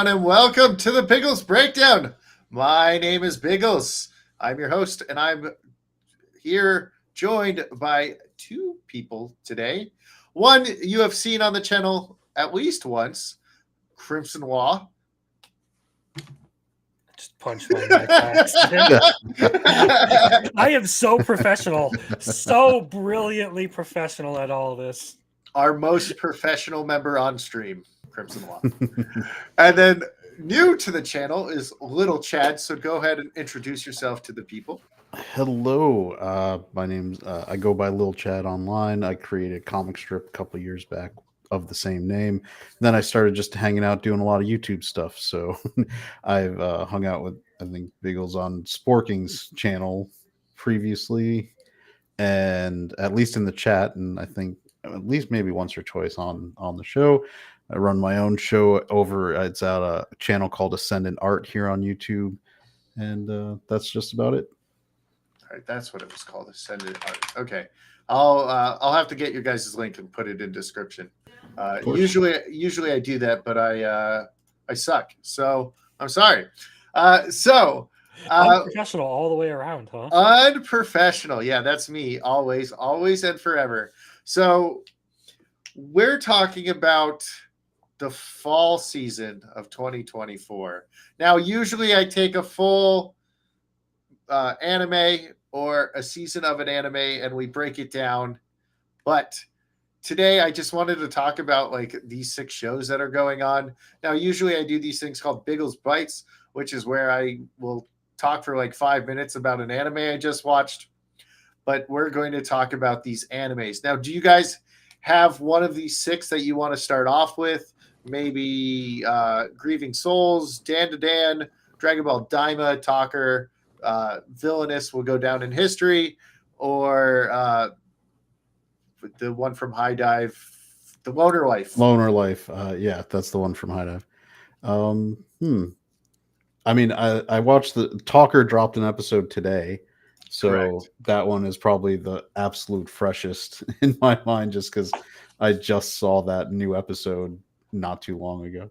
and welcome to the Biggles Breakdown. My name is Biggles. I'm your host, and I'm here joined by two people today. One you have seen on the channel at least once, Crimson Law. Just punched my mic by accident. I am so professional, so brilliantly professional at all this. Our most professional member on stream, Crimson Law. And then new to the channel is Little Chad. So go ahead and introduce yourself to the people. Hello, my name's I go by Lil Chad online. I created a comic strip a couple years back of the same name. Then I started just hanging out doing a lot of YouTube stuff. So I've hung out with I think Biggles on Sporking's channel previously, and at least in the chat, and I think at least maybe once or twice on the show. I run my own show over. It's at a channel called Ascendant Art here on YouTube, and that's just about it. All right, that's what it was called. Ascendant Art. Okay, I'll have to get your guys' link and put it in description. Usually I do that, but I suck. So I'm sorry. Unprofessional all the way around, huh? Unprofessional. Yeah, that's me. Always and forever. So we're talking about the fall season of 2024. Now, usually I take a full anime or a season of an anime and we break it down. But today I just wanted to talk about like these 6 shows that are going on. Now, usually I do these things called Biggles Bites, which is where I will talk for like 5 minutes about an anime I just watched. But we're going to talk about these animes. Now, do you guys have one of these 6 that you want to start off with? Maybe Grieving Souls, Dan to Dan, Dragon Ball Daima, Talker, Villainous will go down in history, or the one from High Dive, The Loner Life. Loner Life. Yeah, that's the one from High Dive. I mean, I watched the Talker dropped an episode today. So Correct. That one is probably the absolute freshest in my mind just because I just saw that new episode not too long ago.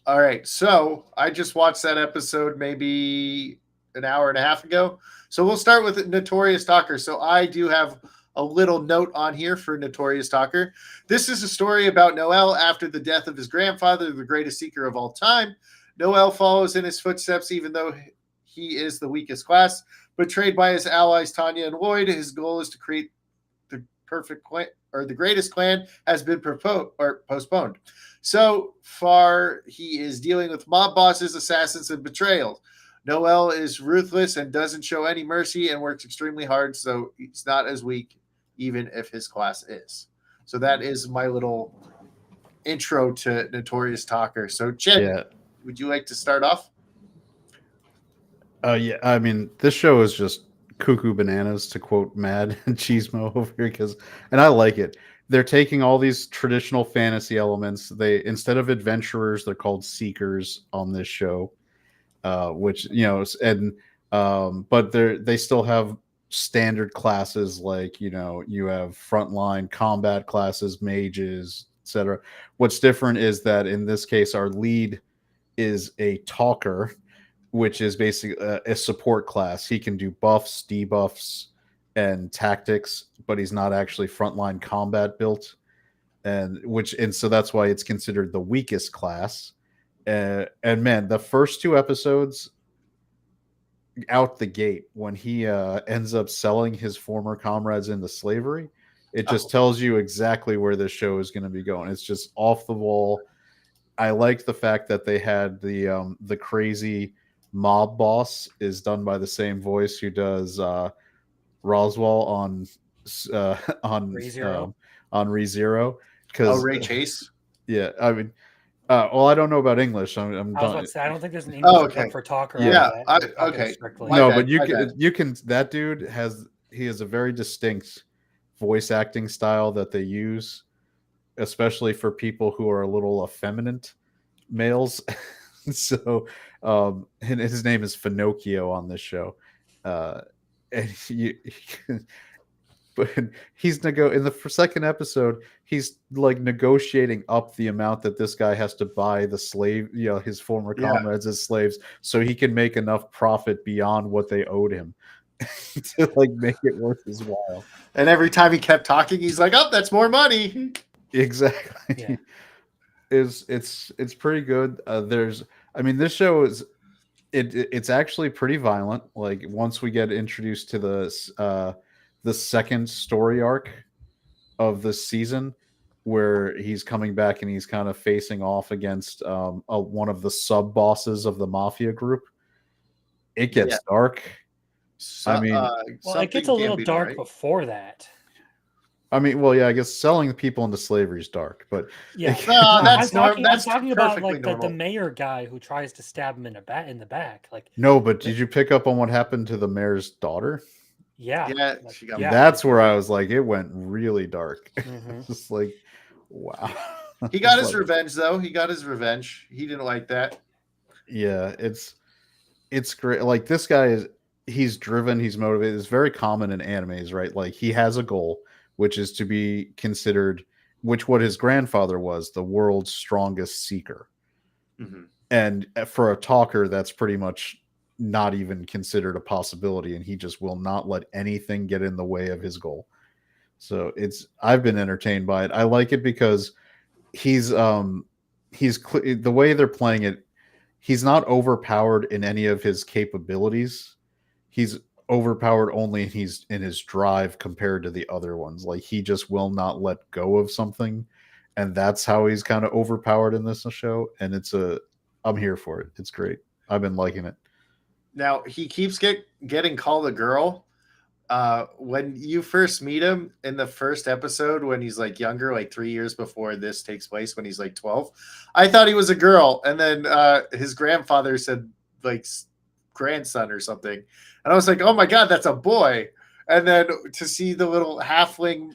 All right. So I just watched that episode maybe an hour and a half ago. So we'll start with Notorious Talker. So I do have a little note on here for Notorious Talker. This is a story about Noel after the death of his grandfather, the greatest seeker of all time. Noel follows in his footsteps, even though he is the weakest class. Betrayed by his allies Tanya and Lloyd, his goal is to create the perfect clan, or the greatest clan has been postponed. So far, he is dealing with mob bosses, assassins, and betrayals. Noel is ruthless and doesn't show any mercy and works extremely hard, so he's not as weak, even if his class is. So that is my little intro to Notorious Talker. So, Chet, would you like to start off? Yeah, I mean, this show is just cuckoo bananas, to quote Mad and Cheesemo over here, and I like it. They're taking all these traditional fantasy elements. They, instead of adventurers, they're called seekers on this show, which, you know, and but they still have standard classes, like, you know, you have frontline combat classes, mages, etc. What's different is that in this case, our lead is a talker, which is basically a support class. He can do buffs, debuffs, and tactics, but he's not actually frontline combat built, and so that's why it's considered the weakest class. And man, the first 2 episodes out the gate, when he ends up selling his former comrades into slavery, it just tells you exactly where this show is going to be going. It's just off the wall. I like the fact that they had the crazy mob boss is done by the same voice who does Roswell on ReZero. Ray Chase. Yeah, I mean, well, I don't know about English. I was about to say, I don't think there's an English dub for Talker. Yeah, okay. No, but you can. That dude has a very distinct voice acting style that they use, especially for people who are a little effeminate males. So, and his name is Finocchio on this show, and but he's in the second episode, he's like negotiating up the amount that this guy has to buy the slave, his former Yeah. comrades as slaves, so he can make enough profit beyond what they owed him to like make it worth his while. And every time he kept talking, he's like, "Oh, that's more money." Exactly. Yeah. It's pretty good. This show is it's actually pretty violent. Like once we get introduced to the second story arc of the season, where he's coming back and he's kind of facing off against one of the sub bosses of the mafia group, it gets dark. So, I mean, well, it gets a little dark before that. I mean, well, yeah, I guess selling people into slavery is dark, but Yeah, that's I'm talking about perfectly like normal. the mayor guy who tries to stab him in the back. Like, no, but did you pick up on what happened to the mayor's daughter? yeah, she got That's where I was like, it went really dark. Mhm. Just like, wow. He got his revenge, though. He got his revenge. He didn't like that. Yeah, it's great. Like this guy he's driven, he's motivated. It's very common in animes, right? Like he has a goal, which is to be considered, what his grandfather was, the world's strongest seeker. Mm-hmm. And for a talker, that's pretty much not even considered a possibility, and he just will not let anything get in the way of his goal. So I've been entertained by it. I like it because the way they're playing it, he's not overpowered in any of his capabilities. He's overpowered only in his drive compared to the other ones. Like he just will not let go of something, and that's how he's kind of overpowered in this show. And I'm here for it. It's great. I've been liking it. Now he keeps getting called a girl. When you first meet him in the first episode, when he's like younger, like 3 years before this takes place, when he's like 12, I thought he was a girl, and then his grandfather said like grandson or something, and I was like, oh my god, that's a boy. And then to see the little halfling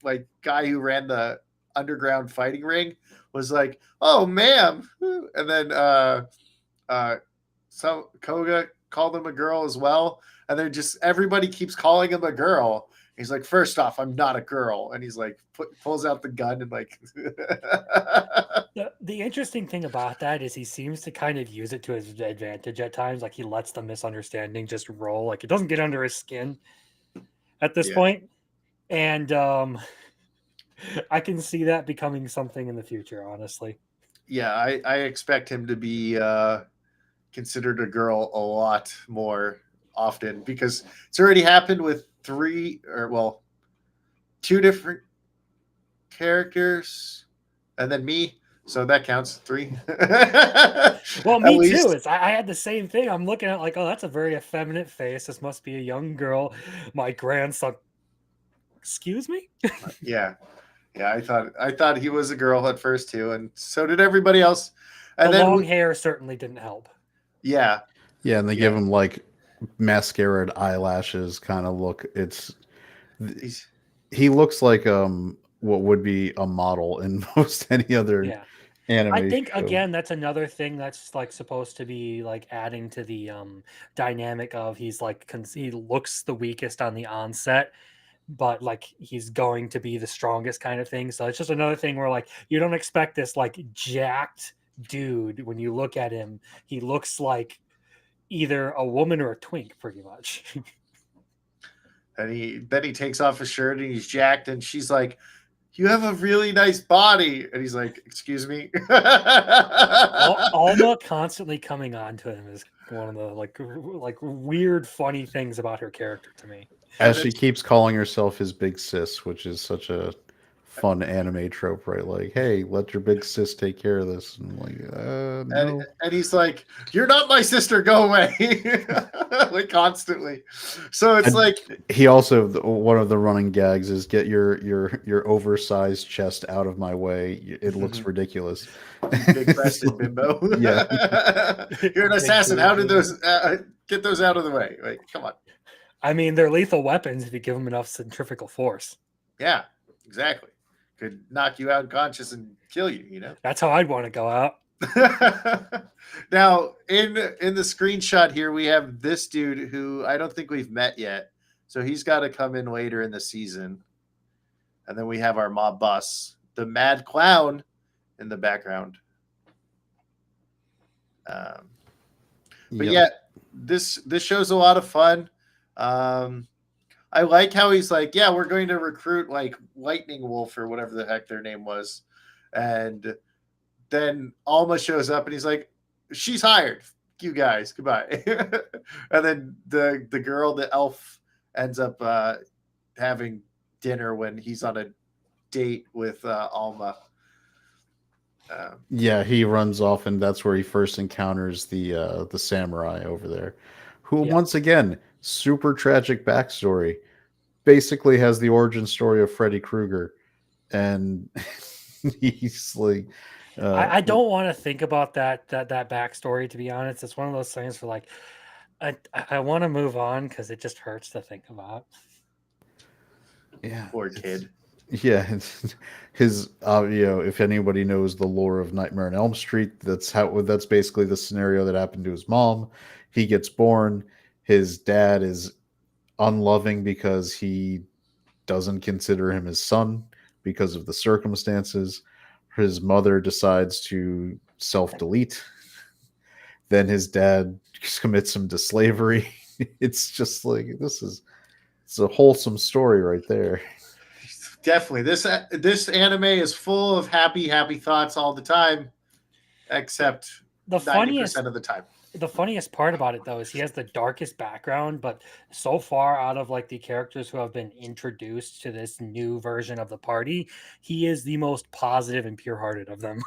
like guy who ran the underground fighting ring was like, oh ma'am. And then so Koga called him a girl as well, and they're just everybody keeps calling him a girl. He's like, first off, I'm not a girl, and he's like pulls out the gun and like. The interesting thing about that is he seems to kind of use it to his advantage at times. Like he lets the misunderstanding just roll. Like it doesn't get under his skin at this point. And I can see that becoming something in the future, honestly. Yeah, I expect him to be considered a girl a lot more often, because it's already happened with two different characters and then me, so that counts 3. Well, me too. I had the same thing. I'm looking at like, oh, that's a very effeminate face. This must be a young girl. My grandson. Excuse me? Yeah, I thought he was a girl at first too, and so did everybody else. And the then long hair certainly didn't help. Yeah, and they give him like mascaraed eyelashes kind of look. He looks like what would be a model in most any other anime I think show. Again, that's another thing that's like supposed to be like adding to the dynamic of he looks the weakest on the onset, but like he's going to be the strongest kind of thing. So it's just another thing where like you don't expect this like jacked dude. When you look at him, he looks like either a woman or a twink, pretty much. And then he takes off his shirt and he's jacked, and she's like, "You have a really nice body," and he's like, "Excuse me." Alma constantly coming on to him is one of the like weird, funny things about her character to me. As she keeps calling herself his big sis, which is such a fun anime trope, right? Like, hey, let your big sis take care of this. And I'm like, no. And he's like, "You're not my sister. Go away!" Like constantly. So it's like he also, one of the running gags is, get your oversized chest out of my way. It looks ridiculous. Big breasted bimbo. Yeah. You're an assassin. How did those get those out of the way? Like, come on. I mean, they're lethal weapons if you give them enough centrifugal force. Yeah, exactly. Could knock you out unconscious and kill you, you know? That's how I'd want to go out. Now, in the screenshot here, we have this dude who I don't think we've met yet. So he's got to come in later in the season. And then we have our mob boss, the Mad Clown, in the background. But Yep. yeah, this show's a lot of fun. I like how he's like, yeah, we're going to recruit like Lightning Wolf or whatever the heck their name was, and then Alma shows up and he's like, she's hired. You guys, goodbye. And then the girl, the elf, ends up having dinner when he's on a date with Alma. Yeah, he runs off, and that's where he first encounters the samurai over there, who Yeah. once again super tragic backstory. Basically, has the origin story of Freddy Krueger, and he's like, uh, I don't want to think about that backstory, to be honest. It's one of those things for like I want to move on because it just hurts to think about. yeah, Poor kid. yeah, his if anybody knows the lore of Nightmare on Elm Street, that's basically the scenario that happened to his mom. He gets born, his dad is unloving because he doesn't consider him his son because of the circumstances. His mother decides to self delete. Then his dad commits him to slavery. It's just like it's a wholesome story right there. Definitely, this anime is full of happy thoughts all the time, except The 90% of the time. funniest part about it though is he has the darkest background, but so far out of like the characters who have been introduced to this new version of the party, he is the most positive and pure-hearted of them.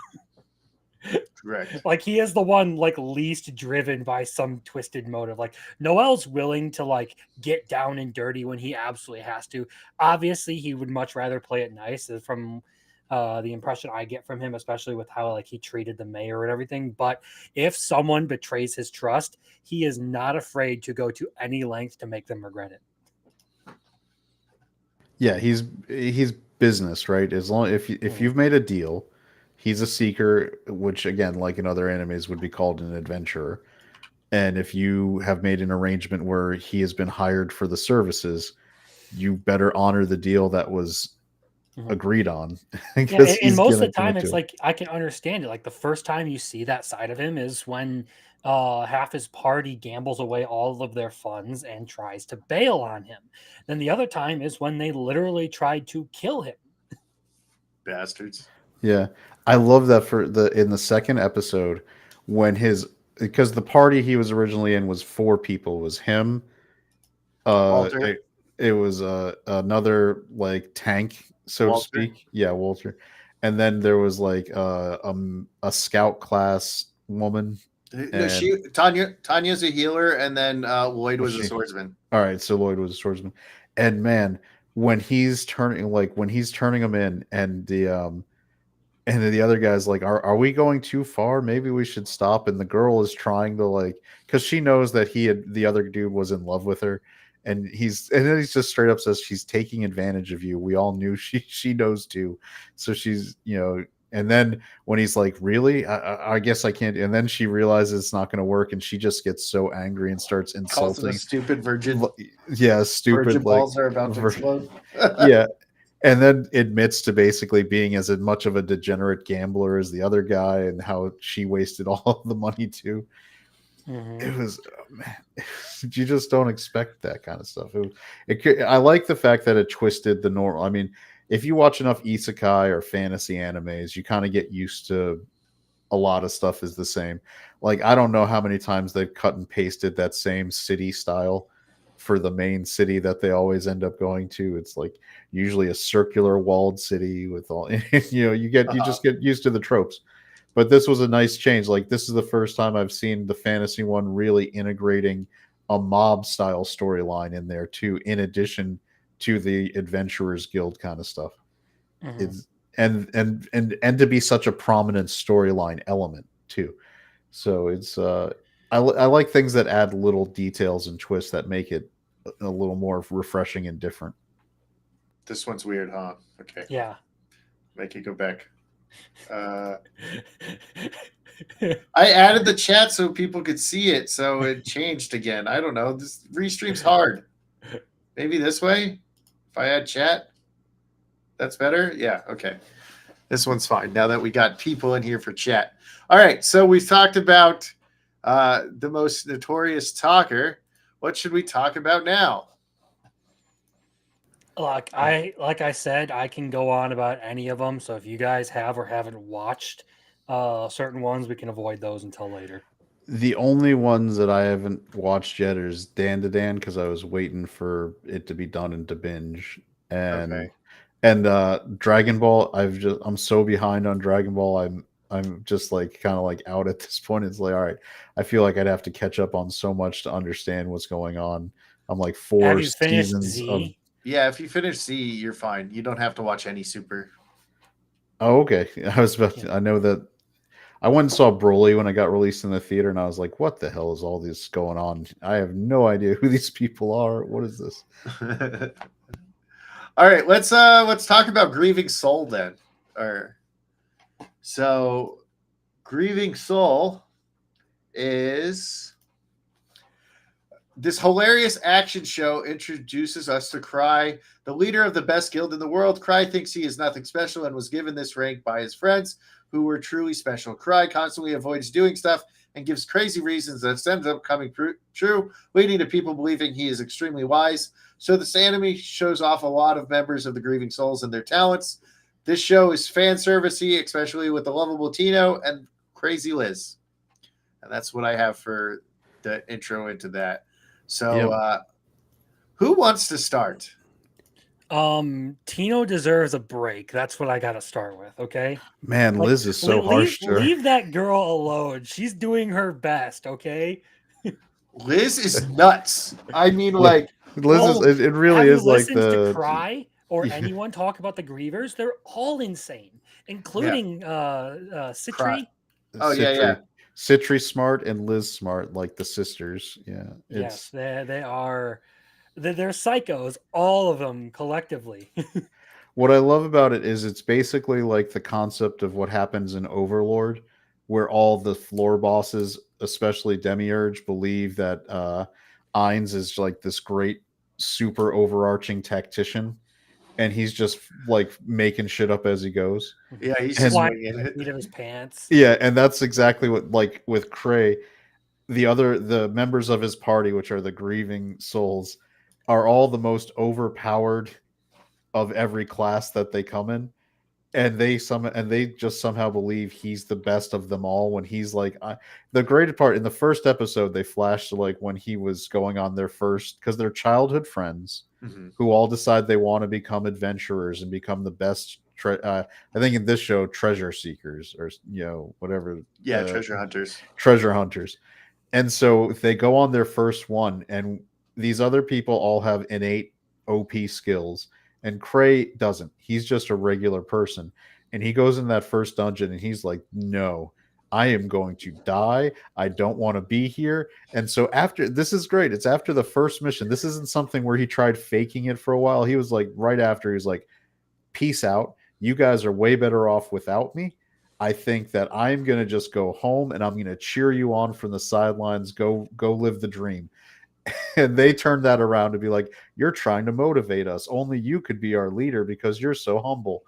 Correct. Like he is the one like least driven by some twisted motive. Like Noel's willing to like get down and dirty when he absolutely has to. Obviously, he would much rather play it nice from the impression I get from him, especially with how like he treated the mayor and everything. But if someone betrays his trust, he is not afraid to go to any length to make them regret it. Yeah, he's business, right? As long if you've made a deal, he's a seeker, which again, like in other animes, would be called an adventurer. And if you have made an arrangement where he has been hired for the services, you better honor the deal that was Mhm. agreed on Yeah, because and he's most of gonna the time commit it's to it. like I can understand it. Like the first time you see that side of him is when half his party gambles away all of their funds and tries to bail on him. Then the other time is when they literally tried to kill him. Bastards. Yeah, I love that for the in the second episode when his because the party he was originally in was four people. It was him, uh, Walter. it, it was another like tank, so to Walter. speak. Yeah, Walter, and then there was like a scout class woman, No, and Tanya's a healer, and then Lloyd was was a she? swordsman. All right, so Lloyd was a swordsman, and man, when he's turning them in, and then the other guy's like, are we going too far? Maybe we should stop. And the girl is trying to like, because she knows that the other dude was in love with her, and then he's just straight up says she's taking advantage of you. We all knew she knows too, so she's And then when he's like, really, I guess I can't. And then she realizes it's not going to work, and she just gets so angry and starts Calls him a insulting. stupid virgin. Yeah, stupid Virgin like. balls are about to explode. Yeah, and then admits to basically being as much of a degenerate gambler as the other guy and how she wasted all of the money too. Mhm. It was man, you just don't expect that kind of stuff. I like the fact that it twisted the normal. I mean, if you watch enough isekai or fantasy animes, you kind of get used to a lot of stuff is the same. Like I don't know how many times they've cut and pasted that same city style for the main city that they always end up going to. It's like usually a circular walled city with all you just get used to the tropes. But this was a nice change. Like this is the first time I've seen the fantasy one really integrating a mob style storyline in there too, in addition to the adventurers guild kind of stuff. Mhm. It's and to be such a prominent storyline element too. So it's I like things that add little details and twists that make it a little more refreshing and different. This one's weird, huh? Okay, Yeah. make it go back. Uh, I added the chat so people could see it, so it changed again. I don't know. This restream's hard. Maybe this way. If I add chat, that's better. Yeah. Okay. This one's fine now that we got people in here for chat. All right. So we've talked about the most notorious talker. What should we talk about now? Like I said, I can go on about any of them. So if you guys have or haven't watched certain ones, we can avoid those until later. The only ones that I haven't watched yet is Dan to Dan because I was waiting for it to be done and to binge. And Okay. Dragon Ball, I'm so behind on Dragon Ball. I'm just like kind of like out at this point. It's like, all right, I feel like I'd have to catch up on so much to understand what's going on. I'm like Have 4 you finished seasons of. Z? Yeah. If you finish C, you're fine. You don't have to watch any Super. Oh, okay. I was about to, I know that I went and saw Broly when I got released in the theater, and I was like, "What the hell is all this going on? I have no idea who these people are. What is this?" All right, let's talk about Grieving Soul then. Or so Grieving Soul is this hilarious action show introduces us to Cry, the leader of the best guild in the world. Cry thinks he is nothing special and was given this rank by his friends who were truly special. Cry constantly avoids doing stuff and gives crazy reasons that ends up coming true, leading to people believing he is extremely wise. So this anime shows off a lot of members of the Grieving Souls and their talents. This show is fan servicey, especially with the lovable Tino and crazy Liz. And that's what I have for the intro into that. So, Yep. who wants to start? Tino deserves a break. That's what I got to start with. Okay. Man, Like, Liz is so leave harsh to her. leave that girl alone. She's doing her best. Okay. Liz is nuts. I mean, Li- like, Liz Well, is. It really have you is like listened to the. Cry or Yeah. anyone talk about the Grievers? They're all insane, including Cry. Citri. Oh, yeah. Citri Smart and Liz Smart, like the sisters. Yeah, Yes, it's they are. They're psychos, all of them collectively. what I love about it is it's basically like the concept of what happens in Overlord, where all the floor bosses, especially Demiurge, believe that Ainz is like this great, super overarching tactician, and he's just like making shit up as he goes. Yeah, he's just And winging the it. seat of his pants. yeah, and that's exactly what like with Cray, the members of his party, which are the grieving souls, are all the most overpowered of every class that they come in, and they just somehow believe he's the best of them all when he's like the greatest part in the first episode they flashed to like when he was going on their first because they're childhood friends Mhm. who all decide they want to become adventurers and become the best I think in this show treasure seekers or whatever Yeah, treasure hunters. treasure hunters. And so they go on their first one, and these other people all have innate OP skills, and Cray doesn't. He's just a regular person. And he goes in that first dungeon, and he's like, no, I am going to die. I don't want to be here. And so after this is great. It's after the first mission. This isn't something where he tried faking it for a while. He was like, right after, he was like, peace out. You guys are way better off without me. I think that I'm going to just go home and I'm going to cheer you on from the sidelines. Go live the dream. And they turned that around to be like, you're trying to motivate us. Only you could be our leader because you're so humble.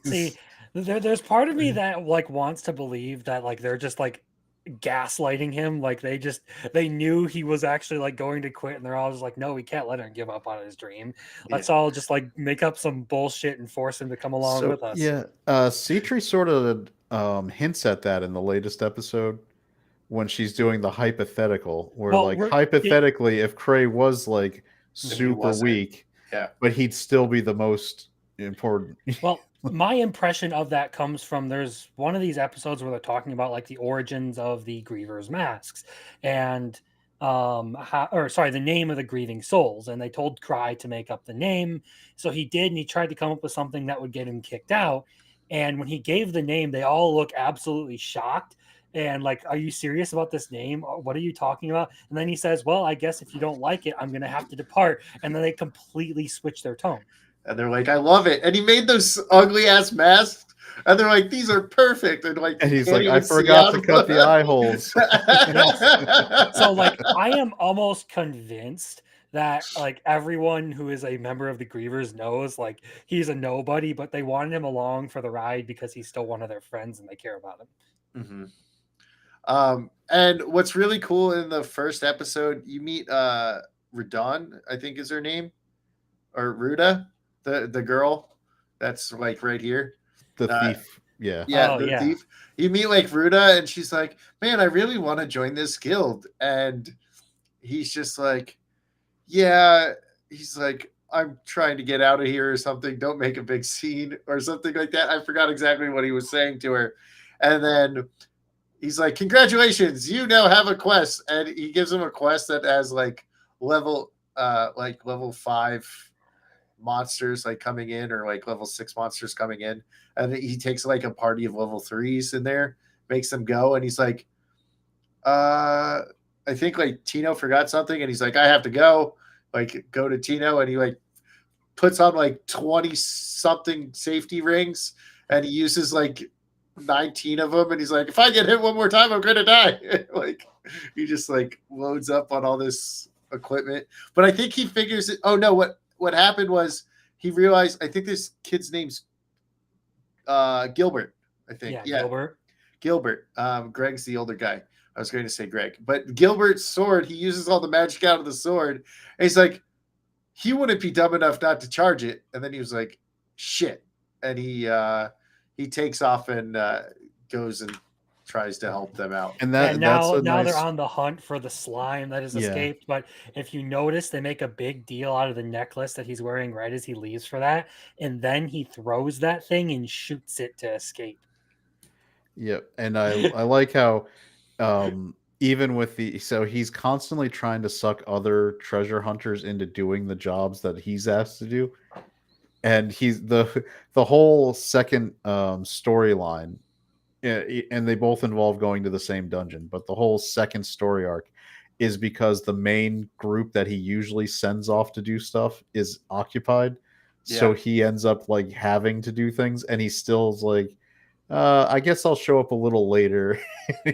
See, there's part of me that like wants to believe that like they're just like gaslighting him, like they knew he was actually like going to quit, and they're all just like, no, we can't let him give up on his dream. Let's all just like make up some bullshit and force him to come along with us. Yeah, Citri sort of hints at that in the latest episode when she's doing the hypothetical, where Well, like hypothetically, if Cray was like super wasn't. weak, Yeah. but he'd still be the most important. Well, my impression of that comes from there's one of these episodes where they're talking about like the origins of the Grievers masks and the name of the grieving souls, and they told Cry to make up the name, so he did, and he tried to come up with something that would get him kicked out. And when he gave the name, they all look absolutely shocked and like, are you serious about this name? What are you talking about? And then he says, well, I guess if you don't like it, I'm gonna have to depart. And then they completely switch their tone. And they're like, I love it. And he made those ugly ass masks. And they're like, these are perfect. And like, And he's like, I forgot to cut the eye holes. So like, I am almost convinced that like everyone who is a member of the Grievers knows like he's a nobody, but they wanted him along for the ride because he's still one of their friends and they care about him. Mm-hmm. And what's really cool in the first episode, you meet Radon, I think is her name, or Ruda, the girl that's like right here. The Uh, thief. Yeah. yeah, Oh, the yeah. thief. You meet like Ruda, and she's like, "Man, I really want to join this guild," and he's just like, "Yeah." He's like, "I'm trying to get out of here or something. Don't make a big scene or something like that." I forgot exactly what he was saying to her, and then he's like, "Congratulations, you now have a quest," and he gives him a quest that has like level 5 monsters like coming in, or like level 6 monsters coming in, and he takes like a party of level 3s in there, makes them go, and he's like, I think like Tino forgot something, and he's like, "I have to go," like go to Tino, and he like puts on like 20 something safety rings, and he uses like 19 of them, and he's like, "If I get hit one more time, I'm gonna die." Like he just like loads up on all this equipment. But I think he figures it. Oh no, what happened was he realized, I think this kid's name's Gilbert, I think. Yeah, Yeah, Gilbert. Gilbert. Greg's the older guy. I was going to say Greg, but Gilbert's sword, he uses all the magic out of the sword, and he's like, he wouldn't be dumb enough not to charge it. And then he was like, "Shit," and he takes off and goes and tries to help them out. And And that's a now they're nice. on the hunt for the slime that has Yeah. escaped. But if you notice, they make a big deal out of the necklace that he's wearing right as he leaves for that, and then he throws that thing and shoots it to escape. Yep. And I like how even with the so he's constantly trying to suck other treasure hunters into doing the jobs that he's asked to do. And he's the whole second storyline, and they both involve going to the same dungeon, but the whole second story arc is because the main group that he usually sends off to do stuff is occupied. So Yeah, he ends up like having to do things, and he still's like, I guess I'll show up a little later.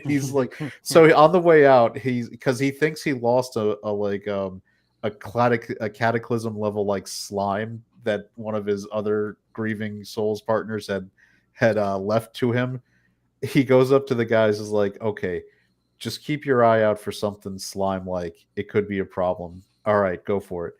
He's like, so on the way out, he's because he thinks he lost a cataclysm level like slime that one of his other grieving souls partners had left to him. He goes up to the guys, is like, okay, just keep your eye out for something slime like. It could be a problem. All right, go for it.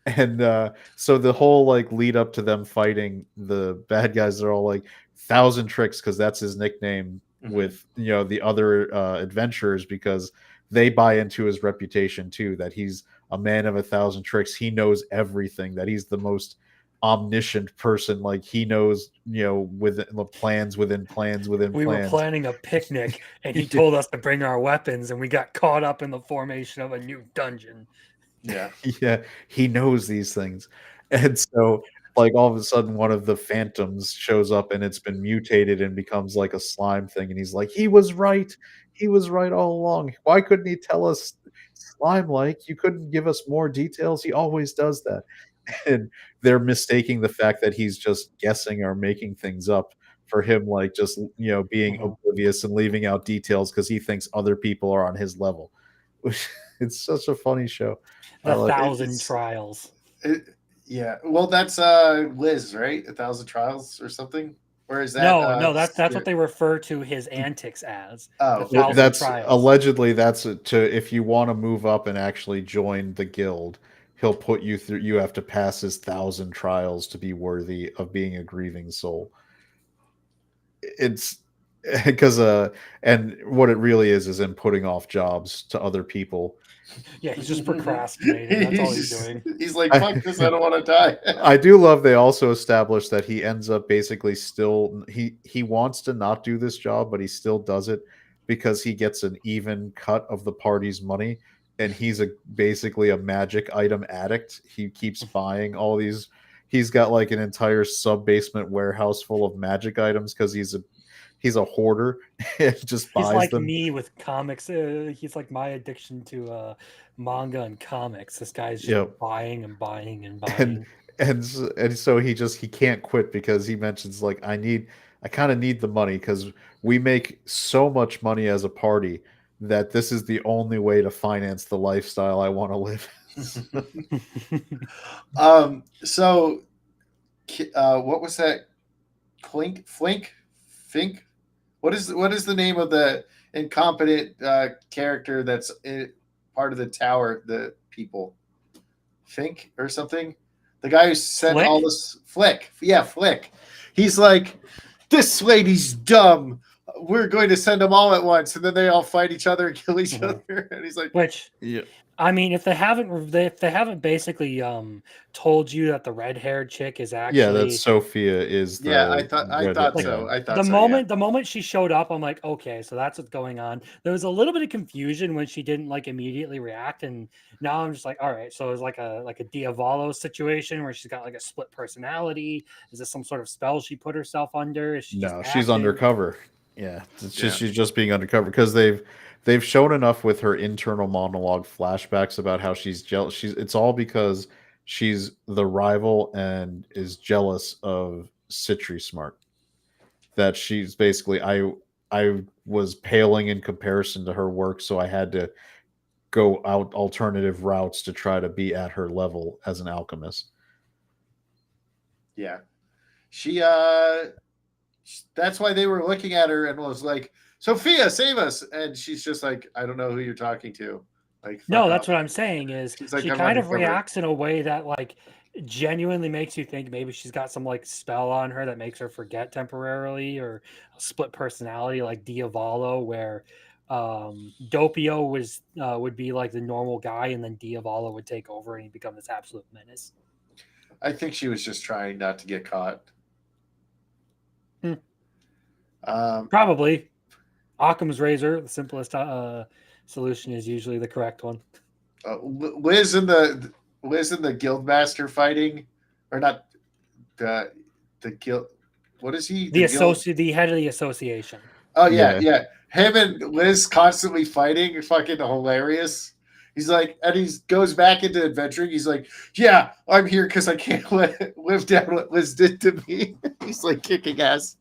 And so the whole like lead up to them fighting the bad guys are all like thousand tricks, because that's his nickname mm-hmm. with the other adventurers, because they buy into his reputation too, that he's a man of a thousand tricks. He knows everything, that he's the most omniscient person. Like he knows, within the plans within plans within We were plans. planning a picnic and he Yeah. told us to bring our weapons and we got caught up in the formation of a new dungeon. Yeah, Yeah, he knows these things. And so, like, all of a sudden, one of the phantoms shows up and it's been mutated and becomes like a slime thing. And he's like, he was right. He was right all along. Why couldn't he tell us slime like? You couldn't give us more details. He always does that. And they're mistaking the fact that he's just guessing or making things up for him, like just, being Mhm. oblivious and leaving out details because he thinks other people are on his level. It's such a funny show. I The like thousand it's trials. it, yeah. Well, that's Liz, right? 1,000 Trials or something. Or is that No, no, that's what they refer to his antics as. The Oh, Well, okay. thousand that's trials. allegedly that's to if you want to move up and actually join the guild, he'll put you through. You have to pass his thousand trials to be worthy of being a grieving soul. It's because and what it really is him putting off jobs to other people. Yeah, he's just procrastinating. That's all he's he's, doing. he's like, I, "Fuck this, I don't want to die." I do love they also established that he ends up basically still he wants to not do this job, but he still does it because he gets an even cut of the party's money, and he's basically a magic item addict. He keeps buying all these. He's got like an entire sub basement warehouse full of magic items because he's a hoarder and just He's buys like them. me with comics. He's like my addiction to manga and comics. This guy's just Yep. buying and buying and and buying. and so he can't quit because he mentions I kind of need the money because we make so much money as a party that this is the only way to finance the lifestyle I want to live. So what was that? Fink? What is the name of the incompetent character that's part of the tower? The people, Fink or something. The guy who sent all Flick? this Flick. Yeah, Flick. He's like, this lady's dumb. We're going to send them all at once, and then they all fight each other and kill each Mhm. other. And he's like, Which Yeah, I mean, if they haven't basically told you that the red haired chick is yeah. That actually Sophia is yeah, the I red. thought like so. I the thought so. Yeah. moment she showed up, I'm like, okay, so that's what's going on. There was a little bit of confusion when she didn't like immediately react, and now I'm just like, all right, so it's like a Diavolo situation where she's got like a split personality. Is this some sort of spell she put herself under? Is she just No, she's acting? undercover. Yeah, it's Yeah. just she's just being undercover because they've shown enough with her internal monologue flashbacks about how she's jealous. It's all because she's the rival and is jealous of Citri Smart. That she's basically I was paling in comparison to her work, so I had to go out alternative routes to try to be at her level as an alchemist. Yeah. She that's why they were looking at her and was like, Sophia, save us. And she's just like, I don't know who you're talking to. Like, fuck No, off. that's what I'm saying is She's like, she I'm kind of undercover. reacts in a way that like genuinely makes you think maybe she's got some like spell on her that makes her forget temporarily or a split personality like Diavolo where Doppio was would be like the normal guy and then Diavolo would take over and he'd become this absolute menace. I think she was just trying not to get caught. Hmm. Um, Probably Occam's razor, the simplest solution is usually the correct one. Liz and the guildmaster fighting, or not the guild. What is he? The guild. The head of the association. Oh yeah, Yeah, yeah. Him and Liz constantly fighting. Fucking hilarious. He's like, and he goes back into adventuring. He's like, yeah, I'm here because I can't live down what Liz did to me. He's like kicking ass.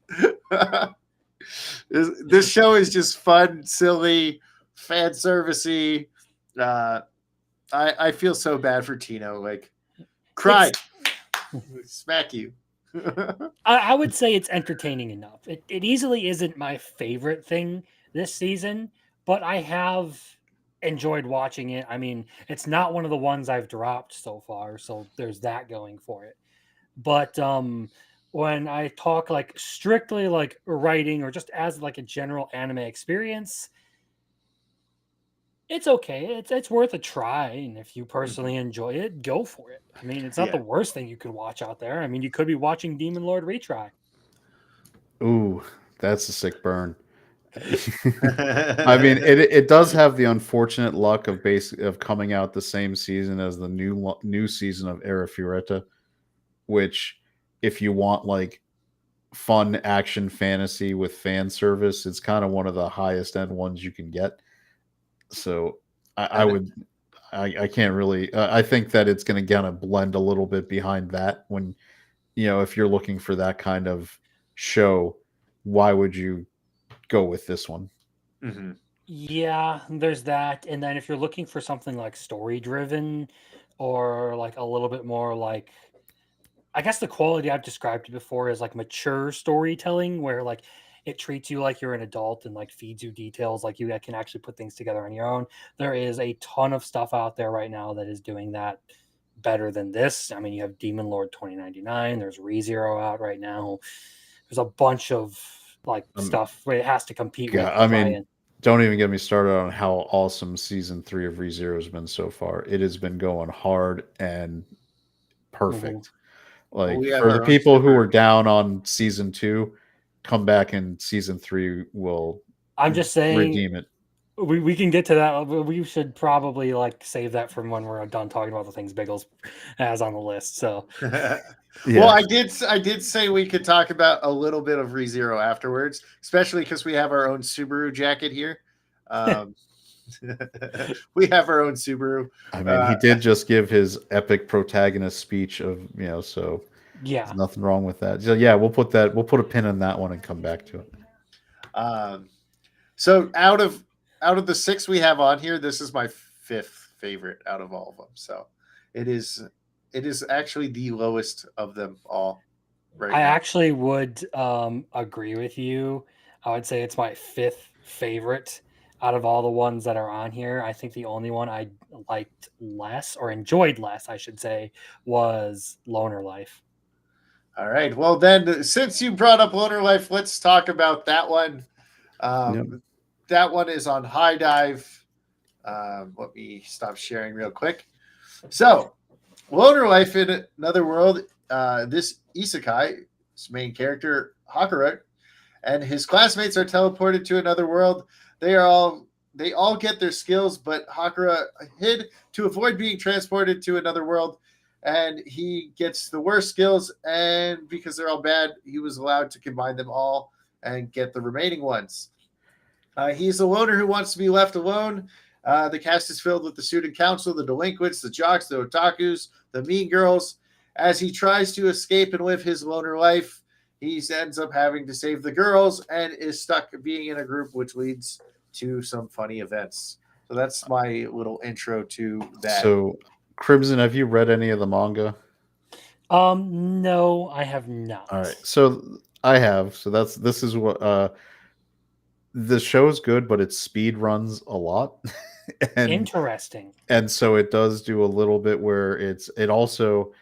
This show is just fun, silly, fan servicey. Uh, I feel so bad for Tino. Like, cry, smack you. I would say it's entertaining enough. It easily isn't my favorite thing this season, but I have enjoyed watching it. I mean, it's not one of the ones I've dropped so far, so there's that going for it. But when I talk like strictly like writing or just as like a general anime experience, it's okay. It's worth a try, and if you personally enjoy it, go for it. I mean, it's not the Yeah. worst thing you could watch out there. I mean, you could be watching Demon Lord retry. ooh, that's a sick burn. I mean, it does have the unfortunate luck of coming out the same season as the new season of Era Fioretta, which, if you want like fun action fantasy with fan service, it's kind of one of the highest end ones you can get. So I And would I can't really I think that it's going to kind of blend a little bit behind that when if you're looking for that kind of show, why would you go with this one? mhm. Yeah, there's that. And then if you're looking for something like story driven or like a little bit more like I guess the quality I've described before is like mature storytelling where like it treats you like you're an adult and like feeds you details like you can actually put things together on your own. There is a ton of stuff out there right now that is doing that better than this. I mean, you have Demon Lord 2099, there's ReZero out right now. There's a bunch of like Um, stuff where it has to compete with God, to I try mean, and don't even get me started on how awesome season 3 of ReZero has been so far. It has been going hard and Mhm. perfect. Well, Like we have for the our own people who super. are down on season 2, come back and season 3 will I'm just saying redeem it. we can get to that. We should probably like save that from when we're done talking about the things Biggles has on the list. So Well, Yeah. I did say we could talk about a little bit of ReZero afterwards, especially because we have our own Subaru jacket here. Um, we have our own Subaru. I mean, Uh, he did just give his epic protagonist speech of, so there's yeah, nothing wrong with that. So yeah, we'll put a pin in that one and come back to it. um, so out of out of the 6 we have on here, this is my 5th favorite out of all of them. So it is actually the lowest of them all right I now. actually would agree with you. I would say it's my 5th favorite out of all the ones that are on here. I think the only one I liked less or enjoyed less, I should say, was Loner Life. All right. Well, then, since you brought up Loner Life, let's talk about that one. Yep. That one is on High Dive. Let me stop sharing real quick. So, Loner Life in Another World. This isekai's main character, Hakura, and his classmates are teleported to another world. They all get their skills, but Hakura hid to avoid being transported to another world, and he gets the worst skills. And because they're all bad, he was allowed to combine them all and get the remaining ones. He's a loner who wants to be left alone. The cast is filled with the student council, the delinquents, the jocks, the otakus, the mean girls. As he tries to escape and live his loner life, he ends up having to save the girls and is stuck being in a group, which leads to some funny events. So that's my little intro to that. So, Crimson, have you read any of the manga? No, I have not. All right. So I have. So this is what the show's good, but it speed runs a lot. and Interesting. and so it does do a little bit where it also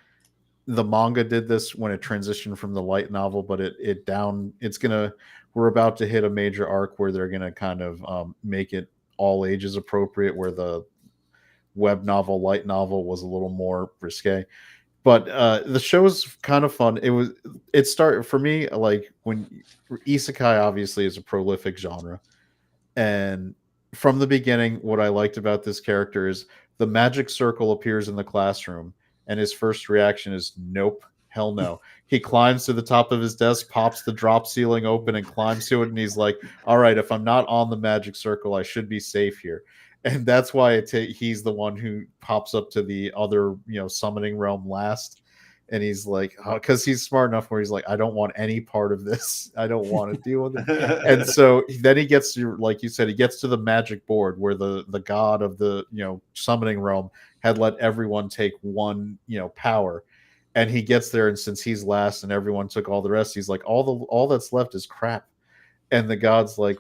the manga did this when it transitioned from the light novel, but we're about to hit a major arc where they're gonna kind of make it all ages appropriate, where the web novel light novel was a little more risque. But the show's kind of fun. It started for me like when isekai obviously is a prolific genre, and from the beginning, what I liked about this character is the magic circle appears in the classroom, and his first reaction is nope, hell no. He climbs to the top of his desk, pops the drop ceiling open, and climbs to it, and he's like, "All right, if I'm not on the magic circle, I should be safe here." And that's why he's the one who pops up to the other, summoning realm last. And he's like, because he's smart enough where he's like, I don't want any part of this. I don't want to deal with it. And so then he gets to, like you said, he gets to the magic board where the god of the summoning realm had let everyone take one power, and he gets there, and since he's last and everyone took all the rest, he's like, all that's left is crap. And the god's like,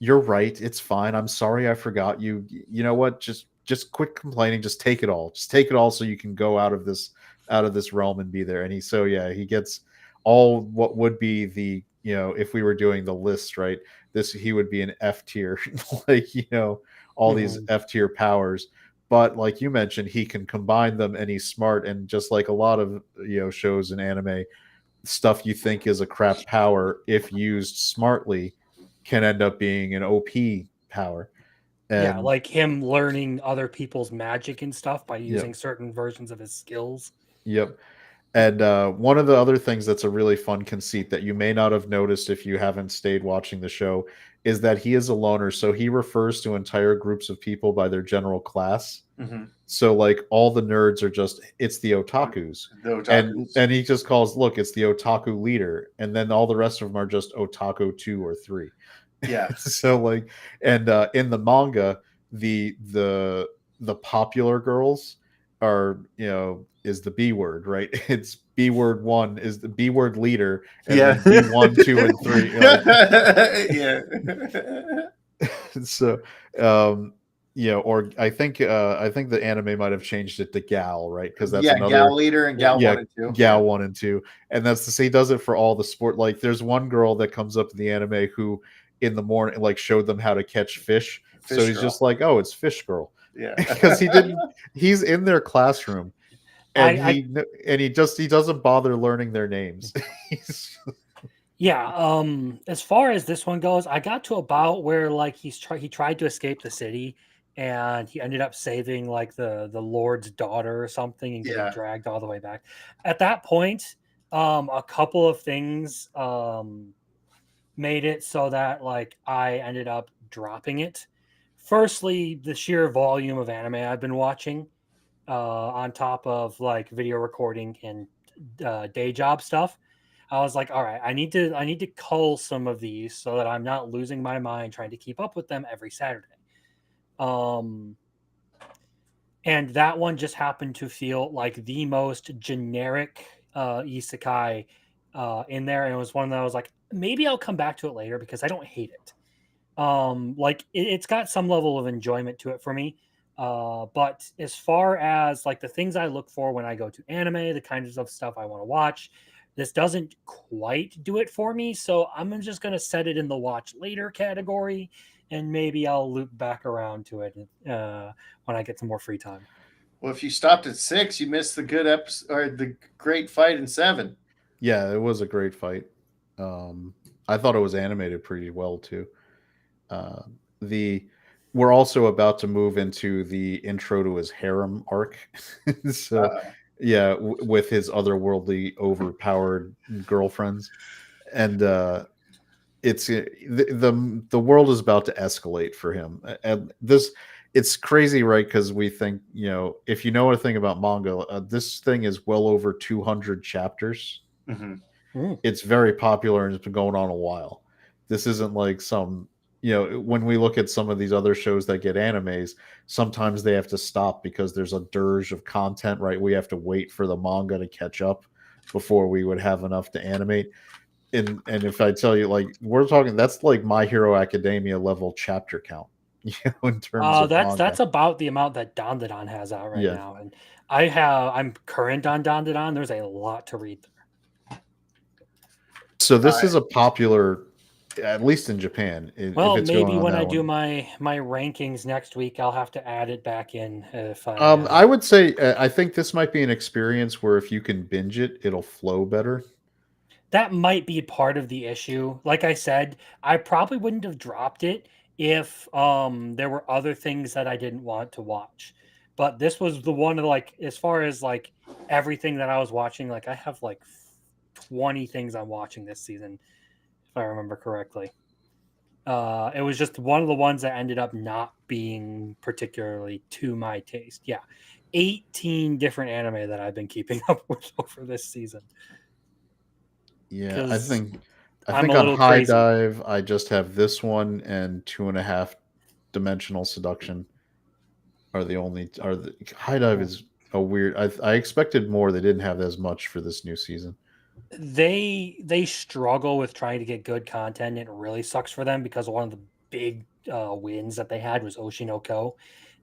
you're right, it's fine, I'm sorry, I forgot you. You know what, just quit complaining, just take it all, so you can go out of this realm and be there. And he gets all what would be the if we were doing the list, right, he would be an F tier like all these F tier powers. But like you mentioned, he can combine them, and he's smart, and just like a lot of shows and anime, stuff you think is a crap power, if used smartly, can end up being an OP power. Yeah, And like him learning other people's magic and stuff by yep, using certain versions of his skills. yep. And one of the other things that's a really fun conceit that you may not have noticed if you haven't stayed watching the show is that he is a loner. So he refers to entire groups of people by their general class. Mm-hmm. So like all the nerds are it's the otakus. And he just calls, look, it's the otaku leader. And then all the rest of them are just otaku 2 or 3. Yeah. So like, and in the manga, the popular girls are is the B word, right? It's B word 1 is the B word leader, and then B1, 2, and 3. Yeah. So or I think the anime might have changed it to gal, right? Because that's another gal leader and gal 1 and 2. Gal 1 and 2. And that's he does it for all the sport. Like there's one girl that comes up in the anime who in the morning like showed them how to catch fish. So he's girl. just like, oh, it's fish girl. Yeah. Because he's in their classroom, and he doesn't bother learning their names. Yeah, as far as this one goes, I got to about where like he tried to escape the city, and he ended up saving like the Lord's daughter or something and getting dragged all the way back. At that point, a couple of things made it so that like I ended up dropping it. Firstly, the sheer volume of anime I've been watching, on top of like video recording and day job stuff. I was like, all right, I need to cull some of these so that I'm not losing my mind trying to keep up with them every Saturday. Um, and that one just happened to feel like the most generic isekai in there, and it was one that I was like, maybe I'll come back to it later because I don't hate it. Like it's got some level of enjoyment to it for me. But as far as like the things I look for when I go to anime, the kinds of stuff I want to watch, this doesn't quite do it for me. So I'm just gonna set it in the watch later category, and maybe I'll loop back around to it when I get some more free time. Well, if you stopped at 6, you missed the good episode or the great fight in 7. Yeah, it was a great fight. I thought it was animated pretty well too. Uh, the We're also about to move into the intro to his harem arc. So Uh, yeah, with his otherworldly, overpowered girlfriends, and the world is about to escalate for him, and this it's crazy, right? Because we think, if you know anything about manga, this thing is well over 200 chapters. mhm. Mm. It's very popular and it's been going on a while. This isn't like some, when we look at some of these other shows that get animes, sometimes they have to stop because there's a dirge of content, right? We have to wait for the manga to catch up before we would have enough to animate. And if I tell you, like, we're talking, that's like My Hero Academia level chapter count, in terms of That's manga. about the amount that Dandadan has out right Yeah. now, and I'm current on Dandadan. There's a lot to read there. So this I is a popular, at least in Japan, if Well, it's going maybe on when that I do one. my rankings next week, I'll have to add it back in if I would say, I think this might be an experience where if you can binge it, it'll flow better. that might be part of the issue. Like I said, I probably wouldn't have dropped it if there were other things that I didn't want to watch. But this was the one of like as far as like everything that I was watching, like I have like 20 things I'm watching this season, if I remember correctly. It was just one of the ones that ended up not being particularly to my taste. Yeah. 18 different anime that I've been keeping up with over this season Yeah, I because think I I'm think a on little High crazy. Dive, I just have this one and Two and a Half Dimensional Seduction are the only are the High Dive Yeah. is a weird. I expected more. They didn't have as much for this new season. They struggle with trying to get good content. It really sucks for them because one of the big wins that they had was Oshinoko,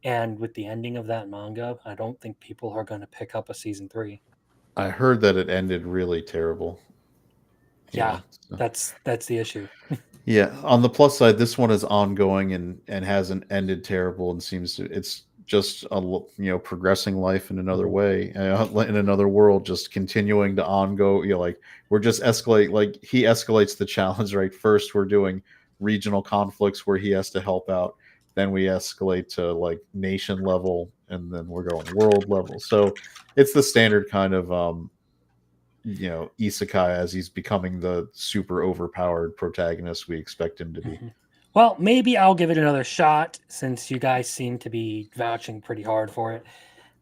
and with the ending of that manga, I don't think people are going to pick up a season 3. I heard that it ended really terrible. Yeah, Yeah. So. that's the issue. Yeah, on the plus side, this one is ongoing and hasn't ended terrible and seems to it's just progressing life in another Mhm. way, in another world, just continuing to ongo. Like we're just escalate. Like he escalates the challenge. Right, first we're doing regional conflicts where he has to help out. Then we escalate to like nation level, and then we're going world level. So it's the standard kind of isekai as he's becoming the super overpowered protagonist we expect him to be. Mhm. Well, maybe I'll give it another shot since you guys seem to be vouching pretty hard for it,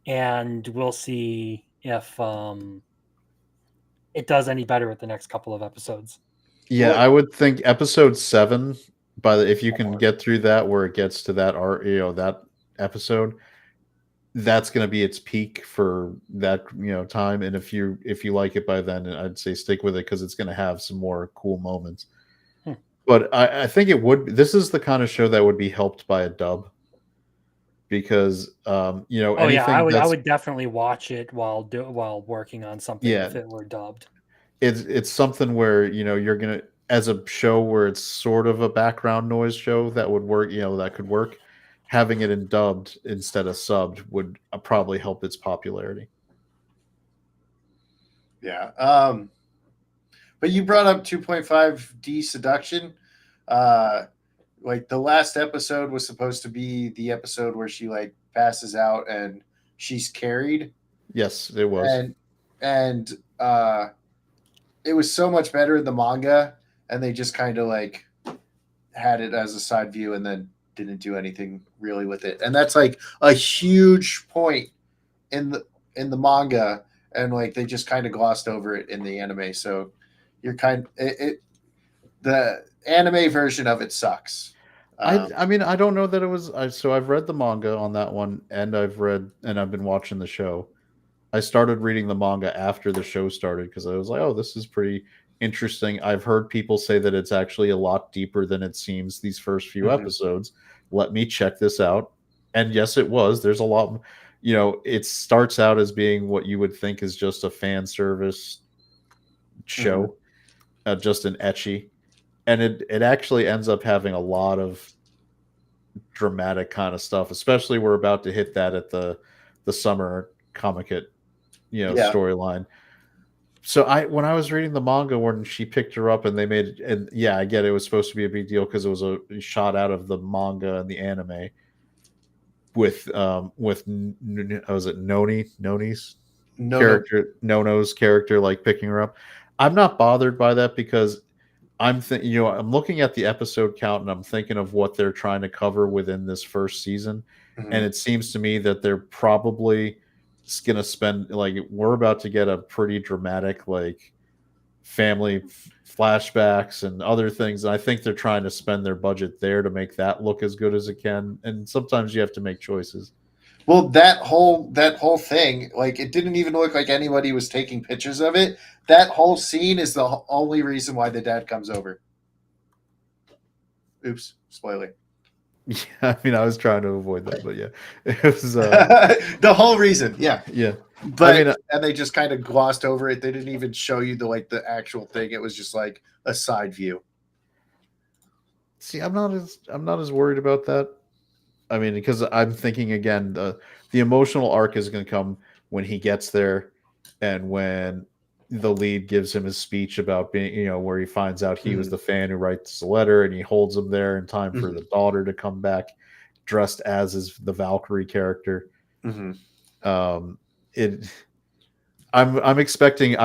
and we'll see if it does any better with the next couple of episodes. Yeah, well, I would think episode 7, if you can get through that where it gets to that art, that episode, that's going to be its peak for that, time. And if you like it by then, I'd say stick with it because it's going to have some more cool moments. Hmm. But I think this is the kind of show that would be helped by a dub because Oh yeah, anything I that's would definitely watch it while working on something yeah, if it were dubbed. it's something where you're gonna, as a show where it's sort of a background noise show that would work, that could work. Having it in dubbed instead of subbed would probably help its popularity. yeah. But you brought up 2.5D seduction. Uh, like the last episode was supposed to be the episode where she like passes out and she's carried, Yes, it was. and and it was so much better in the manga, and they just kind of like had it as a side view and then didn't do anything really with it, and that's like a huge point in the manga, and like they just kind of glossed over it in the anime. So the anime version of it sucks. I mean, I don't know that it was. So I've read the manga on that one, and I've been watching the show. I started reading the manga after the show started because I was like, oh, this is pretty interesting. I've heard people say that it's actually a lot deeper than it seems these first few Mhm. episodes. Let me check this out. And yes, it was. There's a lot, it starts out as being what you would think is just a fan service Mhm. show, just an etchy. And it actually ends up having a lot of dramatic kind of stuff, especially we're about to hit that at the summer comic it, Yeah. storyline. So when I was reading the manga when she picked her up and they made it, and yeah, I get it was supposed to be a big deal because it was a shot out of the manga and the anime with was it Noni's No. Nono's character like picking her up. I'm not bothered by that because I'm looking at the episode count and I'm thinking of what they're trying to cover within this first season, and Mhm. it seems to me that they're probably going to spend like we're about to get a pretty dramatic like family flashbacks and other things. And I think they're trying to spend their budget there to make that look as good as it can. And sometimes you have to make choices. Well, that whole thing, like it didn't even look like anybody was taking pictures of it. That whole scene is the only reason why the dad comes over. Oops, spoiler. Yeah, I mean, I was trying to avoid that, but yeah, it was. The whole reason, yeah. Yeah, But I mean, and they just kind of glossed over it. They didn't even show you the actual thing. It was just like a side view. see, I'm not as worried about that. I mean, because I'm thinking again, the emotional arc is going to come when he gets there, and when the lead gives him his speech about being, where he finds out he was Mhm. the fan who writes the letter, and he holds him there in time for Mhm. the daughter to come back, dressed as the Valkyrie character. Mhm. Um, it. I'm expecting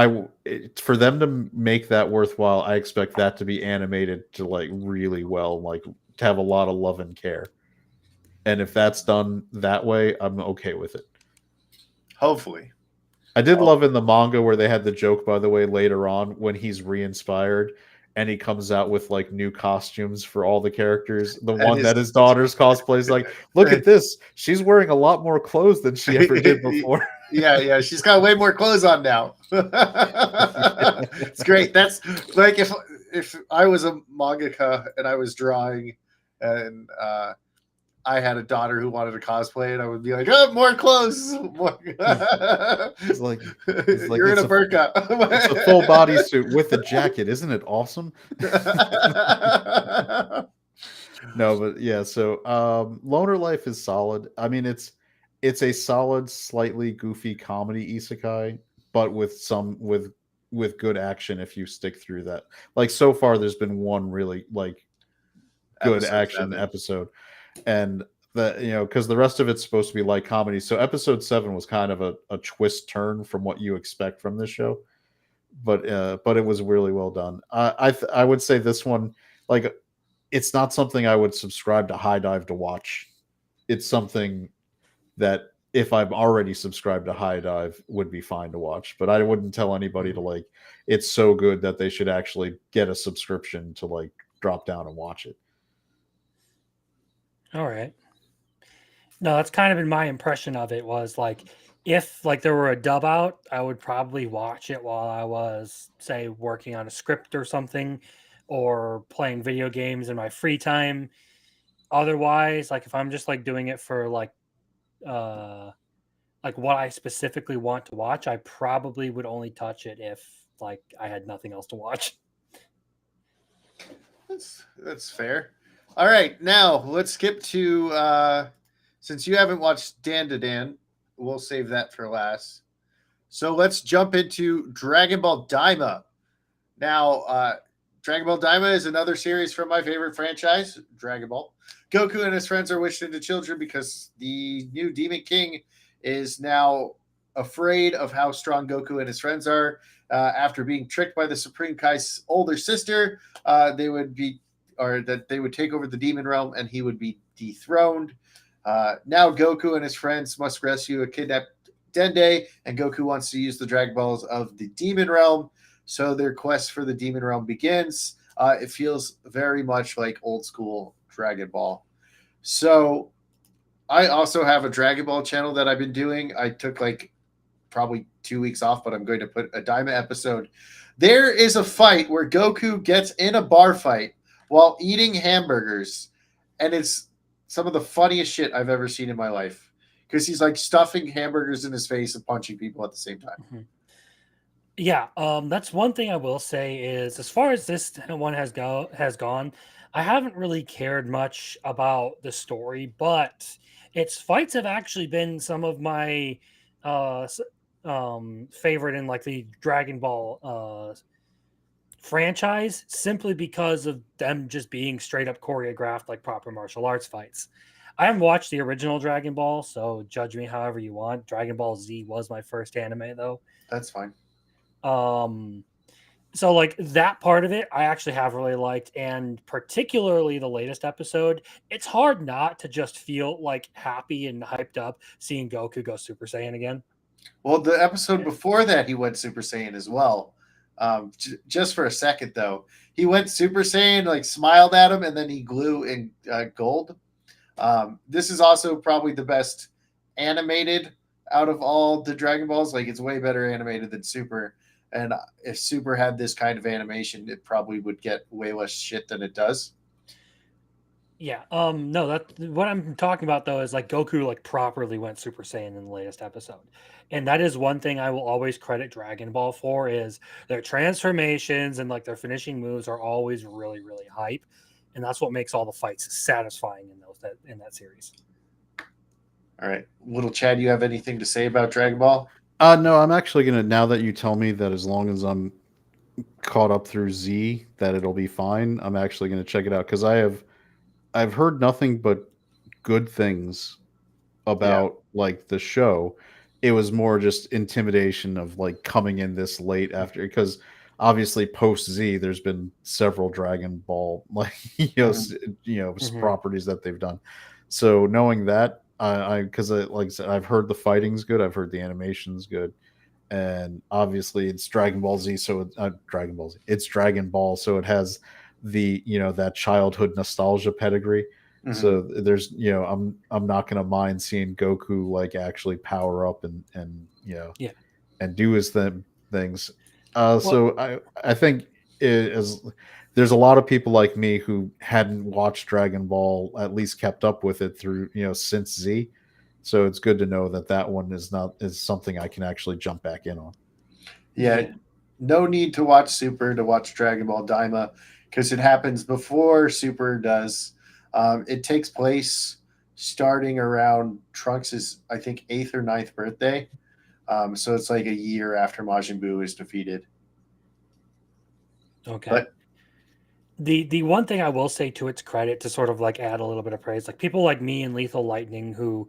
for them to make that worthwhile. I expect that to be animated to like really well, like to have a lot of love and care. And if that's done that way, I'm okay with it. Hopefully. I did Oh. love in the manga where they had the joke, by the way, later on when he's re-inspired and he comes out with like new costumes for all the characters. The And one his that his daughter's cosplays, like, look at this. She's wearing a lot more clothes than she ever did before. yeah, she's got way more clothes on now. It's great. That's like if I was a mangaka and I was drawing and I had a daughter who wanted to cosplay, and I would be like, "Oh, more clothes! More. It's like You're in a burqa." it's a full bodysuit with a jacket. Isn't it awesome? No, but yeah, so Loner Life is solid. I mean, it's a solid, slightly goofy comedy isekai, but with good action if you stick through that. Like so far there's been one really like good Episode action 7. episode, and because the rest of it's supposed to be light comedy. So episode 7 was kind of a twist turn from what you expect from this show, but it was really well done. I would say this one, like, it's not something I would subscribe to High Dive to watch. It's something that if I'm already subscribed to High Dive would be fine to watch, but I wouldn't tell anybody to like it's so good that they should actually get a subscription to like drop down and watch it. All right. No, that's kind of been my impression of it was like if like there were a dub out, I would probably watch it while I was say working on a script or something or playing video games in my free time. Otherwise, like if I'm just like doing it for uh like what I specifically want to watch, I probably would only touch it if like I had nothing else to watch. That's fair. All right, now let's skip to since you haven't watched Dan to Dan, we'll save that for last. So let's jump into Dragon Ball Daima. Now, Dragon Ball Daima is another series from my favorite franchise, Dragon Ball. Goku and his friends are wished into children because the new Demon King is now afraid of how strong Goku and his friends are. After being tricked by the Supreme Kai's older sister, they would be, or that they would take over the demon realm and he would be dethroned. Now Goku and his friends must rescue a kidnapped Dende, and Goku wants to use the Dragon Balls of the demon realm. So their quest for the demon realm begins. It feels very much like old school Dragon Ball. So I also have a Dragon Ball channel that I've been doing. I took like probably 2 weeks off, but I'm going to put a Daima episode. There is a fight where Goku gets in a bar fight while eating hamburgers, and it's some of the funniest shit I've ever seen in my life because he's like stuffing hamburgers in his face and punching people at the same time. Mhm. Yeah, that's one thing I will say is as far as this one has gone, I haven't really cared much about the story, but its fights have actually been some of my uh s- favorite in like the Dragon Ball franchise simply because of them just being straight up choreographed like proper martial arts fights. I haven't watched the original Dragon Ball, so judge me however you want. Dragon Ball Z was my first anime though. That's fine. Um so like that part of it I actually have really liked, and particularly the latest episode, it's hard not to just feel like happy and hyped up seeing Goku go Super Saiyan again. Well, the episode before that, he went Super Saiyan as well. Just for a second, though, he went Super Saiyan, like smiled at him, and then he glue in gold. This is also probably the best animated out of all the Dragon Balls. Like, it's way better animated than Super. And if Super had this kind of animation, it probably would get way less shit than it does. Yeah. No, that what I'm talking about though is like Goku like properly went Super Saiyan in the latest episode. And that is one thing I will always credit Dragon Ball for is their transformations and like their finishing moves are always really, really hype. And that's what makes all the fights satisfying in that series. All right, little Chad, you have anything to say about Dragon Ball? No, I'm actually gonna. Now that you tell me that, as long as I'm caught up through Z, that it'll be fine. I'm actually gonna check it out because I've heard nothing but good things Yeah. about like the show. It was more just intimidation of like coming in this late after, because obviously post Z there's been several Dragon Ball like Mhm. Mhm. properties that they've done. So knowing that, I because like I said, I've heard the fighting's good, I've heard the animation's good, and obviously it's Dragon Ball Z, so Dragon Ball Z, it's Dragon Ball, so it has the that childhood nostalgia pedigree. Mhm. So there's I'm not gonna mind seeing Goku like actually power up and Yeah. and do his things. Well, So I think it is there's a lot of people like me who hadn't watched Dragon Ball, at least kept up with it through since Z. So it's good to know that that one is something I can actually jump back in on. Yeah, yeah. no need to watch Super to watch Dragon Ball Daima because it happens before Super does. It takes place starting around Trunks' I think eighth or ninth birthday. So it's like a year after Majin Buu is defeated. Okay. But The one thing I will say to its credit to sort of like add a little bit of praise, like people like me and Lethal Lightning who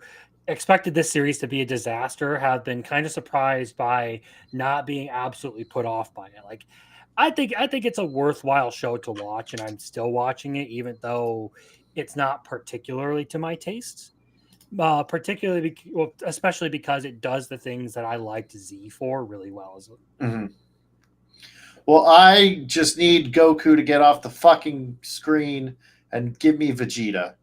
expected this series to be a disaster have been kind of surprised by not being absolutely put off by it. Like I think it's a worthwhile show to watch, and I'm still watching it even though it's not particularly to my tastes. Well, especially because it does the things that I liked Z for really well as well. mhm. Well, I just need Goku to get off the fucking screen and give me Vegeta.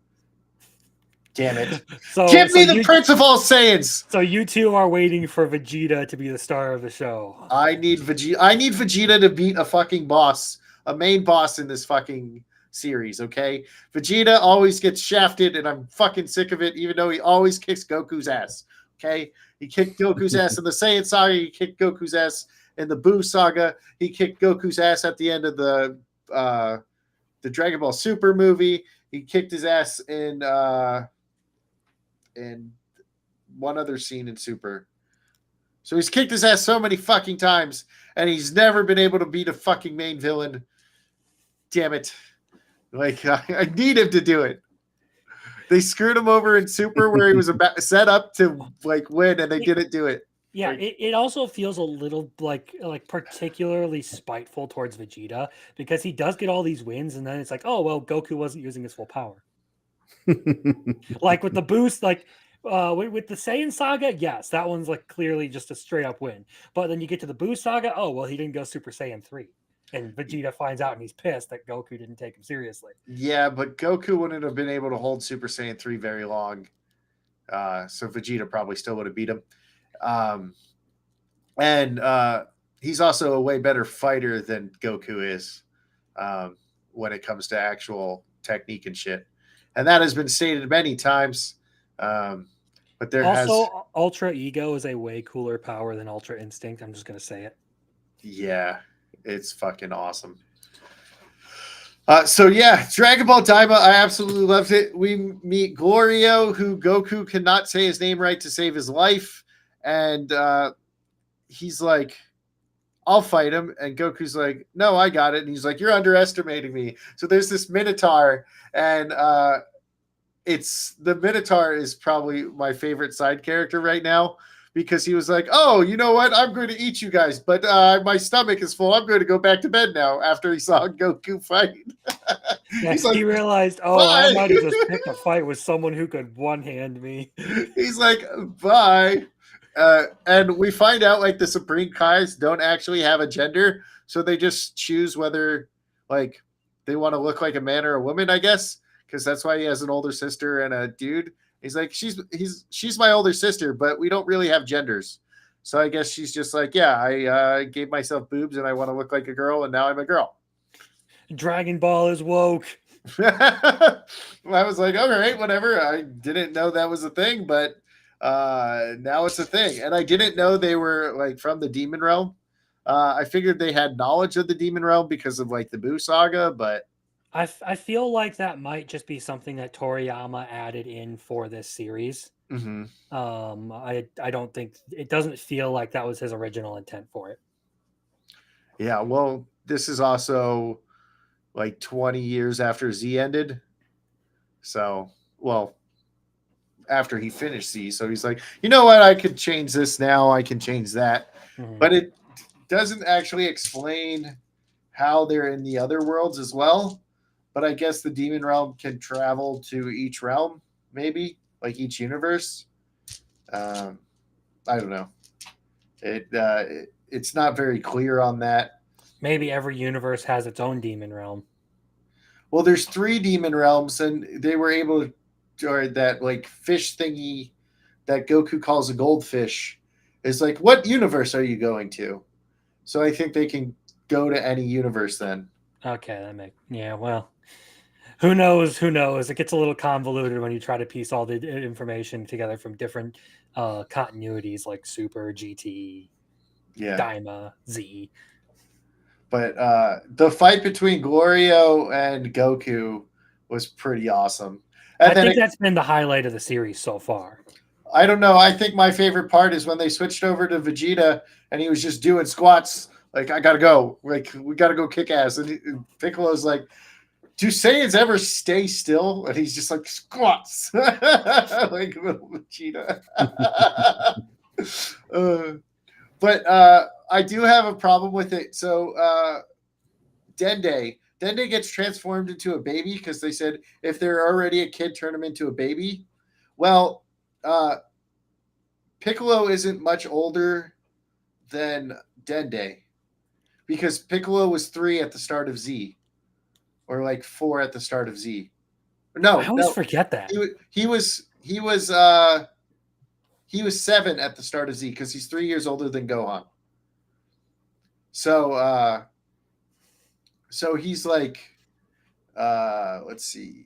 Damn it! so Give so me the you Prince of All Saiyans. so you two are waiting for Vegeta to be the star of the show. I need Vegeta. I need Vegeta to beat a fucking boss, a main boss in this fucking series. Okay, Vegeta always gets shafted, and I'm fucking sick of it. Even though he always kicks Goku's ass. Okay, he kicked Goku's ass in the Saiyan saga. He kicked Goku's ass in the Buu saga. He kicked Goku's ass at the end of the Dragon Ball Super movie. He kicked his ass in one other scene in Super. So he's kicked his ass so many fucking times, and he's never been able to beat a fucking main villain. Damn it. Like, I need him to do it. They screwed him over in Super where he was about set up to like win, and they It- didn't do it. yeah, Like, it also feels a little like particularly spiteful towards Vegeta because he does get all these wins, and then it's like, oh well, Goku wasn't using his full power. Like with the boost, like With the Saiyan saga, yes, that one's like clearly just a straight up win. But then you get to the Buu saga, oh well, he didn't go Super Saiyan 3. And Vegeta finds out and he's pissed that Goku didn't take him seriously. Yeah, but Goku wouldn't have been able to hold Super Saiyan 3 very long. So Vegeta probably still would have beat him. Um, and he's also a way better fighter than Goku is when it comes to actual technique and shit. And that has been stated many times. But there Also, has, Ultra Ego is a way cooler power than Ultra Instinct. I'm just gonna say it. yeah, it's fucking awesome. So yeah, Dragon Ball Daima, I absolutely loved it. We meet Glorio, who Goku cannot say his name right to save his life, and he's like, "I'll fight him," and Goku's like, "No, I got it," and he's like, "You're underestimating me." So there's this Minotaur, and it's the Minotaur is probably my favorite side character right now because he was like, "Oh, you know what? I'm going to eat you guys, but my stomach is full. I'm going to go back to bed now." After he saw Goku fight, Yeah, he's like, he realized, oh, "Bye." I might have just picked a fight with someone who could one hand me. He's like, "Bye." And we find out like the Supreme Kais don't actually have a gender, so they just choose whether like they want to look like a man or a woman, I guess, because that's why he has an older sister and a dude. He's like, she's my older sister, but we don't really have genders. So I guess she's just like, yeah, I gave myself boobs and I want to look like a girl, and now I'm a girl. Dragon Ball is woke. I was like, all right, whatever. I didn't know that was a thing, but now it's a thing. And I didn't know they were like from the demon realm. I figured they had knowledge of the demon realm because of like the Buu saga, but I feel like that might just be something that Toriyama added in for this series. mhm. I don't think it doesn't feel like that was his original intent for it. Yeah, well, this is also like 20 years after Z ended. So, well, after he finished Z. So he's like, you know what? I could change this now. I can change that. Mhm. But it doesn't actually explain how they're in the other worlds as well. But I guess the demon realm can travel to each realm, maybe like each universe. Um, I don't know. It's not very clear on that. Maybe every universe has its own demon realm. Well, there's 3 demon realms, and they were able to, or that like fish thingy that Goku calls a goldfish is like, what universe are you going to? So I think they can go to any universe then. Okay, yeah. Well, who knows? Who knows? It gets a little convoluted when you try to piece all the information together from different continuities like Super, GT, Yeah. Daima, Z. But the fight between Glorio and Goku was pretty awesome. And I then think that's been the highlight of the series so far. I don't know. I think my favorite part is when they switched over to Vegeta and he was just doing squats. Like, I gotta go. Like, we gotta go kick ass. And Piccolo's like, do Saiyans ever stay still? And he's just like, squats. Like little Vegeta. But I do have a problem with it. So Dende gets transformed into a baby because they said if they're already a kid, turn him into a baby. Well, Piccolo isn't much older than Dende because Piccolo was 3 at the start of Z, or like 4 at the start of Z. No, I always forget that. he was 7 at the start of Z because he's 3 years older than Gohan. So so he's like let's see.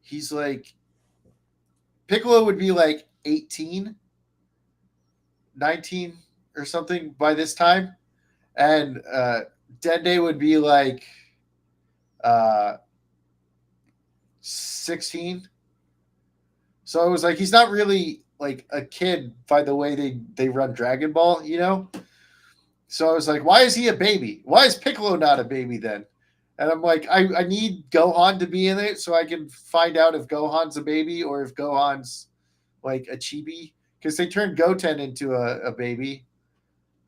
He's like Piccolo would be like 18, 19 or something by this time. And Dende would be like 16. So I was like, he's not really like a kid by the way they run Dragon Ball, you know? So I was like, why is he a baby? Why is Piccolo not a baby then? And I'm like, I need Gohan to be in it so I can find out if Gohan's a baby or if Gohan's like a chibi. Because they turned Goten into a baby.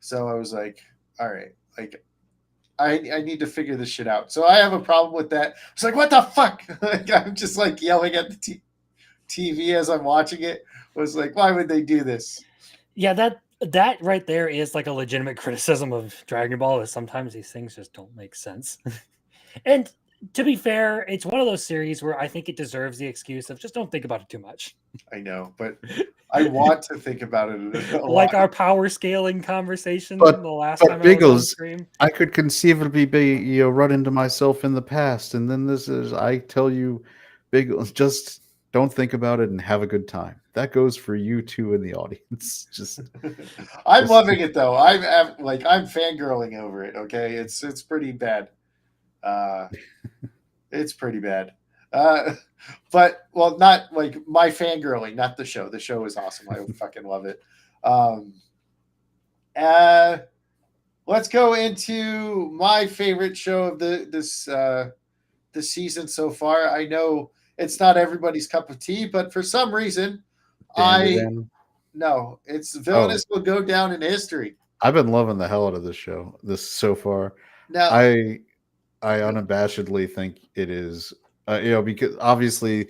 So I was like, all right, like I need to figure this shit out. So I have a problem with that. It's like, what the fuck? Like, I'm just like yelling at the TV as I'm watching it was like, why would they do this? Yeah, that right there is like a legitimate criticism of Dragon Ball. Is sometimes these things just don't make sense. And to be fair, it's one of those series where I think it deserves the excuse of just don't think about it too much. I know, but I want to think about it a lot. Like our power scaling conversation But the last but time I was on Biggles, stream. I could conceivably be run into myself in the past, and then this is I tell you, Biggles, just don't think about it and have a good time. That goes for you too in the audience. I'm Just loving it though. I'm fangirling over it. Okay, it's pretty bad. Uh, it's pretty bad. Uh, but well, not like my fangirling, not the show. The show is awesome. I fucking love it. Um, uh, let's go into my favorite show of this season so far. I know it's not everybody's cup of tea, but for some reason, I Dan. no, it's Oh, Villainous will go down in history. I've been loving the hell out of this show. This so far, Now, I I unabashedly think it is. Because obviously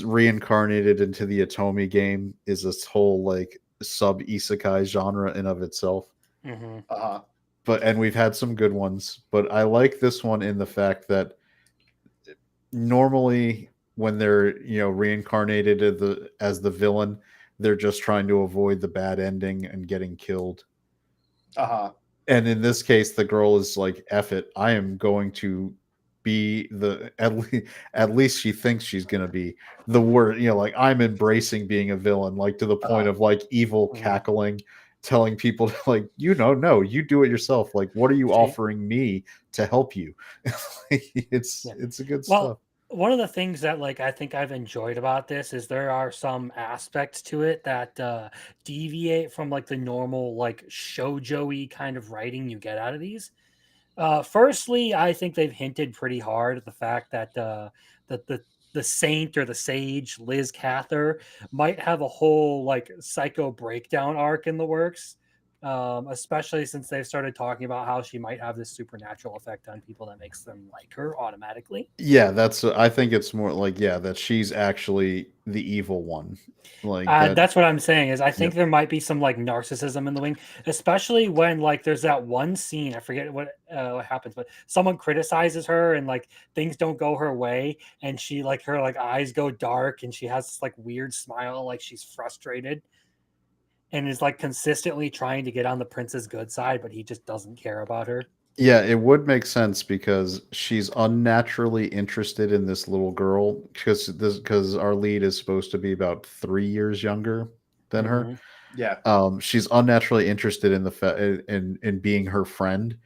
reincarnated into the Atomi game is this whole like sub isekai genre in of itself. Hmm. uh, But and we've had some good ones, but I like this one in the fact that normally when they're reincarnated as the villain, they're just trying to avoid the bad ending and getting killed. uh, And in this case, the girl is like, "Eff it, I am going to be at least she thinks she's going to be the word, like I'm embracing being a villain, like to the point uh, of like evil Hmm. cackling, telling people to, like, no, you do it yourself. Like, what are you See, offering me to help you?" yeah. It's a good Well, stuff. one of the things that like I think I've enjoyed about this is there are some aspects to it that deviate from like the normal like shoujo-y kind of writing you get out of these. Firstly, I think they've hinted pretty hard at the fact that that the saint or the sage Liz Cather might have a whole like psycho breakdown arc in the works. Especially since they've started talking about how she might have this supernatural effect on people that makes them like her automatically. Yeah, that's I think it's more like, yeah, that she's actually the evil one. Like that. That's what I'm saying is I think Yep. there might be some like narcissism in the wing, especially when like there's that one scene, I forget what happens, but someone criticizes her and like things don't go her way, and she like her like eyes go dark and she has this like weird smile, like she's frustrated and is like consistently trying to get on the prince's good side, but he just doesn't care about her. Yeah, it would make sense because she's unnaturally interested in this little girl because our lead is supposed to be about 3 years younger than her. Hmm. yeah, She's unnaturally interested in in being her friend,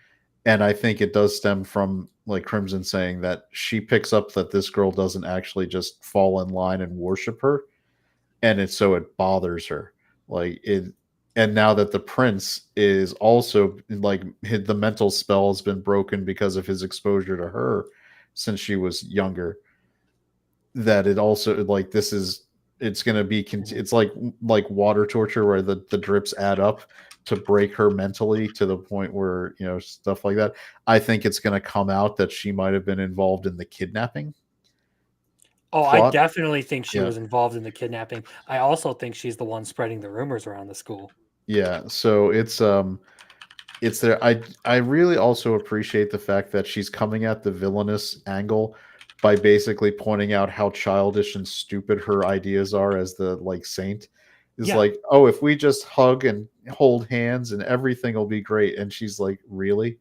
and I think it does stem from like Crimson saying that she picks up that this girl doesn't actually just fall in line and worship her, and it bothers her like it. And now that the prince is also like the mental spell has been broken because of his exposure to her since she was younger, that it also like this is it's going to be Hmm. it's like water torture where the drips add up to break her mentally to the point where stuff like that. I think it's going to come out that she might have been involved in the kidnapping Oh, I plot. definitely think she Yeah. was involved in the kidnapping. I also think she's the one spreading the rumors around the school. Yeah, so it's there. I really also appreciate the fact that she's coming at the villainous angle by basically pointing out how childish and stupid her ideas are as the like saint. Is Yeah. like, "Oh, if we just hug and hold hands and everything will be great." And she's like, "Really?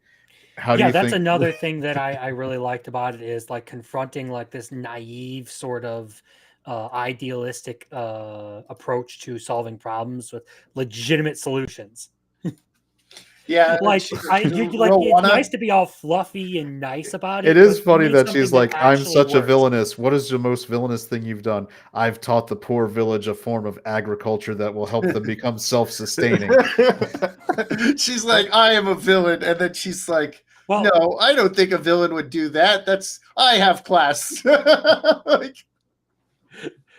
How do Yeah, you that's think?" another thing that I really liked about it is like confronting like this naive sort of idealistic approach to solving problems with legitimate solutions. yeah. Like like it's Rowana. nice to be all fluffy and nice about It it, but is we funny need that something she's that like, "I'm actually such a works. villainous. What is the most villainous thing you've done? I've taught the poor village a form of agriculture that will help them become self-sustaining." She's like, I am a villain, and then she's like, Well, no, I don't think a villain would do that. That's I have class. Like,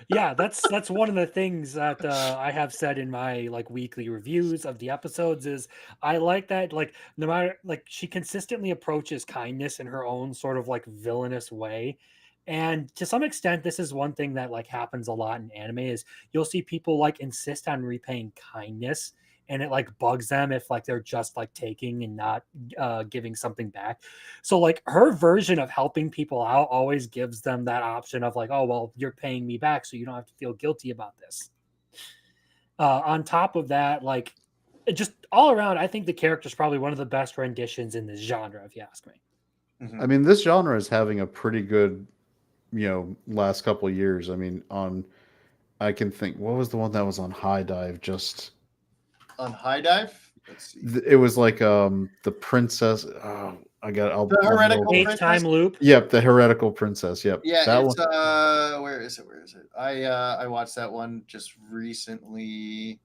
yeah, that's one of the things that I have said in my like weekly reviews of the episodes is I like that like no matter like she consistently approaches kindness in her own sort of like villainous way, And to some extent, this is one thing that like happens a lot in anime is you'll see people like insist on repaying kindness, and it like bugs them if like they're just like taking and not giving something back. So like her version of helping people out always gives them that option of like, oh well, you're paying me back, so you don't have to feel guilty about this. On top of that, like just all around, I think the character is probably one of the best renditions in this genre, if you ask me. Mhm. I mean, this genre is having a pretty good, last couple of years. I mean, on I can think what was the one that was on High Dive? Just On High Dive, let's see. it was like the princess. Oh, I got. The Heretical Eighth Princess. time loop. Yep, the heretical princess. Yep, Yeah, that it's one. where is it? Where is it? I watched that one just recently.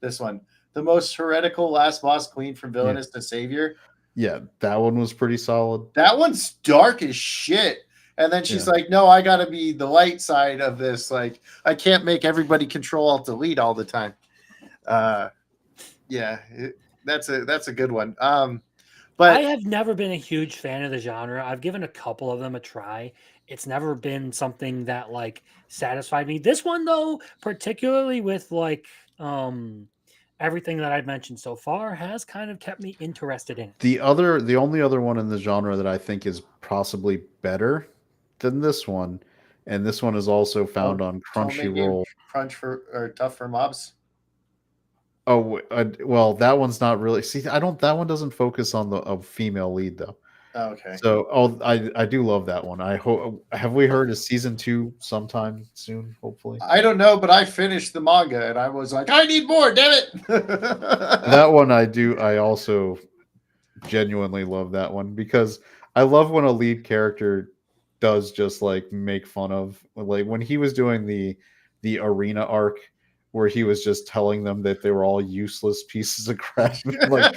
This one, the most heretical last boss queen from villainous to savior. Yeah, that one was pretty solid. That one's dark as shit. And then she's Yeah. like, "No, I got to be the light side of this. Like, I can't make everybody control alt delete all the time." Yeah, that's a good one. But I have never been a huge fan of the genre. I've given a couple of them a try. It's never been something that like satisfied me. This one though, particularly with like everything that I've mentioned so far, has kind of kept me interested in it. The only other one in the genre that I think is possibly better than this one, and this one is also found on Tome game Crunchyroll. crunch for or tough for mobs. Oh, well, that one's not really. See, I don't. That one doesn't focus on the a female lead though. Oh, okay. So, I do love that one. I hope. Have we heard of season 2 sometime soon? Hopefully. I don't know, but I finished the manga and I was like, I need more, damn it. That one I do. I also genuinely love that one because I love when a lead character does just like make fun of, like when he was doing the arena arc where he was just telling them that they were all useless pieces of crap. Like,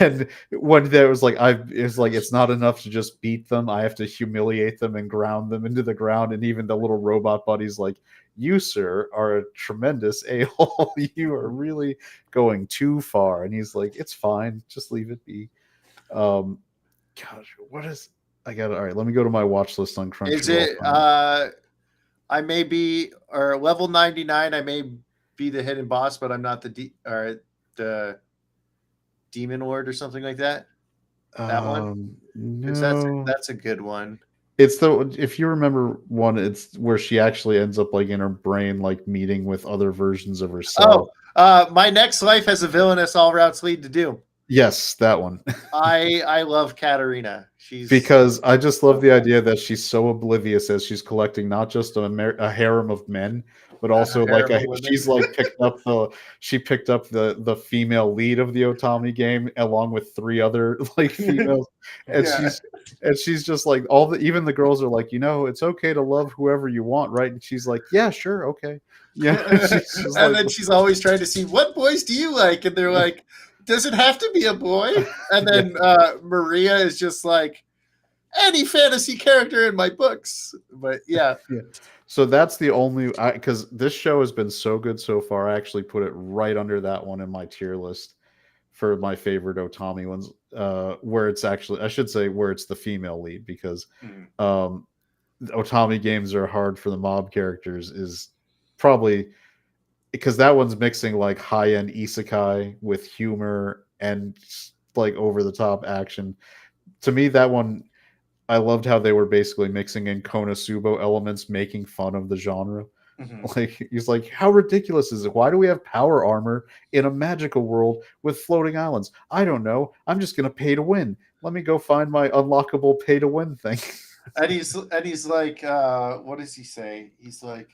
and when there was like it's not enough to just beat them, I have to humiliate them and ground them into the ground. And even the little robot buddies like, you sir are a tremendous a-hole. You are really going too far. And he's like, it's fine, just leave it be. Gosh, what is I got it. All right, let me go to my watch list on Crunchyroll. Is it I may be or level 99, I may be the hidden boss, but I'm not the demon lord or something like that. That one? Because No. that's a good one. It's the if you remember one, it's where she actually ends up like in her brain, like meeting with other versions of herself. My next life as a villainess, all routes lead to doom. Yes, that one. I love Katarina. She's Because I just love the idea that she's so oblivious as she's collecting not just a harem of men, but also like harem of women. she's like picked up the female lead of the Otami game along with 3 other like females, and Yeah. she's just like even the girls are like, it's okay to love whoever you want, right? And she's like, yeah, sure, okay, yeah. She's just And like, then she's always trying to see what boys do you like, and they're like, does it have to be a boy? And then Maria is just like, any fantasy character in my books. But yeah. So that's the only because this show has been so good so far. I actually put it right under that one in my tier list for my favorite Otami ones. Where it's actually, I should say, where it's the female lead because the Otami games are hard for the mob characters is probably because that one's mixing like high end isekai with humor and like over the top action. To me, that one. I loved how they were basically mixing in Konosuba elements, making fun of the genre. Like he's like, how ridiculous is it? Why do we have power armor in a magical world with floating islands? I don't know. I'm just gonna pay to win. Let me go find my unlockable pay to win thing. And he's like, what does he say? He's like,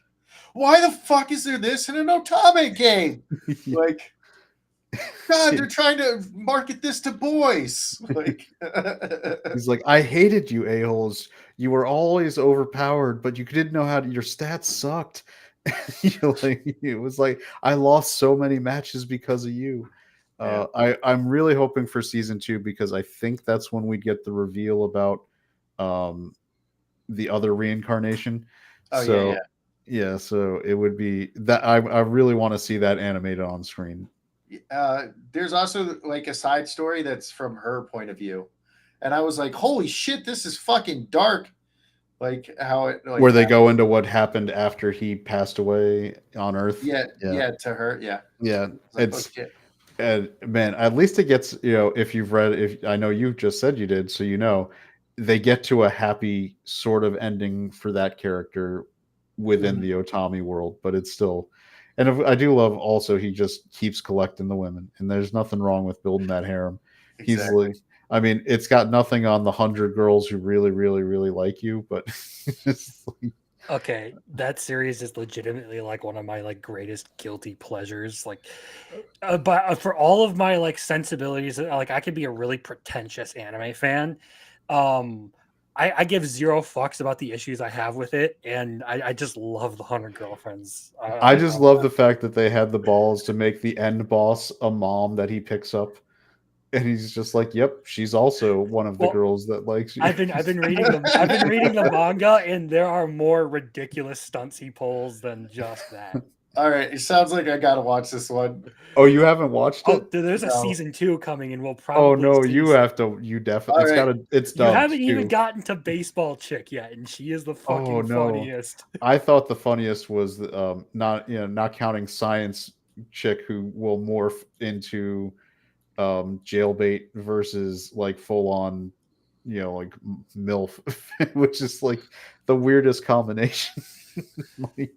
why the fuck is there this in an Otame game? Like, God, they're trying to market this to boys. Like, he's like, I hated you a-holes. You were always overpowered, but you didn't know your stats sucked. It was like I lost so many matches because of you. Yeah. I'm really hoping for season 2 because I think that's when we get the reveal about the other reincarnation. Oh, so yeah, so it would be that I really want to see that animated on screen. There's also like a side story that's from her point of view, and I was like, holy shit, this is fucking dark. like how it like where they go into what happened after he passed away on Earth. yeah to her Yeah. it's like, oh It's shit. and man, at least it gets, if you've read, if I know you just said you did, so they get to a happy sort of ending for that character within Mhm. the Otami world, but it's still, and I do love also he just keeps collecting the women, and there's nothing wrong with building that harem. He's Exactly. like, I mean, it's got nothing on the 100 girls who really, really, really like you, but it's like, Okay, that series is legitimately like one of my like greatest guilty pleasures. Like, but for all of my like sensibilities, like I could be a really pretentious anime fan. Um, I give zero fucks about the issues I have with it, and I just love the 100 Girlfriends. I just love the fact that they had the balls to make the end boss a mom that he picks up. And he's just like, "Yep, she's also one of the Well, girls that likes you." I've been reading the manga, and there are more ridiculous stunts he pulls than just that. All right, it sounds like I gotta watch this one. Oh, you haven't watched Oh, it? there's a No. season 2 coming, and we'll Oh probably no, see. you have to. You definitely. All right. It's You dubbed haven't even too. gotten to Baseball Chick yet, and she is the Oh fucking no, funniest. I thought the funniest was not counting Science Chick who will morph into jailbait versus like full on, like MILF, which is like the weirdest combination. Like,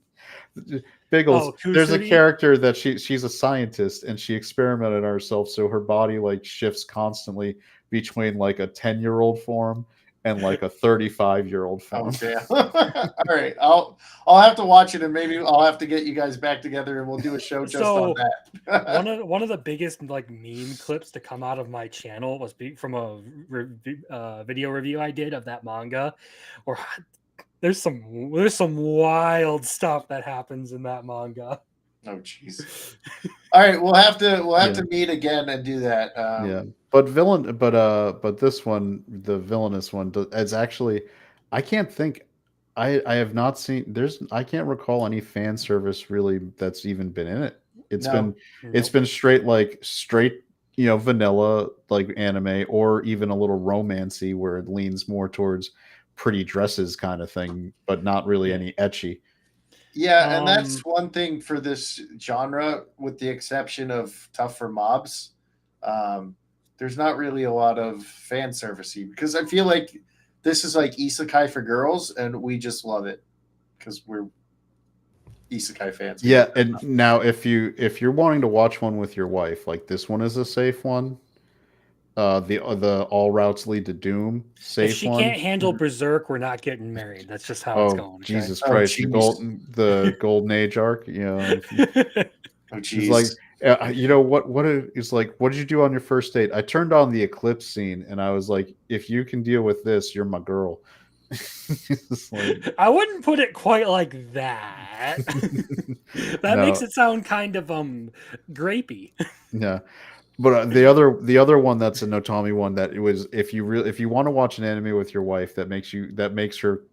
Biggles, Oh, there's a Kusuri? character that she's a scientist and she experimented on herself, so her body like shifts constantly between like a 10-year-old form and like a 35-year-old Oh form. damn! All right, I'll have to watch it, and maybe I'll have to get you guys back together, and we'll do a show just on So that. one of the biggest like meme clips to come out of my channel was from a video review I did of that manga, where there's some wild stuff that happens in that manga. Oh jeez. All right, we'll have Yeah. to meet again and do that. Yeah, but this one, the villainous one, it's actually, I can't think, I have not seen. I can't recall any fan service really that's even been in it. It's No. been it's Nope. been straight, vanilla like anime, or even a little romancy where it leans more towards pretty dresses kind of thing, but not really Yeah. any etchy. Yeah, and that's one thing for this genre, with the exception of Tough for Mobs. There's not really a lot of fan servicey, because I feel like this is like isekai for girls, and we just love it because we're isekai fans. We Yeah, like that and stuff. now if you're wanting to watch one with your wife, like this one is a safe one. The All Routes Lead to Doom If safe she one. can't handle Berserk, we're not getting married. That's just how it's Oh going. Okay. Jesus Oh Christ, jeez. the golden age arc. Oh It's like, jeez. it's like, what did you do on your first date? I turned on the eclipse scene and I was like, if you can deal with this, you're my girl. It's like, I wouldn't put it quite like that. That makes no, it sound kind of grapey. yeah. But the other one that's a Notami one, that it was, if you want to watch an anime with your wife that makes her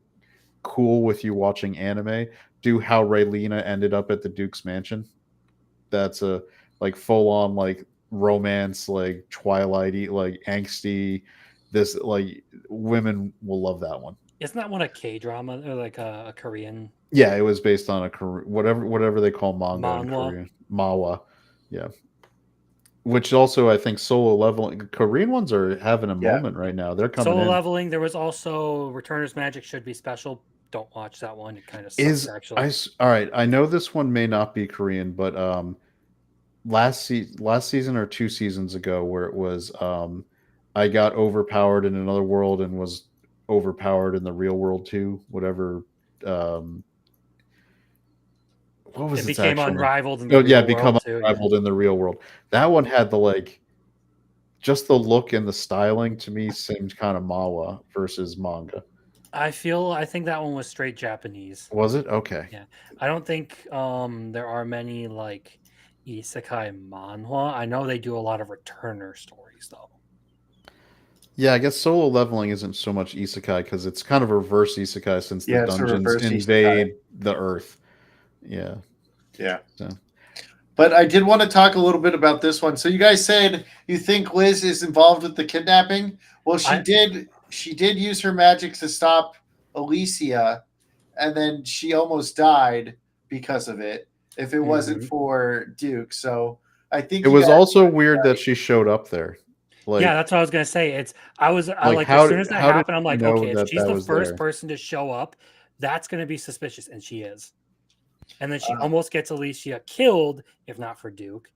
cool with you watching anime, do How Raylena Ended Up at the Duke's Mansion. That's a like full on like romance, like twilighty, like angsty. This like women will love that one. Isn't that one a K drama or like a Korean Yeah, it was based on a whatever they call manga in manhwa? Korea, mawa. Yeah, which also I think Solo Leveling, Korean ones are having a Yeah. moment right now. They're coming Solo in. Leveling. There was also Returner's Magic should be special. Don't watch that one. It kind of sucks actually. All right? I know this one may not be Korean, but last season or 2 seasons ago, where it was I got overpowered in another world and was overpowered in the real world too. Whatever. Um, what was It its became actual name? unrivaled in the Oh yeah, real become world too. Yeah. unrivaled in the real world. That one had the like, just the look and the styling to me seemed kind of Mawa versus manga. I think that one was straight Japanese. Was it? Okay. Yeah. I don't think there are many like isekai manhwa. I know they do a lot of returner stories though. Yeah, I guess Solo Leveling isn't so much isekai because it's kind of a reverse isekai, since the Yeah, it's a dungeons reverse isekai. invade the earth. Yeah. Yeah. So. But I did want to talk a little bit about this one. So you guys said you think Liz is involved with the kidnapping. Well, she did use her magic to stop Alicia, and then she almost died because of it. If it wasn't Mhm. for Duke, so I think It you was got also weird that she showed up there. Yeah, Like, that's what I was gonna say. I like like as soon as that how did happened, I'm you like, know okay, if that she's that the was first there? person to show up, that's gonna be suspicious, and she is. And then she uh, almost gets Alicia killed, if not for Duke.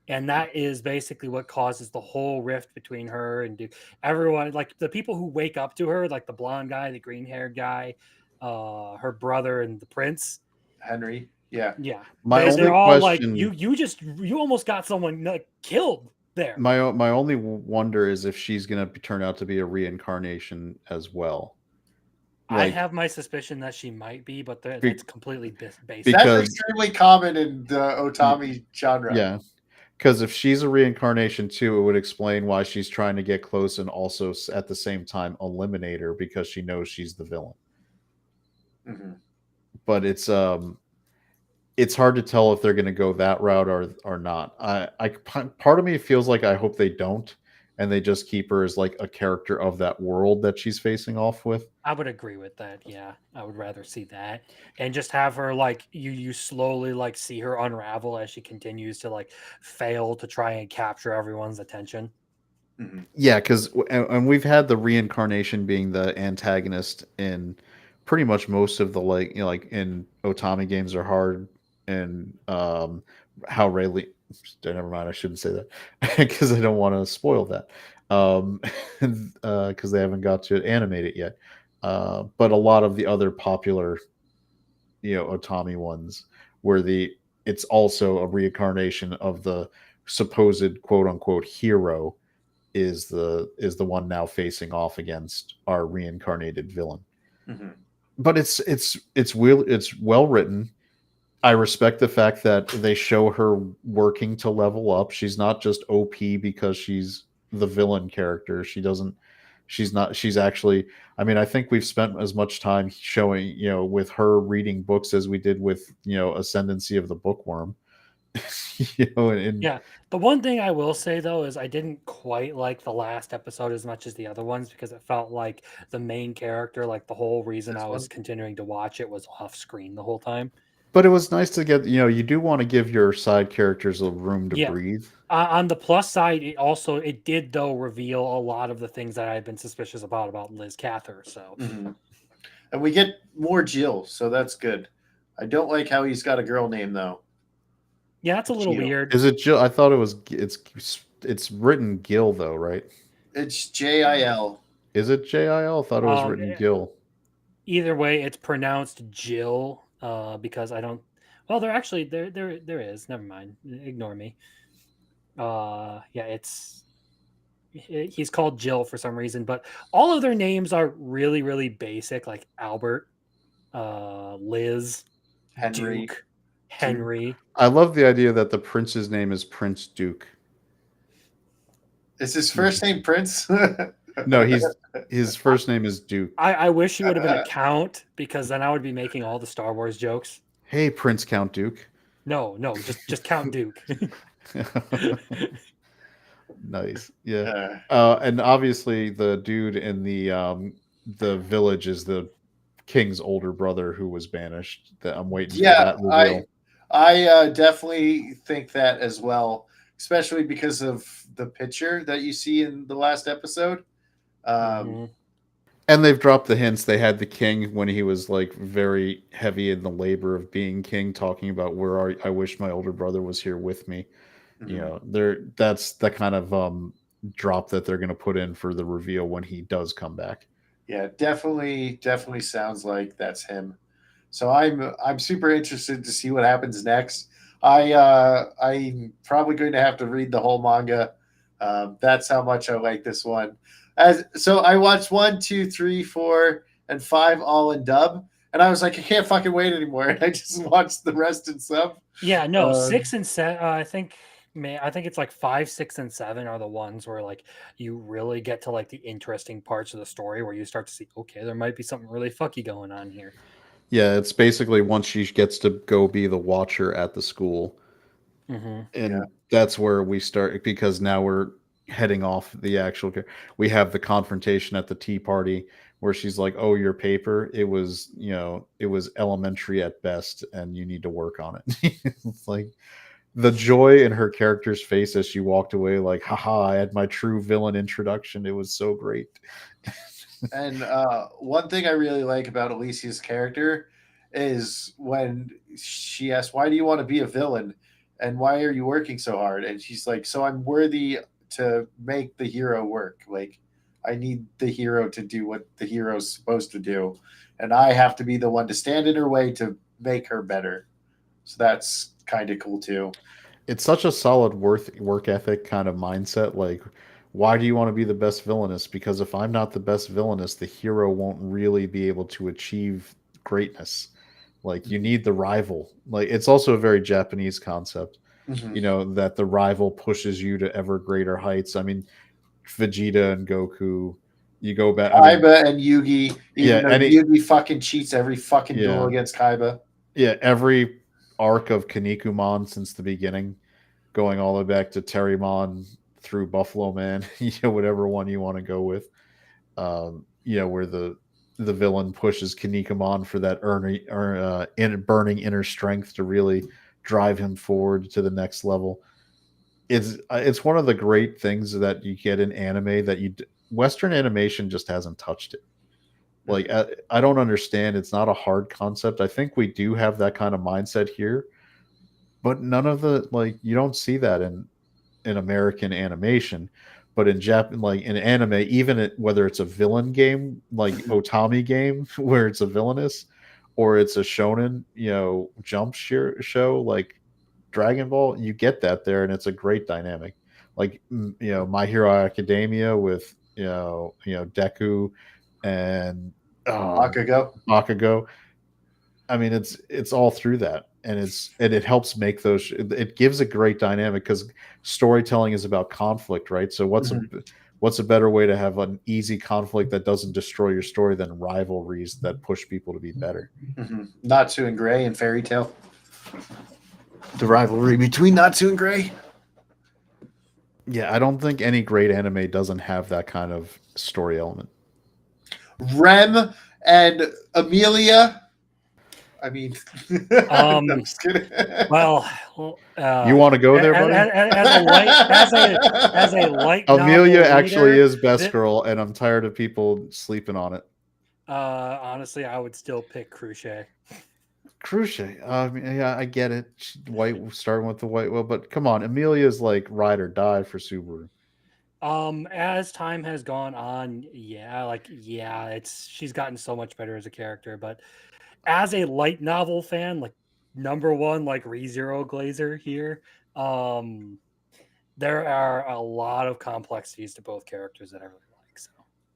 And that is basically what causes the whole rift between her and Duke. Everyone, like the people who wake up to her, like the blonde guy, the green haired guy, her brother, and the prince. Henry. Yeah. Yeah, My they're only all like, question, you almost got someone like killed there. my only wonder is if she's gonna turn out to be a reincarnation as well. I Like, have my suspicion that she might be, but be, that's completely basic. That's because extremely common in the y- Otami genre. yeah, because if she's a reincarnation too, it would explain why she's trying to get close and also at the same time eliminate her because she knows she's the villain. Hmm. But it's hard to tell if they're going to go that route or not. Part of me feels like I hope they don't, and they just keep her as like a character of that world that she's facing off with. I would agree with that. Yeah, I would rather see that and just have her like you slowly like see her unravel as she continues to like fail to try and capture everyone's attention. Hmm. Yeah, because and we've had the reincarnation being the antagonist in pretty much most of the like in Otami games are hard and how Rayleigh. Never mind, I shouldn't say that because I don't want to spoil that. Um, because they haven't got to animate it yet. But a lot of the other popular Otami ones where it's also a reincarnation of the supposed quote unquote hero is the one now facing off against our reincarnated villain. Hmm. But it's well written. I respect the fact that they show her working to level up. She's not just OP because she's the villain character. She's actually, I mean, I think we've spent as much time showing, with her reading books as we did with, Ascendancy of the Bookworm. And Yeah. The one thing I will say though is I didn't quite like the last episode as much as the other ones because it felt like the main character, like the whole reason This I was one. continuing to watch it was off screen the whole time. but it was nice to get, you do want to give your side characters a room to Yeah. breathe. On the plus side, it did though reveal a lot of the things that I had been suspicious about Liz Cather. So Hmm. And we get more Jill, so that's good. I don't like how he's got a girl name though. yeah, that's a little Jill. weird. Is it Jill? I thought it's written Gil though, right? It's Jil. Is it JIL? I thought it was Um, written Gil. Either way, it's pronounced Jill. Because I don't. Well, there actually there is. Never mind. Ignore me. Yeah, he's called Jill for some reason, but all of their names are really basic, like Albert, Liz, Henry. Duke, Duke. Henry. I love the idea that the prince's name is Prince Duke. Is his first name Prince? No, his first name is Duke. I wish he would have been a count because then I would be making all the Star Wars jokes. Hey, Prince Count Duke. No, just Count Duke. Nice. Yeah. Uh, And obviously the dude in the village is the king's older brother who was banished. That I'm waiting for yeah, that reveal. I definitely think that as well, especially because of the picture that you see in the last episode. Um, Mhm. And they've dropped the hints. They had the king when he was like very heavy in the labor of being king, talking about I wish my older brother was here with me. mhm. That's the kind of drop that they're going to put in for the reveal when he does come back. Yeah, definitely sounds like that's him. So I'm super interested to see what happens next. I'm probably going to have to read the whole manga. That's how much I like this one. So I watched 1, 2, 3, 4, and 5 all in dub, and I was like, I can't fucking wait anymore. And I just watched the rest in sub. Yeah, no, Uh, 6 and 7. I think it's like 5, 6, and 7 are the ones where like you really get to like the interesting parts of the story where you start to see, okay, there might be something really fucky going on here. Yeah, it's basically once she gets to go be the watcher at the school, Hmm. yeah, and that's where we start because now we're heading off the actual. We have the confrontation at the tea party where she's like, "Oh, your paper, it was, it was elementary at best, and you need to work on it." It's like the joy in her character's face as she walked away, like, "Haha, I had my true villain introduction. It was so great." And one thing I really like about Alicia's character is when she asks, "Why do you want to be a villain? And why are you working so hard?" And she's like, "So I'm worthy to make the hero work. Like, I need the hero to do what the hero's supposed to do. And I have to be the one to stand in her way to make her better." So that's kind of cool too. It's such a solid work ethic kind of mindset. Like, why do you want to be the best villainess? Because if I'm not the best villainess, the hero won't really be able to achieve greatness. Like, you need the rival. Like, it's also a very Japanese concept, Mm-hmm. that the rival pushes you to ever greater heights. I mean, Vegeta and Goku, you go back. I mean, Kaiba and Yugi, yeah, even though any, Yugi fucking cheats every fucking duel yeah, against Kaiba. yeah, every arc of Kinnikuman since the beginning, going all the way back to Terrymon through Buffalo Man, whatever one you want to go with. Where the villain pushes Kinnikuman for that burning inner strength to really drive him forward to the next level. It's one of the great things that you get in anime that Western animation just hasn't touched it. Like, Mm-hmm. I don't understand. It's not a hard concept. I think we do have that kind of mindset here, but none of the, like, you don't see that in American animation, but in Japan, like in anime, even whether it's a villain game like Otami game where it's a villainess, or it's a shonen, jump show like Dragon Ball, you get that there, and it's a great dynamic. Like, My Hero Academia with Deku and um, Bakugo. Bakugo. I mean, it's all through that, and it helps make those. It gives a great dynamic because storytelling is about conflict, right? So Mm-hmm. what's a better way to have an easy conflict that doesn't destroy your story than rivalries that push people to be better? Mm-hmm. Natsu and Gray and Fairy Tail. The rivalry between Natsu and Gray. Yeah, I don't think any great anime doesn't have that kind of story element. Rem and Amelia. I mean, I'm Um, just kidding. well, You want to go there, buddy? as a light Amelia novel actually reader, is best that girl, and I'm tired of people sleeping on it. honestly, I would still pick Cruciate. Cruciate. Yeah, I get it. White starting with the white will, but come on, Amelia's like ride or die for Subaru. As time has gone on, yeah, it's she's gotten so much better as a character, but as a light novel fan, like number one, like ReZero Glazer here, um, there are a lot of complexities to both characters that I really like. So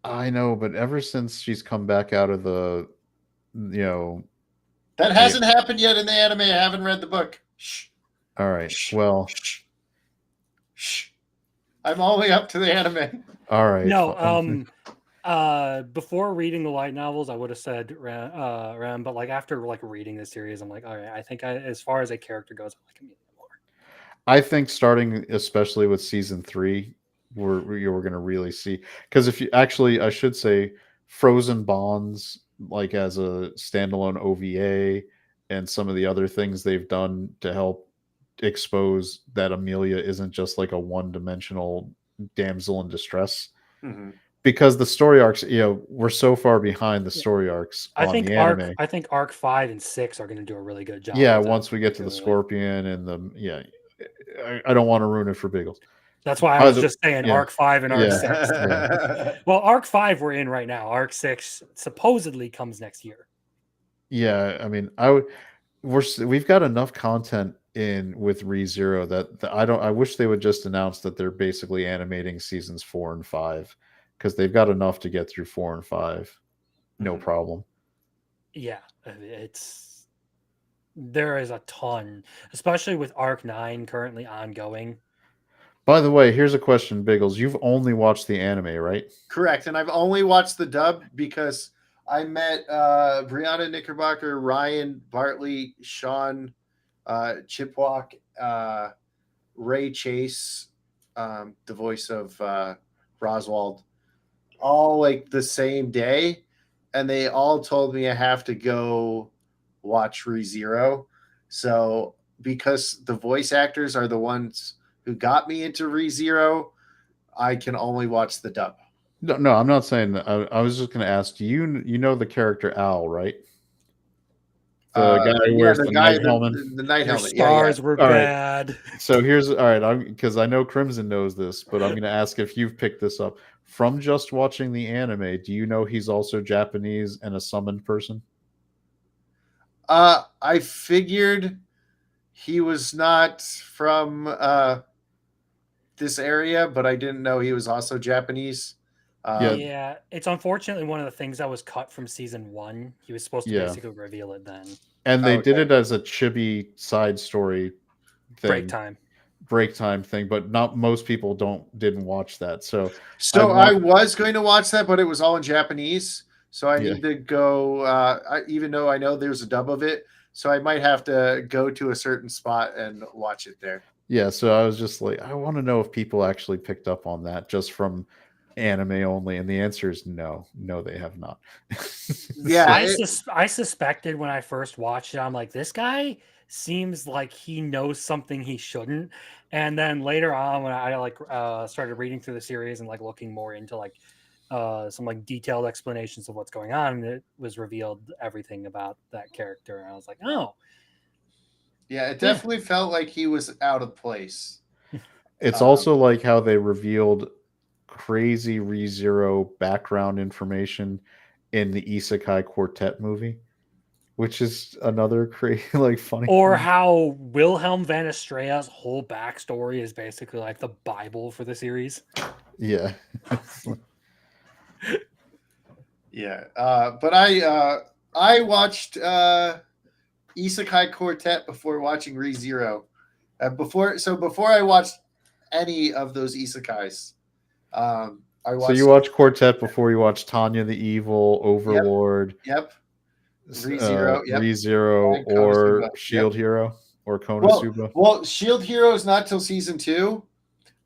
I know, but ever since she's come back out of you know, That the hasn't happened yet in the anime. I haven't read the book. Shh, all right, shh, well, shh, shh. I'm all the way up to the anime. all right, no, fine. before reading the light novels, I would have said Ram, but like after like reading the series, I'm like, all right, I think as far as a character goes, I like Amelia more. I think starting especially with season 3, we're going to really see, because if you actually, I should say, Frozen Bonds, like as a standalone OVA, and some of the other things they've done to help expose that Amelia isn't just like a one-dimensional damsel in distress, Mm-hmm. because the story arcs, we're so far behind the Yeah. story arcs on the anime. I think arc 5 and 6 are going to do a really good job Yeah, with that once we get to the particularly. Scorpion and the yeah, I don't want to ruin it for Biggles. That's why I By was the just saying Yeah, arc 5 and arc yeah, 6. yeah, Well, arc 5 we're in right now. Arc 6 supposedly comes next year. yeah. I mean, we've got enough content in with ReZero that I don't. I wish they would just announce that they're basically animating seasons 4 and 5, because they've got enough to get through 4 and 5, no Mhm. problem. Yeah, there is a ton, especially with arc 9 currently ongoing. By the way, here's a question, Biggles. You've only watched the anime, right? Correct. And I've only watched the dub because I met Brianna Knickerbocker, Ryan Bartley, Sean Chipwalk, Ray Chase, the voice of Roswald, all like the same day. and they all told me I have to go watch ReZero. So because the voice actors are the ones who got me into ReZero, I can only watch the dub. No, no, I'm not saying that. I was just going to ask. Do you know the character Al, right? The guy who Yeah, wears the the guy, night helmet. the night Your helmet. Yeah, yeah. stars were All right. bad. So here's all right. Because I know Crimson knows this, but I'm going to ask if you've picked this up from just watching the anime. Do you know he's also Japanese and a summoned person? I figured he was not from this area, but I didn't know he was also Japanese. Yeah. Yeah, it's unfortunately one of the things that was cut from season 1. He was supposed to Yeah. basically reveal it then. And they did Okay. it as a chibi side story Break thing, time. break time thing, but not most people didn't watch that. So I So I want was going to watch that, but it was all in Japanese. So I yeah. need to go, even though I know there's a dub of it. So I might have to go to a certain spot and watch it there. Yeah, so I was just like, I want to know if people actually picked up on that just from anime only, and the answer is no, no, they have not. Yeah, I suspected when I first watched it, I'm like, this guy seems like he knows something he shouldn't. And then later on, when I started reading through the series and like looking more into like some like detailed explanations of what's going on, and it was revealed everything about that character. And I was like, oh, yeah, it yeah. definitely felt like he was out of place. It's Um, also like how they revealed crazy ReZero background information in the Isekai Quartet movie, which is another crazy, like funny Or thing. how Wilhelm van Estrea's whole backstory is basically like the Bible for the series. Yeah. yeah, but I watched Isekai Quartet before watching ReZero. Before I watched any of those isekais, I So you watched. watch Quartet before you watch Tanya the Evil, Yep, Overlord, yep. ReZero, yep. ReZero, And or Konosuba, Shield yep. Hero, or Well, Konosuba. well, Shield Hero is not till season 2.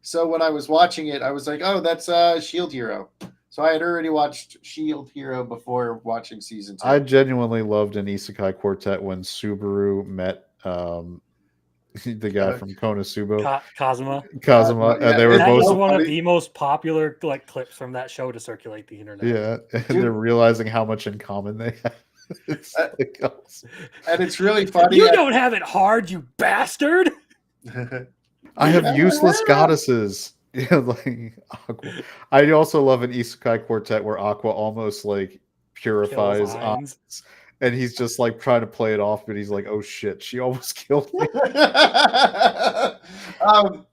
So when I was watching it, I was like, "Oh, that's Shield Hero." So I had already watched Shield Hero before watching season I 2. genuinely loved an Isekai Quartet when Subaru met the guy Uh, from Konosuba, Kazuma. Kazuma, and yeah, they were it's That both is so one of funny, the most popular like clips from that show to circulate the internet. yeah, and they're dude. realizing how much in common they have. It's Uh, like awesome. and it's really funny. You don't have it hard, you bastard. I have useless goddesses. Yeah, like Aqua. I also love an Isekai Quartet where Aqua almost like Kills purifies Ainz. Ainz, and he's just like trying to play it off, but he's like, "Oh shit, she almost killed me." um,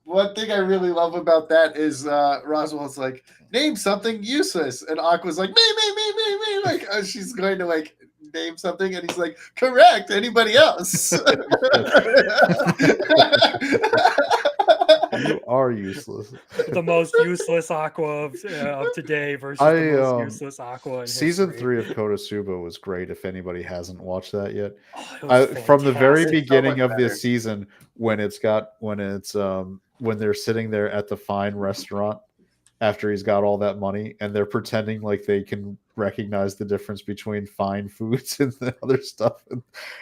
one thing I really love about that is Roswell's like, name something useless, and Aqua's like, me, like she's going to like name something, and he's like, correct. Anybody else? You are useless. The most useless Aqua of today versus the I most useless Aqua in season history. 3 of Konosuba was great. If anybody hasn't watched that yet, Oh, it was from the very fantastic. It's so much beginning of better. this season, when they're sitting there at the fine restaurant after he's got all that money, and they're pretending like they can recognize the difference between fine foods and the other stuff,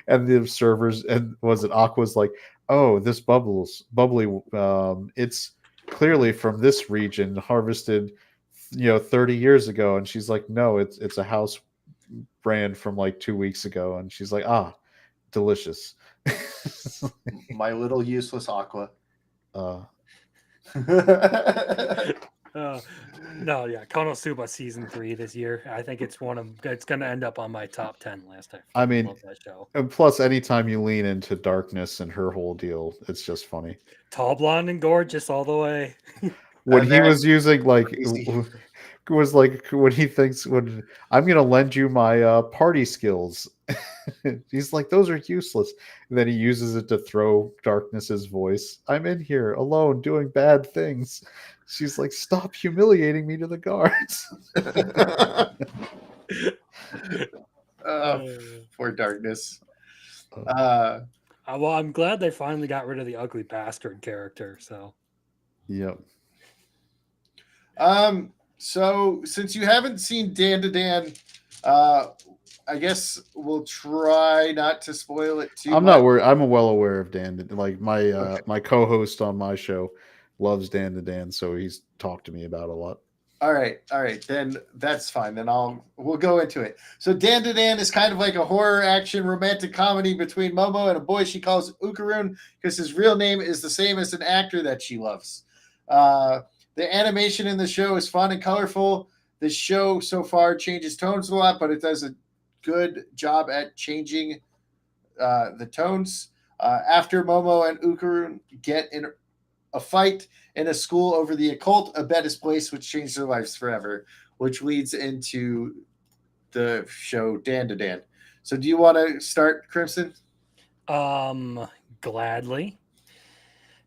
and the servers, and was it Aqua's like, oh, this bubbly, it's clearly from this region, harvested 30 years ago, and she's like, no, it's a house brand from like 2 weeks ago, and she's like, ah, delicious. My little useless Aqua. uh No, yeah, Konosuba season 3 this year. I think it's going to end up on my top 10 list. I fucking mean, love that show. and plus anytime you lean into darkness and her whole deal, it's just funny. Tall, blonde, and gorgeous all the way. When And he then was using like crazy. was like when he thinks, when I'm gonna lend you my party skills, he's like, those are useless, and then he uses it to throw Darkness's voice. I'm in here alone doing bad things. She's like, stop humiliating me to the guards. Poor darkness. Well, I'm glad they finally got rid of the ugly bastard character. So, Yep. So since you haven't seen Dan to Dan, I guess we'll try not to spoil it too I'm much. not worried. I'm well aware of Dan. Like my Okay. my co-host on my show loves Dan to Dan, so he's talked to me about it a lot. All right. Then that's fine. Then we'll go into it. So Dan to Dan is kind of like a horror action romantic comedy between Momo and a boy she calls Ukarun because his real name is the same as an actor that she loves. The animation in the show is fun and colorful. The show so far changes tones a lot, but it does a good job at changing the tones. After Momo and Ukarun get in a fight in a school over the occult, a bet is placed which changed their lives forever, which leads into the show Dan to Dan. So do you want to start, Crimson? Gladly,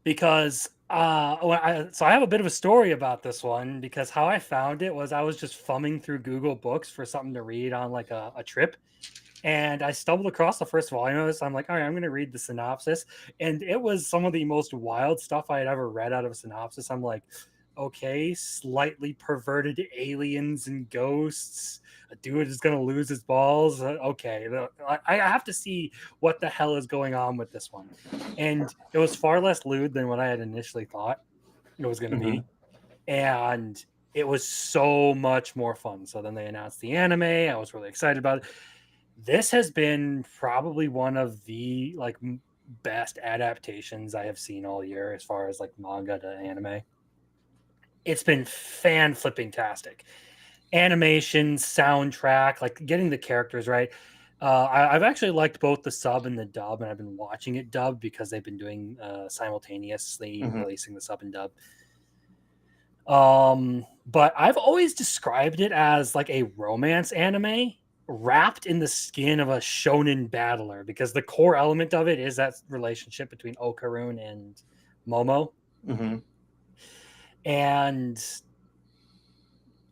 because so I have a bit of a story about this one because how I found it was I was just thumbing through Google Books for something to read on like a trip, and I stumbled across the first volume of this. I'm like, all right, I'm going to read the synopsis, and it was some of the most wild stuff I had ever read out of a synopsis. I'm like, okay, slightly perverted aliens and ghosts. A dude is going to lose his balls. Okay, I have to see what the hell is going on with this one. And it was far less lewd than what I had initially thought it was going to be. And it was so much more fun. So then they announced the anime. I was really excited about it. This has been probably one of the like best adaptations I have seen all year as far as like manga to anime. It's been fan flipping tastic. Animation, soundtrack, like getting the characters right. I've actually liked both the sub and the dub, and I've been watching it dubbed because they've been doing simultaneously releasing the sub and dub. But I've always described it as like a romance anime wrapped in the skin of a shonen battler because the core element of it is that relationship between Okarun and Momo. And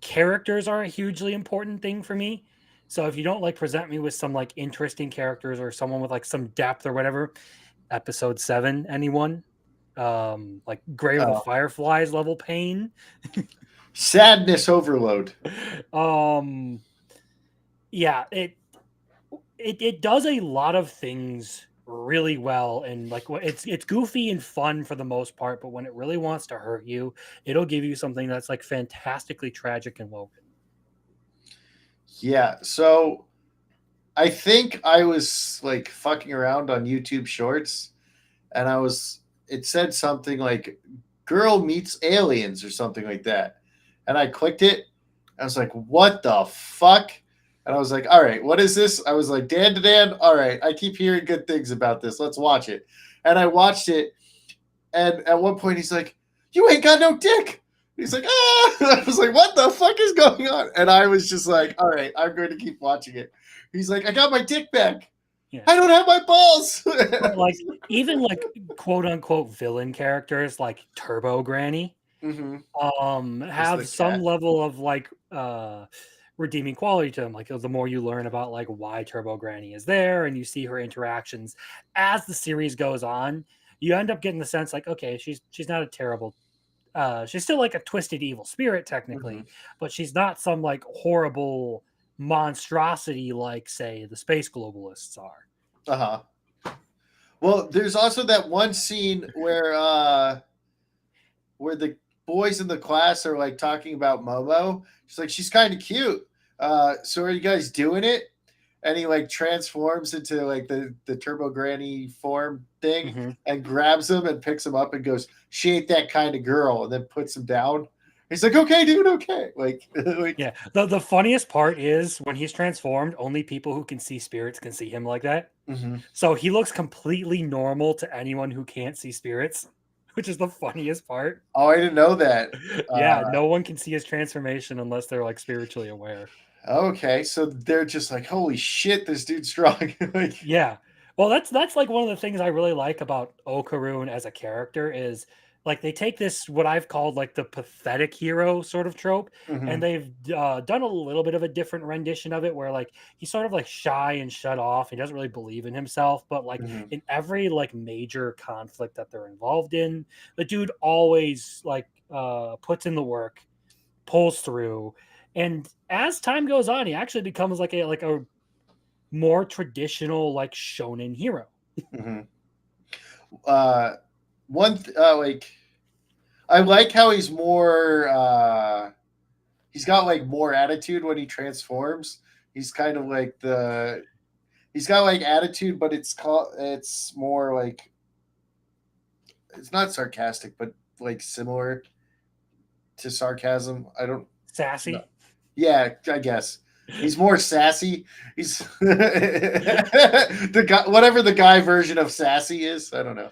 characters are a hugely important thing for me. So if you don't like present me with some like interesting characters or someone with like some depth or whatever, episode 7, anyone? Like Grave of the Fireflies level pain. Sadness overload. Yeah, it does a lot of things really well, and like it's goofy and fun for the most part, but when it really wants to hurt you, it'll give you something that's like fantastically tragic and well written. Yeah, so I think I was like fucking around on YouTube Shorts, and it said something like "girl meets aliens" or something like that, and I clicked it. I was like, "What the fuck?" And I was like, "All right, what is this?" I was like, "Dan to Dan, all right, I keep hearing good things about this. Let's watch it." And I watched it, and at one point he's like, "You ain't got no dick." He's like, "Ah!" I was like, "What the fuck is going on?" And I was just like, "All right, I'm going to keep watching it." He's like, "I got my dick back. Yeah. I don't have my balls." But like even like quote unquote villain characters like Turbo Granny have some level of like redeeming quality to them. Like the more you learn about like why Turbo Granny is there and you see her interactions as the series goes on, you end up getting the sense like, okay, she's not a terrible she's still like a twisted evil spirit technically, but she's not some like horrible monstrosity like say the space globalists are. Well, there's also that one scene where the boys in the class are like talking about Momo. She's like, she's kind of cute. So are you guys doing it? And he like transforms into like the Turbo Granny form thing and grabs him and picks him up and goes, "She ain't that kind of girl," and then puts him down. He's like, "Okay, dude, okay." Like yeah. The funniest part is when he's transformed, only people who can see spirits can see him like that. So he looks completely normal to anyone who can't see spirits, which is the funniest part. Oh, I didn't know that. Yeah, no one can see his transformation unless they're like spiritually aware. Okay, so they're just like, "Holy shit, this dude's strong." Like, yeah. Well, that's like one of the things I really like about Okarun as a character is like they take this what I've called like the pathetic hero sort of trope, and they've done a little bit of a different rendition of it where like he's sort of like shy and shut off. He doesn't really believe in himself, but like in every like major conflict that they're involved in, the dude always like puts in the work, pulls through, And as time goes on, he actually becomes like a more traditional like shonen hero. Mm-hmm. Like I like how he's more. He's got like more attitude when he transforms. He's kind of like the. He's got like attitude, but it's more like it's not sarcastic, but like similar to sarcasm. I don't know. Sassy. Yeah, I guess he's more sassy. He's the guy, whatever the guy version of sassy is. I don't know.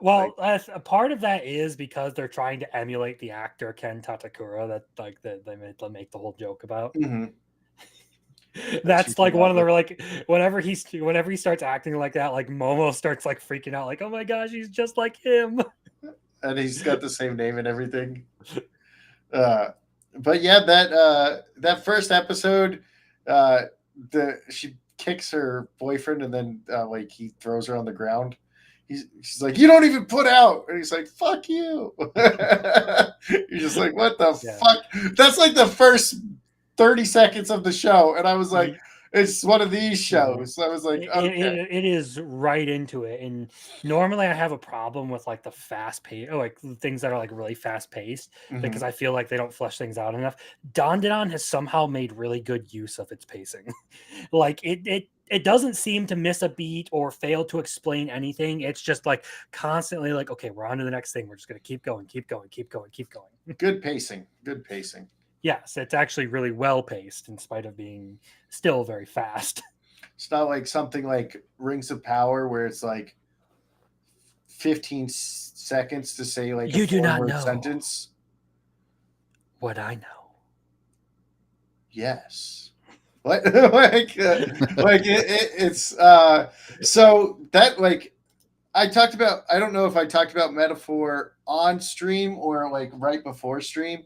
Well, a part of that is because they're trying to emulate the actor Ken Tatakura that like they make the whole joke about. Mm-hmm. That's like one of the like whenever he starts acting like that, like Momo starts like freaking out, like, oh my gosh, he's just like him. And he's got the same name and everything. But yeah, that first episode, she kicks her boyfriend and then like he throws her on the ground. She's like, you don't even put out, and he's like, fuck you. You're just like, what the fuck? That's like the first 30 seconds of the show, and I was like, it's one of these shows. I was like, okay. It is right into it. And normally I have a problem with like the fast pace, like things that are like really fast paced, because I feel like they don't flesh things out enough. Dandadan has somehow made really good use of its pacing. Like it doesn't seem to miss a beat or fail to explain anything. It's just like constantly like, okay, we're on to the next thing. We're just gonna keep going, keep going, keep going, keep going. Good pacing. Good pacing. Yes, it's actually really well paced in spite of being still very fast. It's not like something like Rings of Power where it's like 15 seconds to say like you a do not four-word know sentence. What I know. Yes. Like it's so that like I talked about. I don't know if I talked about Metaphor on stream or like right before stream.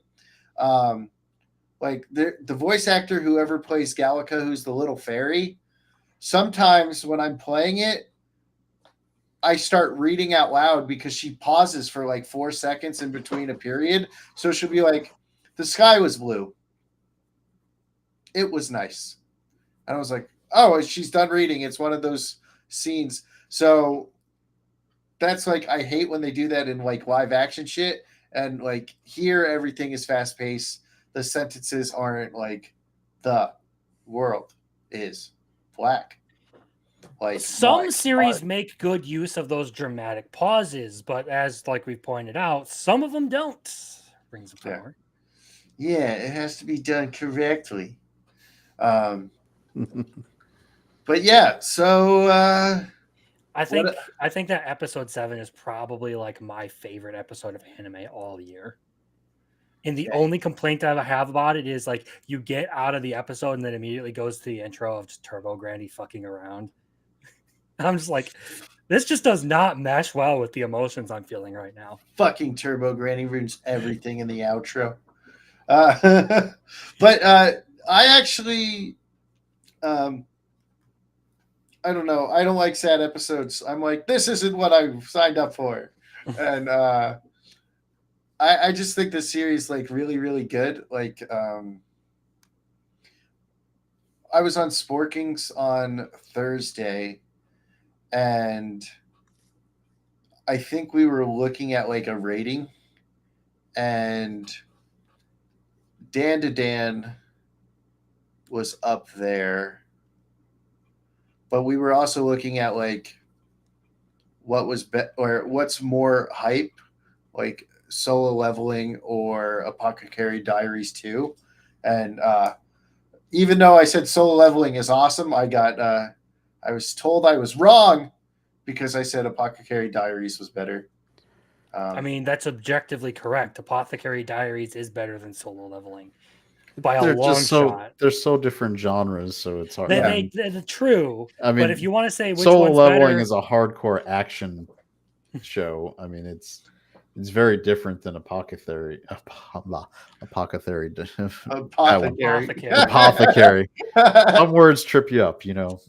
Like the voice actor, whoever plays Gallica, who's the little fairy, sometimes when I'm playing it, I start reading out loud because she pauses for like 4 seconds in between a period. So she'll be like, the sky was blue. It was nice. And I was like, oh, she's done reading. It's one of those scenes. So that's like, I hate when they do that in like live action shit. And like here, everything is fast paced. The sentences aren't like the world is black. Like some series make good use of those dramatic pauses, but as like we've pointed out, some of them don't. Rings of Power. Yeah, it has to be done correctly. But yeah, so I think that episode 7 is probably like my favorite episode of anime all year. And the only complaint that I have about it is like you get out of the episode and then immediately goes to the intro of just Turbo Granny fucking around. I'm just like, this just does not mesh well with the emotions I'm feeling right now. Fucking Turbo Granny ruins everything in the outro. But I actually, I don't know. I don't like sad episodes. I'm like, this isn't what I signed up for. And I just think the series like really, really good. Like I was on Sporkings on Thursday, and I think we were looking at like a rating, and Dan to Dan was up there, but we were also looking at like what was or what's more hype, like Solo Leveling or Apothecary Diaries 2. And even though I said Solo Leveling is awesome, I was told I was wrong because I said Apothecary Diaries was better. I mean, that's objectively correct. Apothecary Diaries is better than Solo Leveling by a long shot. They're so different genres, so it's hard. They're true. I mean, but if you want to say which Solo one's Leveling better, is a hardcore action show. I mean, it's very different than Apothecary. Apothecary. Some words trip you up, you know.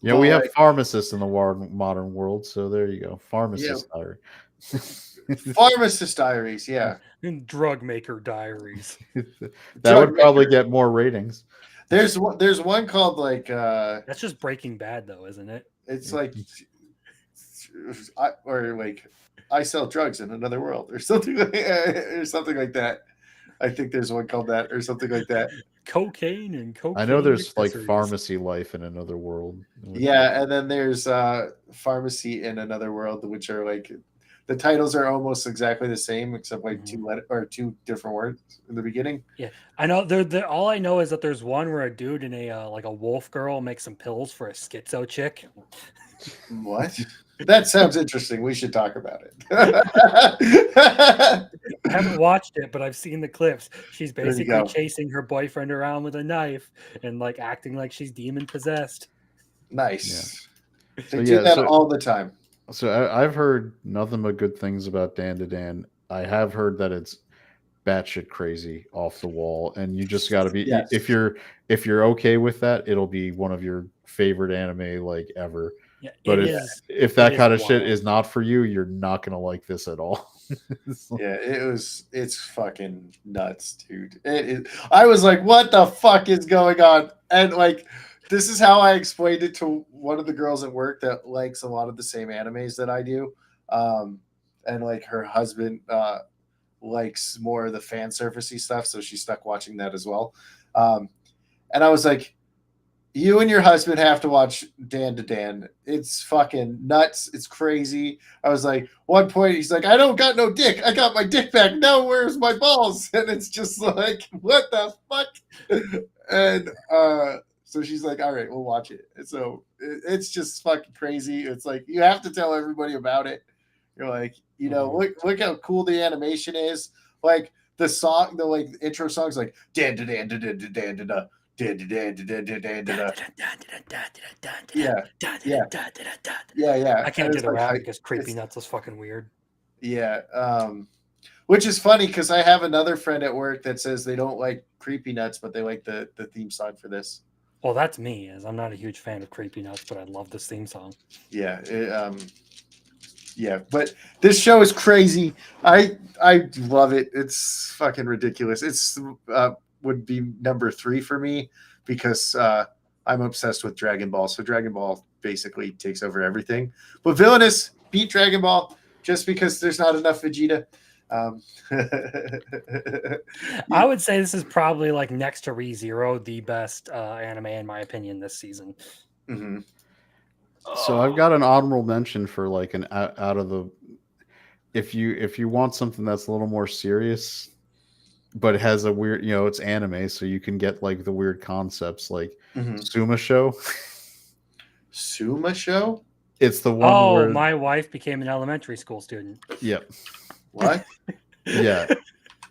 Yeah, we have pharmacists in the modern world, so there you go. Pharmacist. Pharmacist Diaries, yeah. And Drug Maker Diaries. That Drug would probably Maker. get more ratings. There's one called like That's just Breaking Bad, though, isn't it? it's like or like I sell drugs in another world or something like that. I think there's one called that or something like that. Cocaine and cocaine I know there's like accessories. Pharmacy Life in Another World. Yeah, and then there's Pharmacy in Another World, which are like the titles are almost exactly the same except like two different words in the beginning. Yeah, I know. All I know is that there's one where a dude and a like a wolf girl makes some pills for a schizo chick. What? That sounds interesting. We should talk about it. I haven't watched it, but I've seen the clips. She's There you basically go. chasing her boyfriend around with a knife and like acting like she's demon possessed. Nice. So They do yeah, that so all the time. I've heard nothing but good things about Dan to Dan. I have heard that it's batshit crazy, off the wall, and you just got to be Yes. if you're okay with that, it'll be one of your favorite anime like ever. Yeah, But it is. if It that is kind of shit wild. is not for you, you're not gonna like this at all. Yeah, it's fucking nuts, dude. It is. I was like, what the fuck is going on? And like, this is how I explained it to one of the girls at work that likes a lot of the same animes that I do. And like her husband likes more of the fan surfacey stuff, so she's stuck watching that as well. And I was like, you and your husband have to watch Dan to Dan. It's fucking nuts. It's crazy. I was like, one point he's like, I don't got no dick. I got my dick back. Now where's my balls? And it's just like, what the fuck? And so she's like, all right, we'll watch it. And so it's just fucking crazy. It's like you have to tell everybody about it. You're like, look how cool the animation is. Like the song, the like intro song's like Dan to Dan to Dan to Dan to Dan. Yeah, yeah. I can't And do it's the like, rap because Creepy Nuts is fucking weird. yeah. Which is funny because I have another friend at work that says they don't like Creepy Nuts, but they like the theme song for this. Well, that's me, as I'm not a huge fan of Creepy Nuts, but I love this theme song. Yeah. Yeah, but this show is crazy. I love it. It's fucking ridiculous. It's would be number 3 for me because I'm obsessed with Dragon Ball. So Dragon Ball basically takes over everything. But Villainous beat Dragon Ball just because there's not enough Vegeta. I would say this is probably like next to ReZero, the best anime in my opinion this season. Mm-hmm. So I've got an honorable mention for like an out of the if you want something that's a little more serious but it has a weird, it's anime, so you can get like the weird concepts like Suma Show. Suma Show? It's the one Oh, where my wife became an elementary school student. Yep. What? Yeah.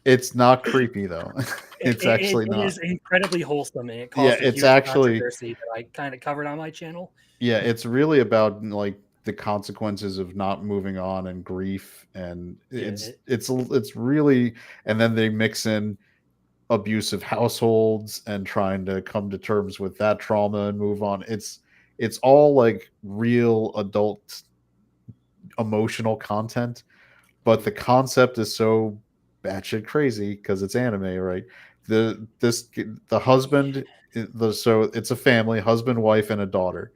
It's not creepy though. It's actually not. It is incredibly wholesome, and it caused a huge controversy that I kind of covered on my channel. Yeah, it's really about like the consequences of not moving on and grief, and it's really, and then they mix in abusive households and trying to come to terms with that trauma and move on. It's all like real adult emotional content, but the concept is so batshit crazy because it's anime, right? The husband, so it's a family, husband, wife, and a daughter,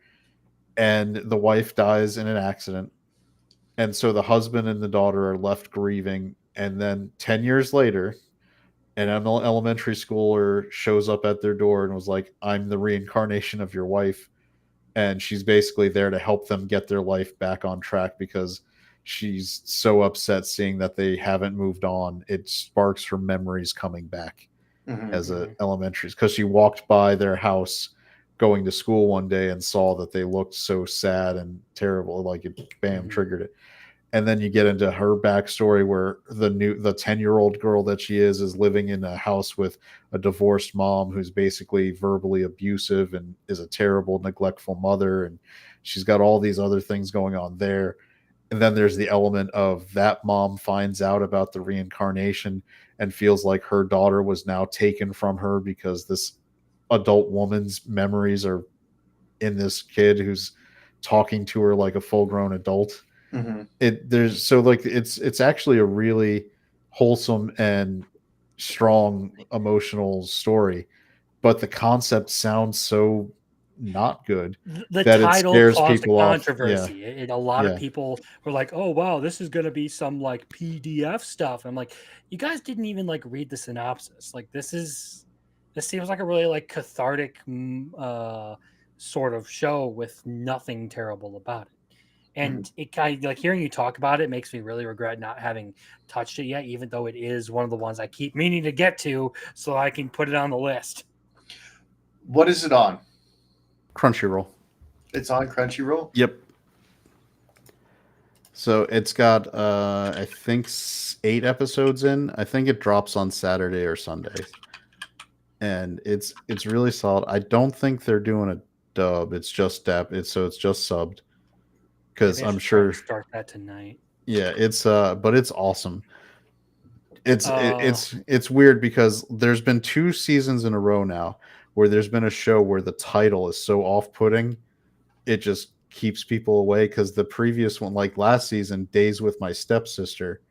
and the wife dies in an accident, and so the husband and the daughter are left grieving, and then 10 years later an elementary schooler shows up at their door and was like, I'm the reincarnation of your wife, and she's basically there to help them get their life back on track because she's so upset seeing that they haven't moved on. It sparks her memories coming back as a elementary, because she walked by their house going to school one day and saw that they looked so sad and terrible, like it triggered it. And then you get into her backstory where the 10-year-old girl that she is living in a house with a divorced mom who's basically verbally abusive and is a terrible, neglectful mother. And she's got all these other things going on there. And then there's the element of that mom finds out about the reincarnation and feels like her daughter was now taken from her because this adult woman's memories are in this kid who's talking to her like a full-grown adult. Mhm. There's so like it's actually a really wholesome and strong emotional story, but the concept sounds so not good The that it title scares caused a people off. Yeah, controversy, and a lot of yeah. people were like, "Oh wow, this is going to be some like PDF stuff." I'm like, "You guys didn't even like read the synopsis. Like this seems like a really like cathartic sort of show with nothing terrible about it." Mhm. And it kind of like hearing you talk about it makes me really regret not having touched it yet, even though it is one of the ones I keep meaning to get to so I can put it on the list. What is it on? Crunchyroll. It's on Crunchyroll. Yep. So it's got I think 8 episodes in. I think it drops on Saturday or Sunday. And it's really solid. I don't think they're doing a dub. It's just it's just subbed because Maybe I I'm should try to sure. start that tonight. Yeah, it's but it's awesome. Uh, It's weird because there's been 2 seasons in a row now where there's been a show where the title is so off-putting, it just keeps people away. Because the previous one, like last season, Days with My Stepsister,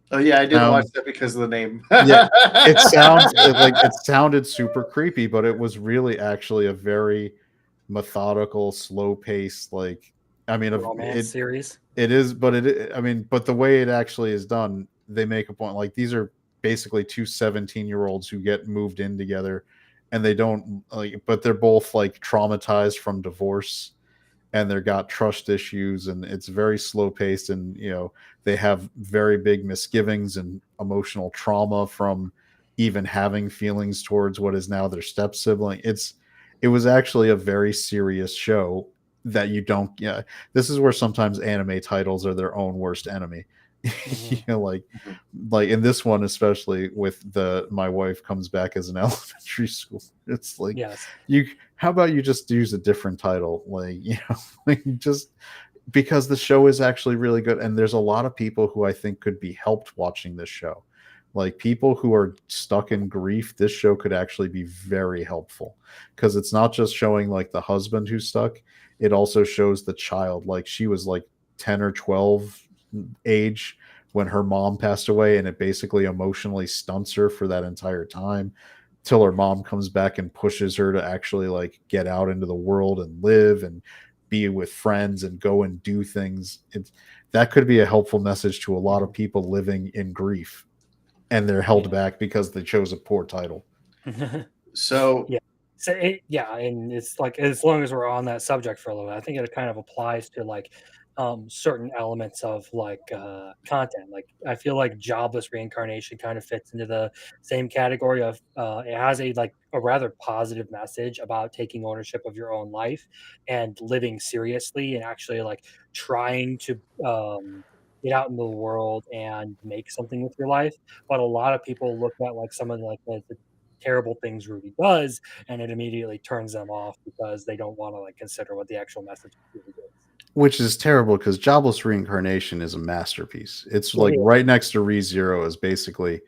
Oh yeah, I didn't watch sound that because of the name. yeah, it sounded super creepy, but it was really actually a very methodical, slow paced, like, I mean, romance series. it is, but I mean, but the way it actually is done, they make a point. Like, these are basically 2 17-year-olds who get moved in together, and they don't like, but they're both like traumatized from divorce, and they've got trust issues, and it's very slow paced, and they have very big misgivings and emotional trauma from even having feelings towards what is now their step sibling. It was actually a very serious show that you don't. Yeah, this is where sometimes anime titles are their own worst enemy. Hmm. Like in this one, especially with the my wife comes back as an elementary school. It's like, Yes. you how about you just use a different title, like, like, just because the show is actually really good, and there's a lot of people who I think could be helped watching this show. Like, people who are stuck in grief, this show could actually be very helpful, because it's not just showing like the husband who's stuck, it also shows the child. Like, she was like 10 or 12 age when her mom passed away, and it basically emotionally stunts her for that entire time till her mom comes back and pushes her to actually like get out into the world and live and be with friends and go and do things. That could be a helpful message to a lot of people living in grief, and they're held Yeah. back because they chose a poor title. So Yeah. So yeah, and it's like as long as we're on that subject for a little bit, I think it kind of applies to like certain elements of like content. Like I feel like jobless reincarnation kind of fits into the same category of it has a like a rather positive message about taking ownership of your own life and living seriously and actually like trying to get out into the world and make something with your life. But a lot of people look at like some of the, like the terrible things Ruby does, and it immediately turns them off because they don't want to like consider what the actual message really is. Which is terrible, because Jobless Reincarnation is a masterpiece. It's It like is. right next to ReZero is basically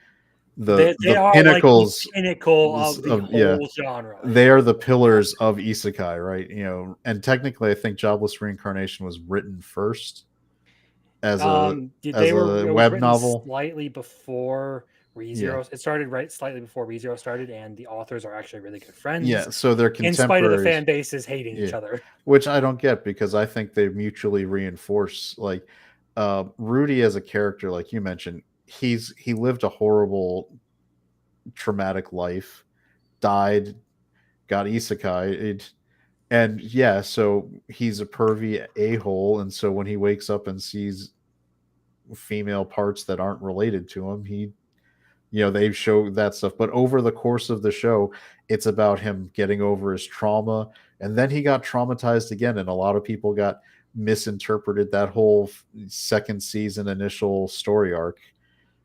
They the are like the pinnacles pinnacle of the of, yeah, whole genre. they are the pillars of isekai, right? And technically I think Jobless Reincarnation was written first as They were a it was web written novel. slightly before Yeah. ReZero. It started right slightly before ReZero started, and the authors are actually really good friends, Yeah, so they're in spite of the contemporaries. fan bases hating each Yeah. other. Which I don't get, because I think they mutually reinforce, like, Rudy as a character, like you mentioned, he lived a horrible traumatic life, died, got isekai, and yeah, so he's a pervy a-hole, and so when he wakes up and sees female parts that aren't related to him, they show that stuff. But over the course of the show, it's about him getting over his trauma, and then he got traumatized again, and a lot of people got misinterpreted that whole second season initial story arc.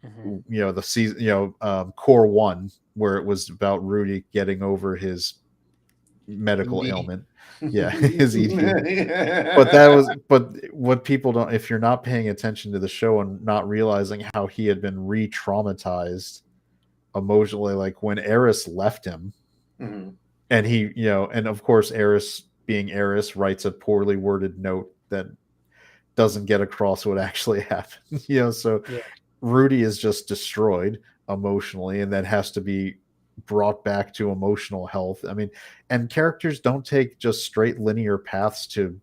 Mhm. The season, core one, where it was about Rudy getting over his medical ED. ailment. Yeah, his ED. But what people don't, if you're not paying attention to the show and not realizing how he had been re-traumatized emotionally, like when Eris left him, Mhm. and and of course Eris, being Eris, writes a poorly worded note that doesn't get across what actually happened. So Yeah. Rudy is just destroyed emotionally and then has to be brought back to emotional health. I mean, and characters don't take just straight linear paths to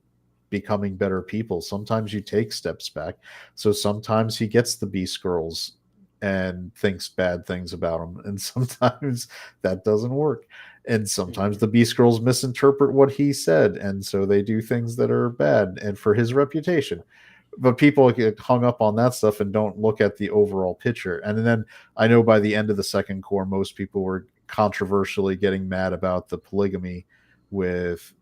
becoming better people. Sometimes you take steps back. So sometimes he gets the Beast Girls and thinks bad things about them, and sometimes that doesn't work. And sometimes the Beast Girls misinterpret what he said, and so they do things that are bad and for his reputation. But people get hung up on that stuff and don't look at the overall picture. And then I know by the end of the second core, most people were controversially getting mad about the polygamy with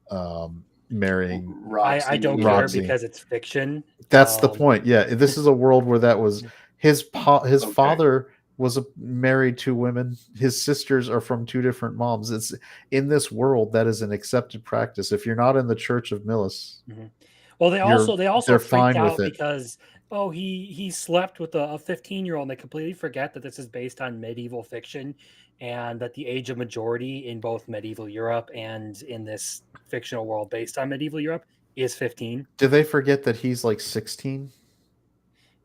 marrying I Roxy. don't care Roxy. because it's fiction. That's the point. Yeah, this is a world where that was his Okay. father was married to women. His sisters are from two different moms. It's in this world that is an accepted practice. If you're not in the Church of Millis, Well, they also they're freaked fine with out it. because he slept with a 15-year-old, and they completely forget that this is based on medieval fiction, and that the age of majority in both medieval Europe and in this fictional world based on medieval Europe is 15. Do they forget that he's like 16?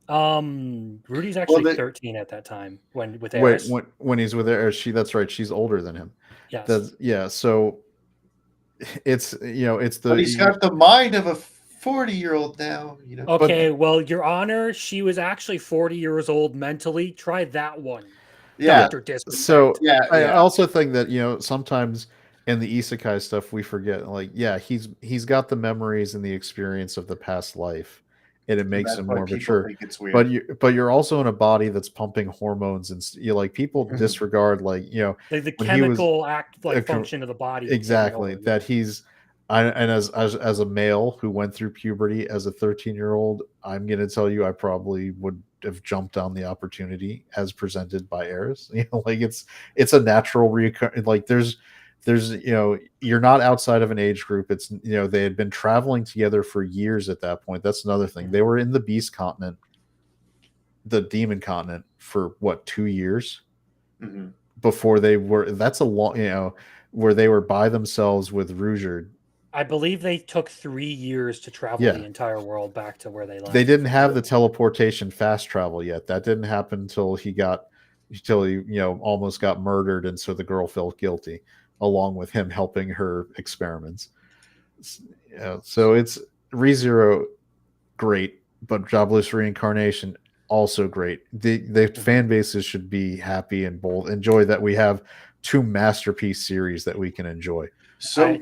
Rudy's Well, actually 13 at that time when with Wait, Eris. when he's with her, that's right. She's older than him. Yes. Yeah. So it's it's but he's got the mind of a 40-year-old now. Okay, well, Your Honor, she was actually 40 years old mentally. Try that one. Yeah. Dr. Disrespect. So Yeah, I yeah. also think that sometimes in the isekai stuff we forget, like, yeah, he's got the memories and the experience of the past life, and it makes That's him why more people mature. think it's weird. But you're also in a body that's pumping hormones, and like people Mhm. disregard, like, The when he was chemical function of the body taking exactly over, that and as a male who went through puberty as a 13-year-old, I'm going to tell you I probably would have jumped on the opportunity as presented by Eris. Like it's a natural like there's you're not outside of an age group. It's they had been traveling together for years at that point. That's another thing. They were in the beast continent, the demon continent, for what, 2 years before they were. That's a long, where they were by themselves with Ruger. I believe they took 3 years to travel the entire world back to where they left. They didn't have the teleportation fast travel yet. That didn't happen until he almost got murdered, and so the girl felt guilty along with him helping her experiments. So it's ReZero, great, but Jobless Reincarnation, also great. The fan bases should be happy and bold, enjoy that we have two masterpiece series that we can enjoy. So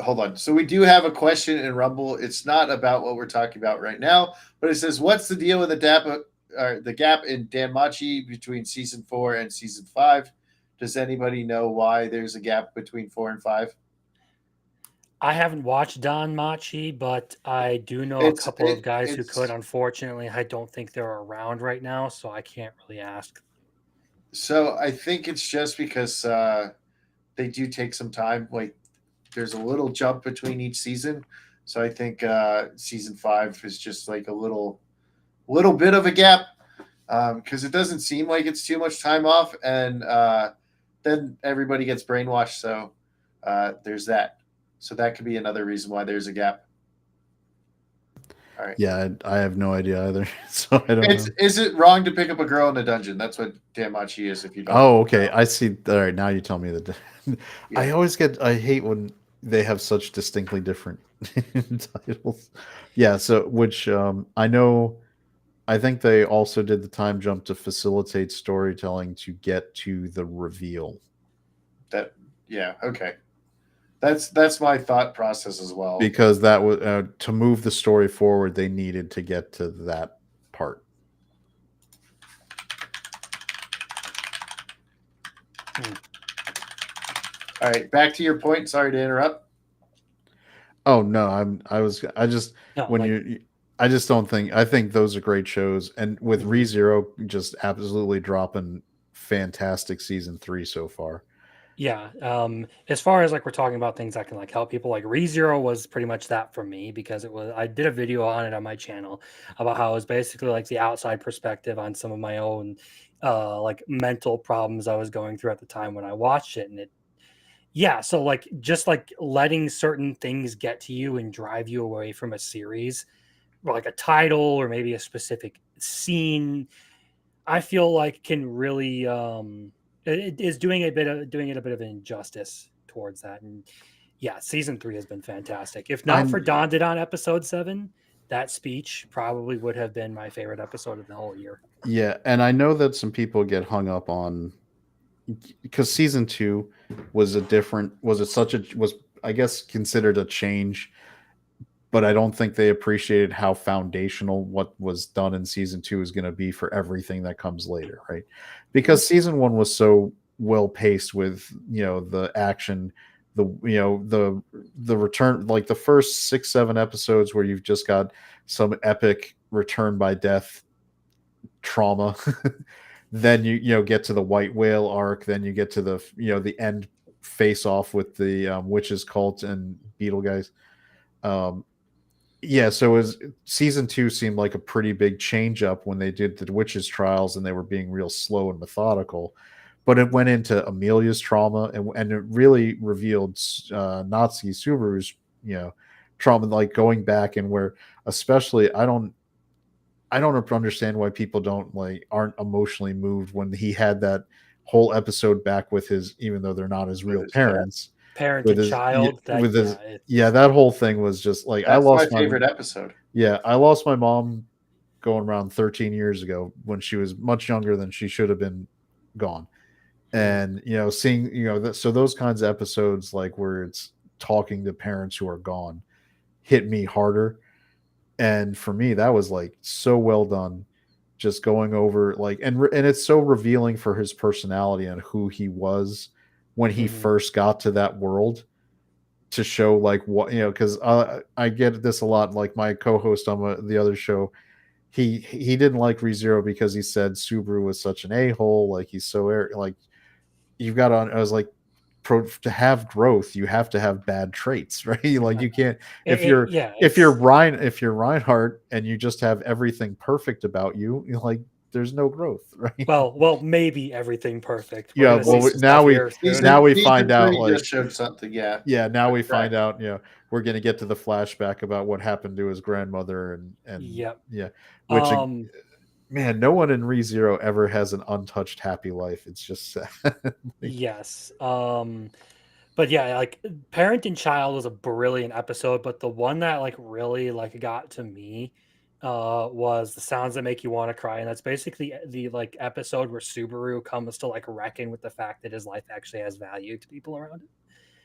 hold on. So we do have a question in Rumble. It's not about what we're talking about right now, but it says, "What's the deal with the gap in Danmachi between season 4 and season 5? Does anybody know why there's a gap between 4 and 5?" I haven't watched Danmachi, but I do know a couple of guys who could. Unfortunately, I don't think they're around right now, so I can't really ask. So I think it's just because they do take some time. Like, there's a little jump between each season. So I think season 5 is just like a little bit of a gap, because it doesn't seem like it's too much time off, and then everybody gets brainwashed. So there's that. So that could be another reason why there's a gap. All right. Yeah, I have no idea either. So I don't know. Is it wrong to pick up a girl in a dungeon? That's what Danmachi is. If you don't. Oh, okay. I see. All right, now you tell me that. Yeah. I hate when they have such distinctly different titles. Yeah. So which I think they also did the time jump to facilitate storytelling to get to the reveal. Okay. That's my thought process as well. Because that was to move the story forward, they needed to get to that part. All right, back to your point. Sorry to interrupt. Oh no, I just don't think. I think those are great shows, and with ReZero just absolutely dropping fantastic season 3 so far. Yeah. As far as like we're talking about things that can like help people, like ReZero was pretty much that for me, because I did a video on it on my channel about how it was basically like the outside perspective on some of my own like mental problems I was going through at the time when I watched it. And so like just like letting certain things get to you and drive you away from a series like a title or maybe a specific scene, I feel like can really it is doing doing it a bit of an injustice towards that. And yeah, season 3 has been fantastic. If not for I'm Don Did on episode 7, that speech probably would have been my favorite episode of the whole year. Yeah, and I know that some people get hung up on because season 2 was a different was it such a was I guess considered a change, but I don't think they appreciated how foundational what was done in season 2 is going to be for everything that comes later, right? Because season 1 was so well paced with, the action, the return, like the first 6 7 episodes where you've just got some epic return by death trauma. Then you get to the white whale arc, then you get to the end face off with the witches cult and beetle guys. um yeah, so season 2 seemed like a pretty big change up when they did the witches trials and they were being real slow and methodical, but it went into Amelia's trauma, and it really revealed Natsuki Subaru's trauma, like going back, and where especially I don't understand why people aren't emotionally moved when he had that whole episode back with his, even though they're not his With real his parents, Parent with and his child, with that his yeah, yeah, it's that whole thing was just like That's my favorite episode. I lost my mom going around 13 years ago when she was much younger than she should have been gone. And seeing so those kinds of episodes, like where it's talking to parents who are gone, hit me harder. And for me, that was like so well done, just going over like, and it's so revealing for his personality and who he was when he mhm. first got to that world, to show like what, because I get this a lot, like my co-host on the other show, he didn't like ReZero because he said Subaru was such an a-hole, like he's so like, you've got on, I was like, to have growth you have to have bad traits, right? Like you can't, Yeah, if you're it's Reinhardt and you just have everything perfect about you, like there's no growth, right? well, maybe everything perfect. We're Yeah, gonna see well, some stuff here soon. now we Season find out, 3 like, just showed something. Yeah, yeah, now that's we correct. find out, we're going to get to the flashback about what happened to his grandmother, and Yep. yeah, which, Um, man, no one in ReZero ever has an untouched happy life. It's just sad. Like, yes. But yeah, like Parent and Child was a brilliant episode, but the one that like really like got to me was The Sounds That Make You Want to Cry. And that's basically the like episode where Subaru comes to like reckon with the fact that his life actually has value to people around him.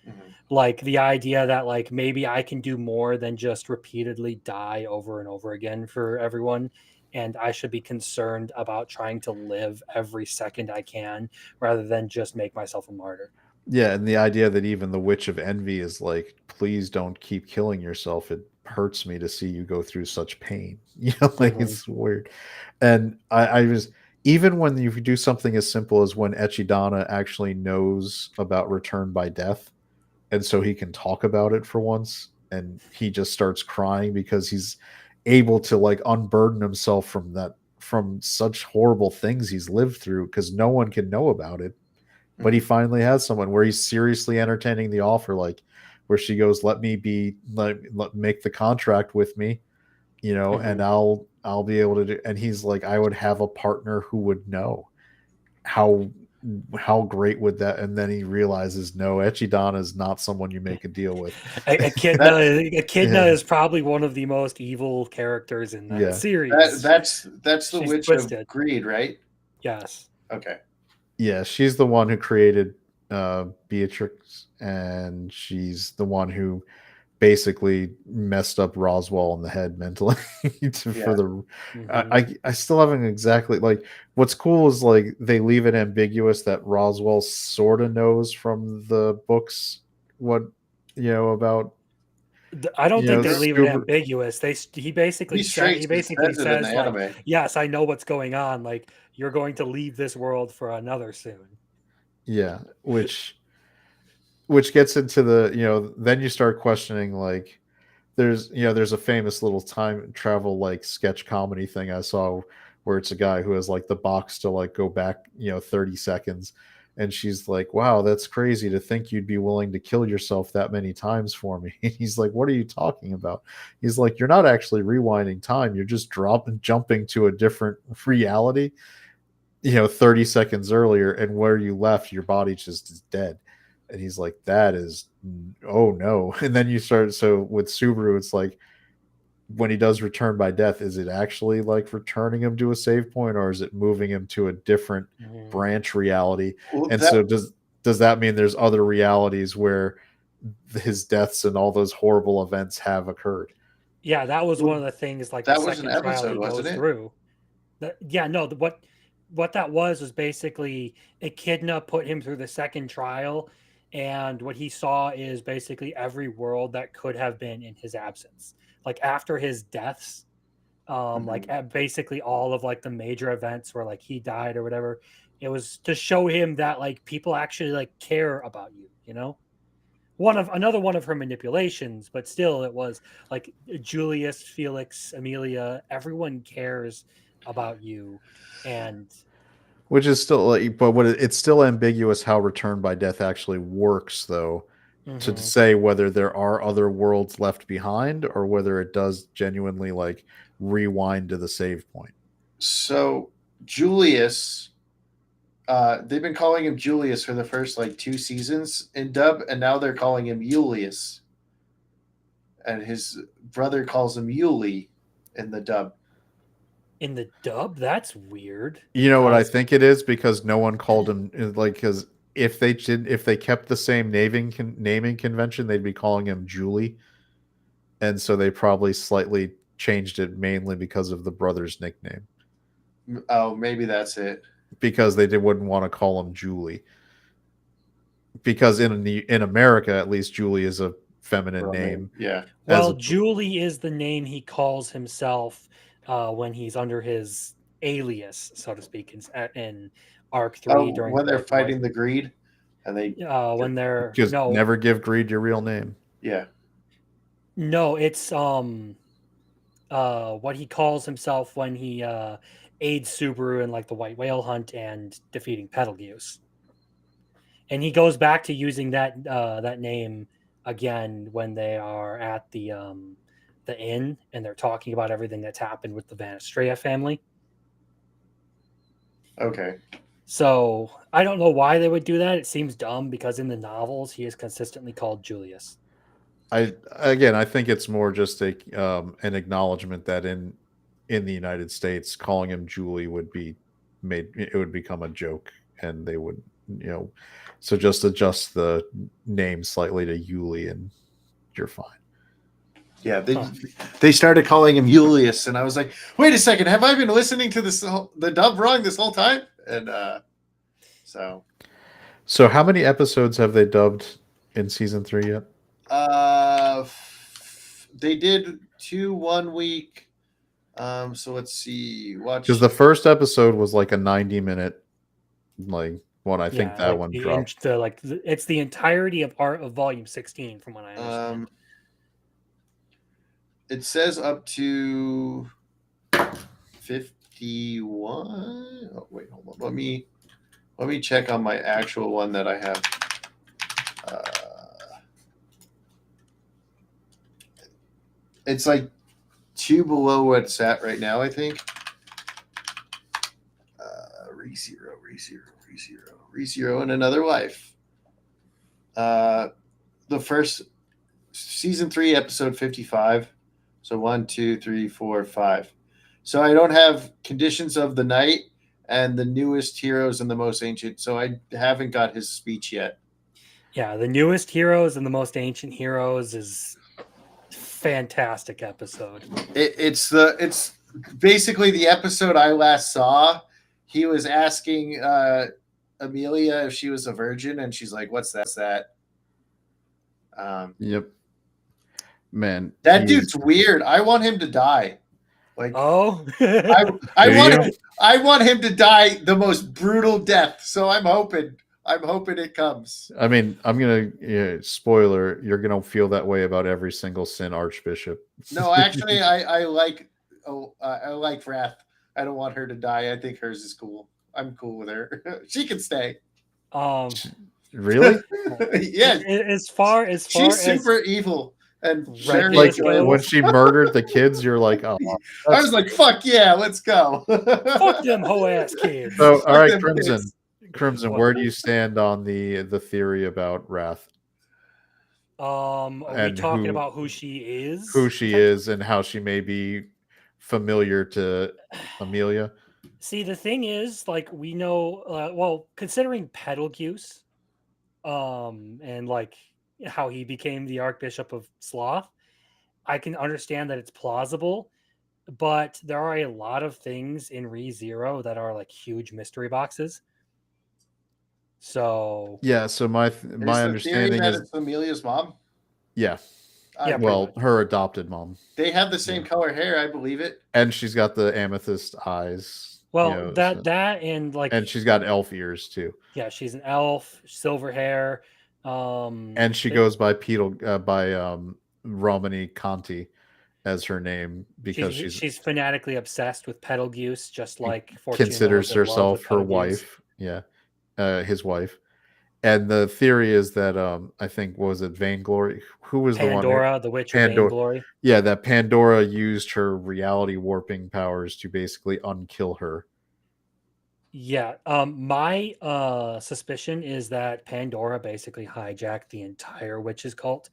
Mhm. Like the idea that like maybe I can do more than just repeatedly die over and over again for everyone, and I should be concerned about trying to live every second I can rather than just make myself a martyr. yeah, and the idea that even the Witch of Envy is like, please don't keep killing yourself. It hurts me to see you go through such pain. Like Mhm. it's weird. And I was, even when you do something as simple as when Echidana actually knows about return by death, and so he can talk about it for once, and he just starts crying because he's able to like unburden himself from such horrible things he's lived through, because no one can know about it, but he Mhm. finally has someone where he's seriously entertaining the offer, like where she goes, let make the contract with me, and Mhm. I'll be able to do, and he's like, I would have a partner who would know. how how great would that, and then he realizes, no, Echidana is not someone you make a deal with. That Echidna Yeah, is probably one of the most evil characters in that yeah, series. that's the She's Witch of twisted. Greed, right? Yes. Okay. yeah, she's the one who created Beatrix, and she's the one who basically messed up Roswell in the head mentally. For Yeah. the Hmm. I still haven't exactly, like, what's cool is like they leave it ambiguous that Roswell sort of knows from the books what, about, I don't think they leave it Stuber. ambiguous. He He basically says it in the says like, anime. yes, I know what's going on. Like you're going to leave this world for another soon. Yeah, which gets into the, then you start questioning, like, there's a famous little time travel like sketch comedy thing I saw, where it's a guy who has like the box to like go back 30 seconds, And she's like, wow, that's crazy to think you'd be willing to kill yourself that many times for me. And he's like, what are you talking about? He's like, you're not actually rewinding time. You're just jumping to a different reality, 30 seconds earlier. And where you left, your body just is dead. And he's like, that is, oh no. And then so with Subaru, it's like, when he does return by death, is it actually like returning him to a save point, or is it moving him to a different branch reality? Well, And so does that mean there's other realities where his deaths and all those horrible events have occurred? Yeah, that was one of the things. Like that the was an second trial episode, he wasn't goes it? through. What that was basically Echidna put him through the second trial, and what he saw is basically every world that could have been in his absence. Like after his deaths, like basically all of like the major events where like he died or whatever, it was to show him that like people actually like care about you, another one of her manipulations, but still it was like Julius, Felix, Amelia, everyone cares about you. And Which is still like, but it's still ambiguous how return by death actually works, though, to say whether there are other worlds left behind or whether it does genuinely like rewind to the save point. So Julius, they've been calling him Julius for the first like 2 seasons in dub, and now they're calling him Julius, and his brother calls him Yuli in the dub. in the dub, that's weird. You know what I think it is? Because no one called him, like, because if they kept the same naming convention, they'd be calling him Julie, and so they probably slightly changed it mainly because of the brother's nickname. Oh, maybe that's it. Because they wouldn't want to call him Julie. Because in America, at least, Julie is a feminine name. Yeah. Well, Julie is the name he calls himself when he's under his alias, so to speak, in Arc 3 during when they're fighting the greed, and they when they're because never give greed your real name. Yeah. No, it's what he calls himself when he aids Subaru in like the white whale hunt and defeating Betelgeuse. And he goes back to using that that name again when they are at the inn and they're talking about everything that's happened with the Van Estrella family. Okay. So I don't know why they would do that. It seems dumb because in the novels he is consistently called Julius. I think it's more just an acknowledgement that in the United States, calling him Julie would become a joke, and they would, so just adjust the name slightly to Yuli and you're fine. Yeah, they started calling him Julius, and I was like, wait a second, have I been listening to the dub wrong this whole time? And so how many episodes have they dubbed in season 3 yet? They did 2 1 week. So let's see. Because the first episode was like a 90-minute like one. I think that one dropped. It's the entirety of volume 16 from what I understand. It says up to 51. Oh wait, hold on. Let me check on my actual one that I have. It's like 2 below where it's at right now, I think. ReZero in another life. The first season 3, episode 55. So 1, 2, 3, 4, 5. So I don't have Conditions of the Night and the Newest Heroes and the Most Ancient. So I haven't got his speech yet. Yeah, the Newest Heroes and the Most Ancient Heroes is fantastic episode. It's basically the episode I last saw. He was asking Amelia if she was a virgin, and she's like, "What's that?" Yep. Man, that dude's weird. I want him to die. Like, oh, I want him to die the most brutal death. So I'm hoping it comes. I mean, I'm gonna spoiler. You're gonna feel that way about every single Sin Archbishop. No, actually, I like Wrath. I don't want her to die. I think hers is cool. I'm cool with her. She can stay. Um, Really? Yeah, as far as she's super evil and very Like Regulus when enjoyable. she murdered the kids, you're like, oh, I that's was like, "Fuck yeah, let's go!" fuck them hoe ass kids. so. All Fuck right, them Crimson. kids. Crimson, What? where do you stand on the theory about Wrath Are we and talking about who she who is? she is and how she may be familiar to Amelia? See, the thing is, like, we know, well, considering Betelgeuse, and like how he became the Archbishop of Sloth, I can understand that it's plausible, but there are a lot of things in Re Zero that are like huge mystery boxes. So, Yeah. So There's my the theory understanding that is, it's Amelia's mom. yeah. yeah, pretty Well, much. her adopted mom. They have the same Yeah. color hair, I believe it. And she's got the amethyst eyes. Well, that and like, and she's got elf ears too. yeah, she's an elf, silver hair. And she But goes by by Romany Conti as her name because she's fanatically obsessed with Betelgeuse, just like Fortuna was considers in love with herself her Betelgeuse. wife. Yeah, his wife. And the theory is that I think was it Vainglory? Who was the one who Pandora, the Witch of Pandora? Vainglory. Yeah, that Pandora used her reality warping powers to basically unkill her. Yeah, my suspicion is that Pandora basically hijacked the entire witches cult.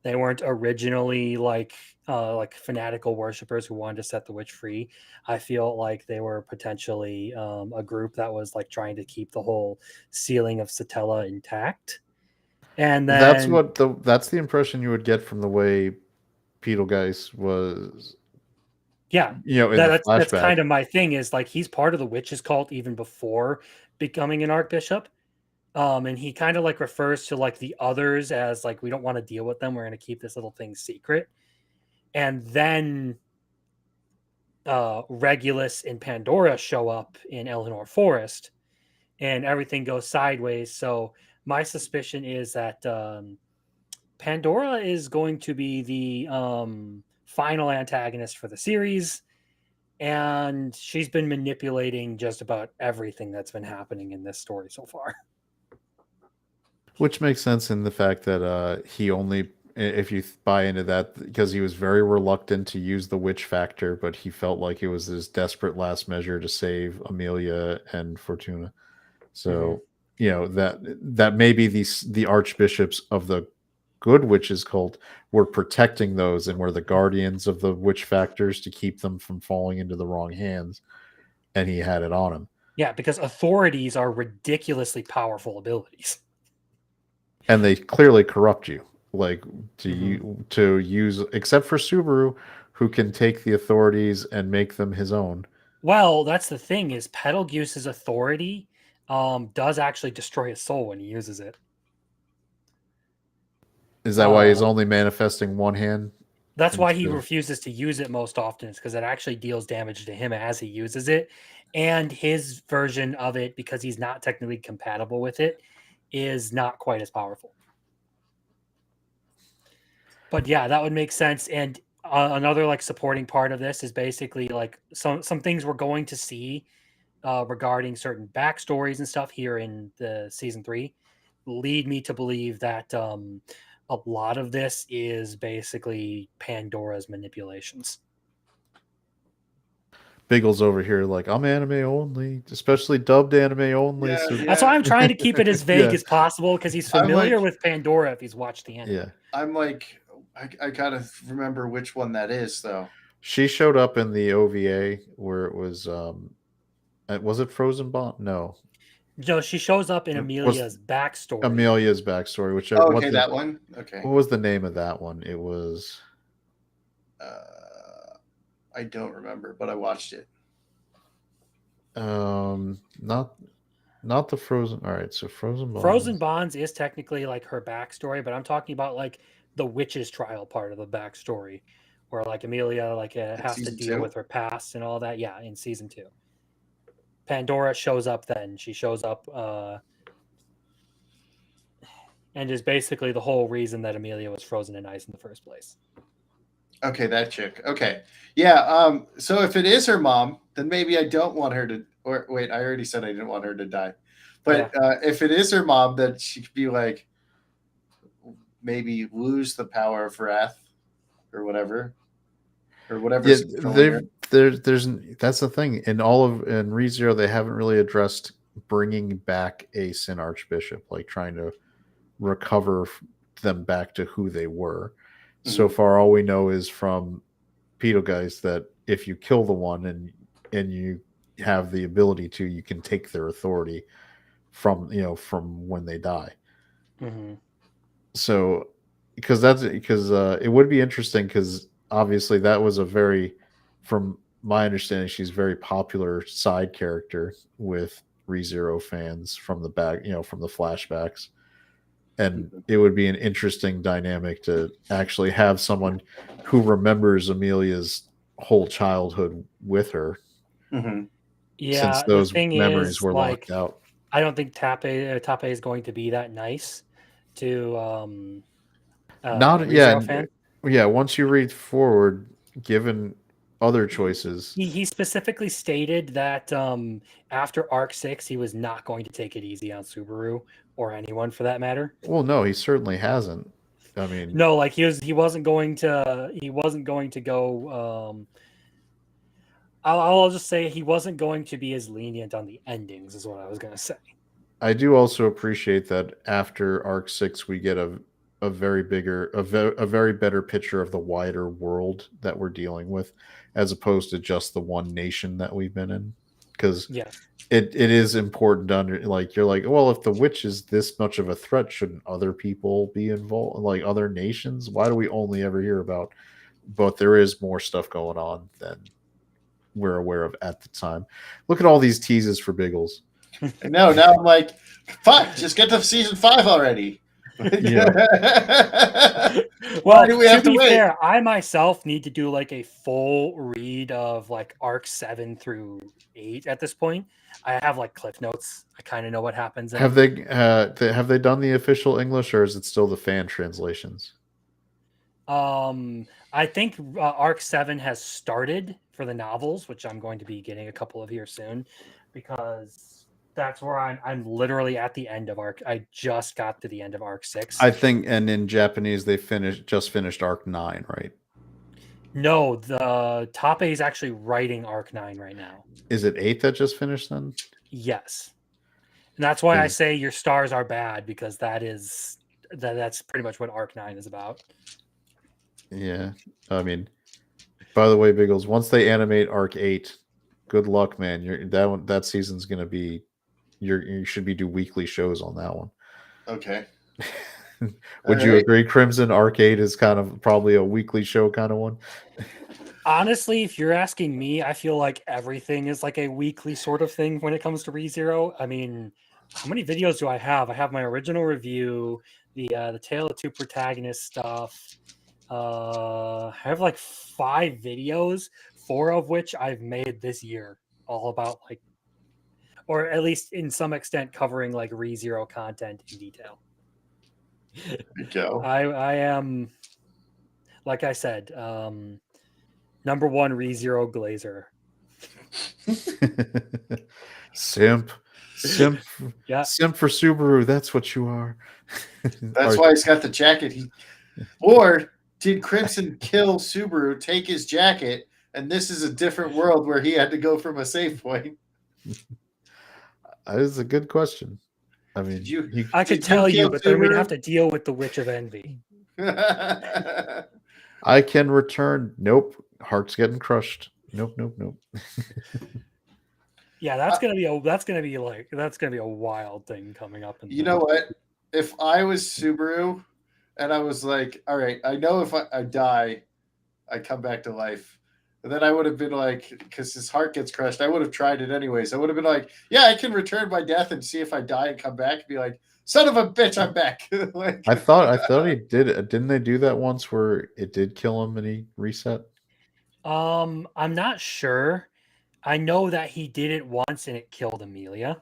They weren't originally like fanatical worshippers who wanted to set the witch free. I feel like they were potentially a group that was like trying to keep the whole sealing of Satella intact. And then That's the impression you would get from the way Betelgeuse was, yeah, in the that's flashback. kind of my thing is like he's part of the witches cult even before becoming an archbishop. And he kind of like refers to like the others as like we don't want to deal with them. We're going to keep this little thing secret. And then Regulus and Pandora show up in Eleanor Forest, and everything goes sideways. So my suspicion is that Pandora is going to be the final antagonist for the series, and she's been manipulating just about everything that's been happening in this story so far. Which makes sense in the fact that he only, if you buy into that, because he was very reluctant to use the witch factor, but he felt like it was his desperate last measure to save Amelia and Fortuna. Mm-hmm. So, that maybe the archbishops of the good witches cult were protecting those and were the guardians of the witch factors to keep them from falling into the wrong hands. And he had it on him. Yeah, because authorities are ridiculously powerful abilities. And they clearly corrupt you. Like Mm-hmm. to use, except for Subaru, who can take the authorities and make them his own. Well, that's the thing is Betelgeuse's authority does actually destroy his soul when he uses it. Is that why he's only manifesting one hand? That's why he refuses to use it most often, is because it actually deals damage to him as he uses it. And his version of it, because he's not technically compatible with it, is not quite as powerful. But yeah, that would make sense. And another like supporting part of this is basically like some things we're going to see regarding certain backstories and stuff here in the season 3 lead me to believe that a lot of this is basically Pandora's manipulations. Biggles over here, like, I'm anime only, especially dubbed anime only. Yeah, So That's why I'm trying to keep it as vague Yeah. as possible because he's I'm familiar like- with Pandora if he's watched the anime. yeah, I'm like, I gotta remember which one that is, though. she showed up in the OVA where it was it Frozen Bond? No, No, she shows up in was Amelia's backstory. Amelia's backstory. Which Oh, okay, that one. Okay. What was the name of that one? It was I don't remember, but I watched it. not the Frozen. All right, so Frozen Bonds. Frozen Bonds is technically like her backstory, but I'm talking about like the witch's trial part of the backstory, where like Amelia like has to deal with her past and all that. Yeah, in season 2, Pandora shows up. Then she shows up, and is basically the whole reason that Amelia was frozen in ice in the first place. Okay, that chick. Okay, yeah. So if it is her mom, then maybe I don't want her to. Or wait, I already said I didn't want her to die. But if it is her mom, then she could be like, maybe lose the power of wrath or whatever Yeah, whatever's controlling her. there's that's the thing in ReZero they haven't really addressed bringing back a Sin Archbishop, like trying to recover them back to who they were. So Mhm. far, all we know is from Pedo guys that if you kill the one and you have the ability to, you can take their authority from when they die. Mhm. So because it would be interesting because obviously that was a very, from my understanding, she's a very popular side character with ReZero fans from the back, from the flashbacks, and Mhm. it would be an interesting dynamic to actually have someone who remembers Amelia's whole childhood with her, Mhm. since Yeah, the those thing memories is, were like, locked out. I don't think Tape is going to be that nice to Not ReZero fan. yeah. Once you read forward, given other choices, He specifically stated that after Arc 6, he was not going to take it easy on Subaru or anyone for that matter. well, no, he certainly hasn't. I mean, No, like he wasn't going to go. I'll just say he wasn't going to be as lenient on the endings, is what I was going to say. I do also appreciate that after Arc 6, we get a very bigger, a very better picture of the wider world that we're dealing with, as opposed to just the one nation that we've been in. Because Yes. it is important to like, you're like, well, if the witch is this much of a threat, shouldn't other people be involved, like other nations? Why do we only ever hear about? But there is more stuff going on than we're aware of at the time. Look at all these teases for Biggles. I know. Now I'm like, fuck, just get to season 5 already. Yeah. Why Well, do we to have to be wait? fair, I myself need to do like a full read of like Arc 7 through 8 at this point. I have like cliff notes. I kind of know what happens in Have them. they done the official English, or is it still the fan translations? I think Arc 7 has started for the novels, which I'm going to be getting a couple of here soon because that's where I'm literally at the end of Arc. I just got to the end of Arc 6. I think, and in Japanese they finished Arc 9, right? No, the Tape is actually writing Arc 9 right now. Is it 8 that just finished then? Yes. And that's why I Is say your stars are bad because that's pretty much what Arc 9 is about. Yeah. I mean, by the way, Biggles, once they animate Arc 8, good luck, man. That season's gonna be, you should be do weekly shows on that one. Okay. All Would you right. agree, Crimson? Arc 8 is kind of probably a weekly show kind of one. Honestly, if you're asking me, I feel like everything is like a weekly sort of thing when it comes to ReZero. I mean, how many videos do I have? I have my original review, the Tale of Two Protagonists stuff. I have like 5 videos, 4 of which I've made this year, all about like, or at least in some extent covering like ReZero content in detail. There you go. I am, like I said, number one ReZero Glazer. Simp, simp, Yeah. simp for Subaru. That's what you are. That's why he's got the jacket. Or did Crimson kill Subaru, take his jacket, and this is a different world where he had to go from a save point? That is a good question. I Did mean, you I could did you tell you, kill but then we'd have Subaru? to deal with the Witch of Envy. I can return. Nope. Heart's getting crushed. Nope, nope, nope. Yeah, that's gonna be a wild thing coming up. You know what? If I was Subaru and I was like, all right, I know if I die, I come back to life. And then I would have been like, because his heart gets crushed, I would have tried it anyways. I would have been like, yeah, I can return by death and see if I die and come back and be like, son of a bitch, I'm back. Like, I thought he did it. Didn't they do that once where it did kill him and he reset? I'm not sure. I know that he did it once and it killed Amelia.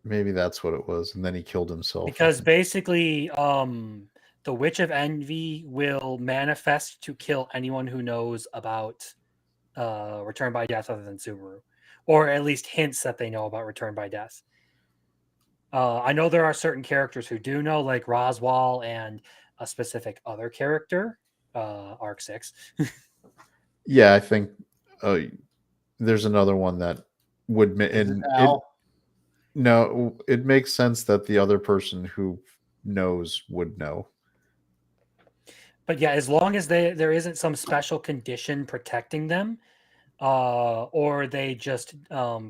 Maybe that's what it was, and then he killed himself. Because basically, the Witch of Envy will manifest to kill anyone who knows about Return by Death other than Subaru. or at least hints that they know about Return by Death. I know there are certain characters who do know, like Roswell and a specific other character, Arc 6. Yeah, I think there's another one that would Is it and it Al? no, it makes sense that the other person who knows would know. But yeah, as long as there isn't some special condition protecting them, or they just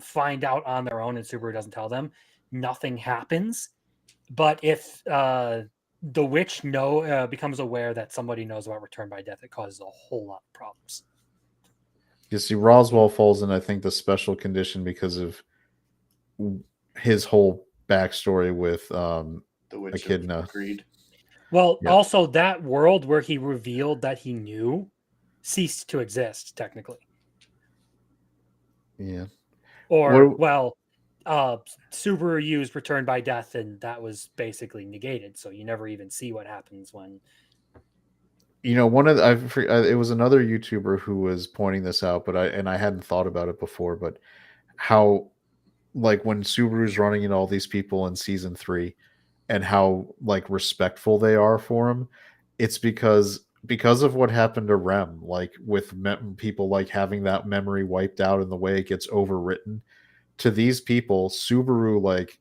find out on their own and Subaru doesn't tell them, nothing happens. But if the witch becomes aware that somebody knows about Return by Death, it causes a whole lot of problems. You see, Roswell falls in, I think, the special condition because of his whole backstory with The Witch of Echidna. Greed. Well, Yeah. also that world where he revealed that he knew ceased to exist technically. Yeah. Or What- Subaru used Return by Death, and that was basically negated. So you never even see what happens when. One of it was another YouTuber who was pointing this out, but I hadn't thought about it before. But how, like, when Subaru's running into all these people in season 3, and how like respectful they are for him, it's because of what happened to Rem, like with people like having that memory wiped out and the way it gets overwritten. To these people, Subaru like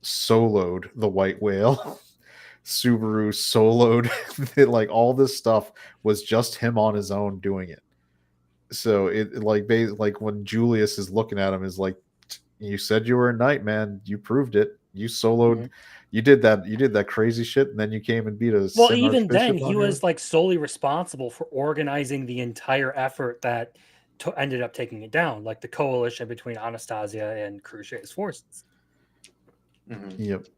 soloed the white whale. Subaru soloed like all this stuff was just him on his own doing it. So it like when Julius is looking at him is like, you said you were a knight, man. You proved it. You soloed. You did that. You did that crazy shit, and then you came and beat a Well, Sin even then, Archbishop he on was you. like solely responsible for organizing the entire effort that ended up taking it down, like the coalition between Anastasia and Khrushchev's forces. Mm-hmm. Yep.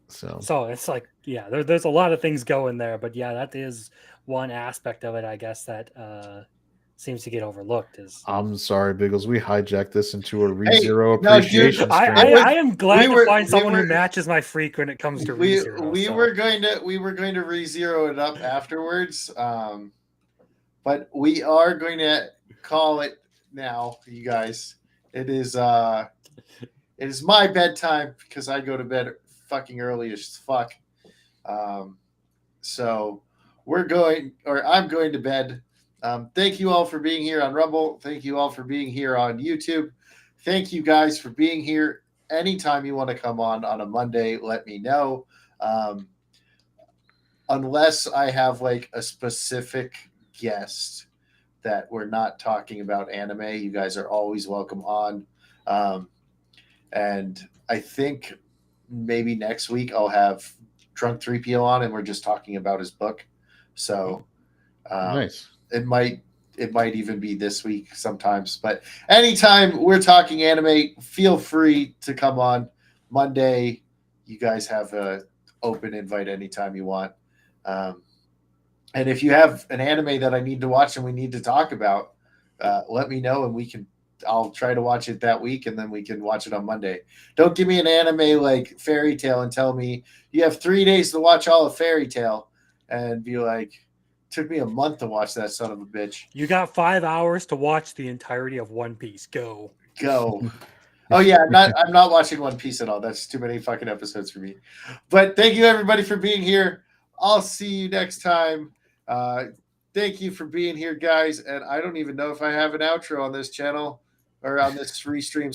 So So it's like, yeah, there's a lot of things going there, but yeah, that is one aspect of it, I guess, that seems to get overlooked. Is I'm sorry, Biggles. We hijacked this into a Hey, ReZero no, dude, appreciation I, stream. I I am glad to find we someone who were matches my freak when it comes to we ReZero. we So were going to re-zero it up afterwards, but we are going to call it now, you guys. It is my bedtime because I go to bed fucking early as fuck. So I'm going to bed. Thank you all for being here on Rumble. Thank you all for being here on YouTube. Thank you guys for being here. Anytime you want to come on a Monday, let me know. Unless I have like a specific guest that we're not talking about anime, you guys are always welcome on. And I think maybe next week I'll have Drunk 3PO on and we're just talking about his book. So Nice. it might even be this week sometimes. But anytime we're talking anime, feel free to come on Monday. You guys have a open invite anytime you want. And if you have an anime that I need to watch and we need to talk about, let me know and I'll try to watch it that week and then we can watch it on Monday. Don't give me an anime like Fairy Tail and tell me you have 3 days to watch all of Fairy Tail and be like, took me a month to watch that son of a bitch. you got 5 hours to watch the entirety of One Piece. Go. Oh yeah, I'm not watching One Piece at all. That's too many fucking episodes for me. But thank you everybody for being here. I'll see you next time. Thank you for being here, guys. And I don't even know if I have an outro on this channel or on this free stream.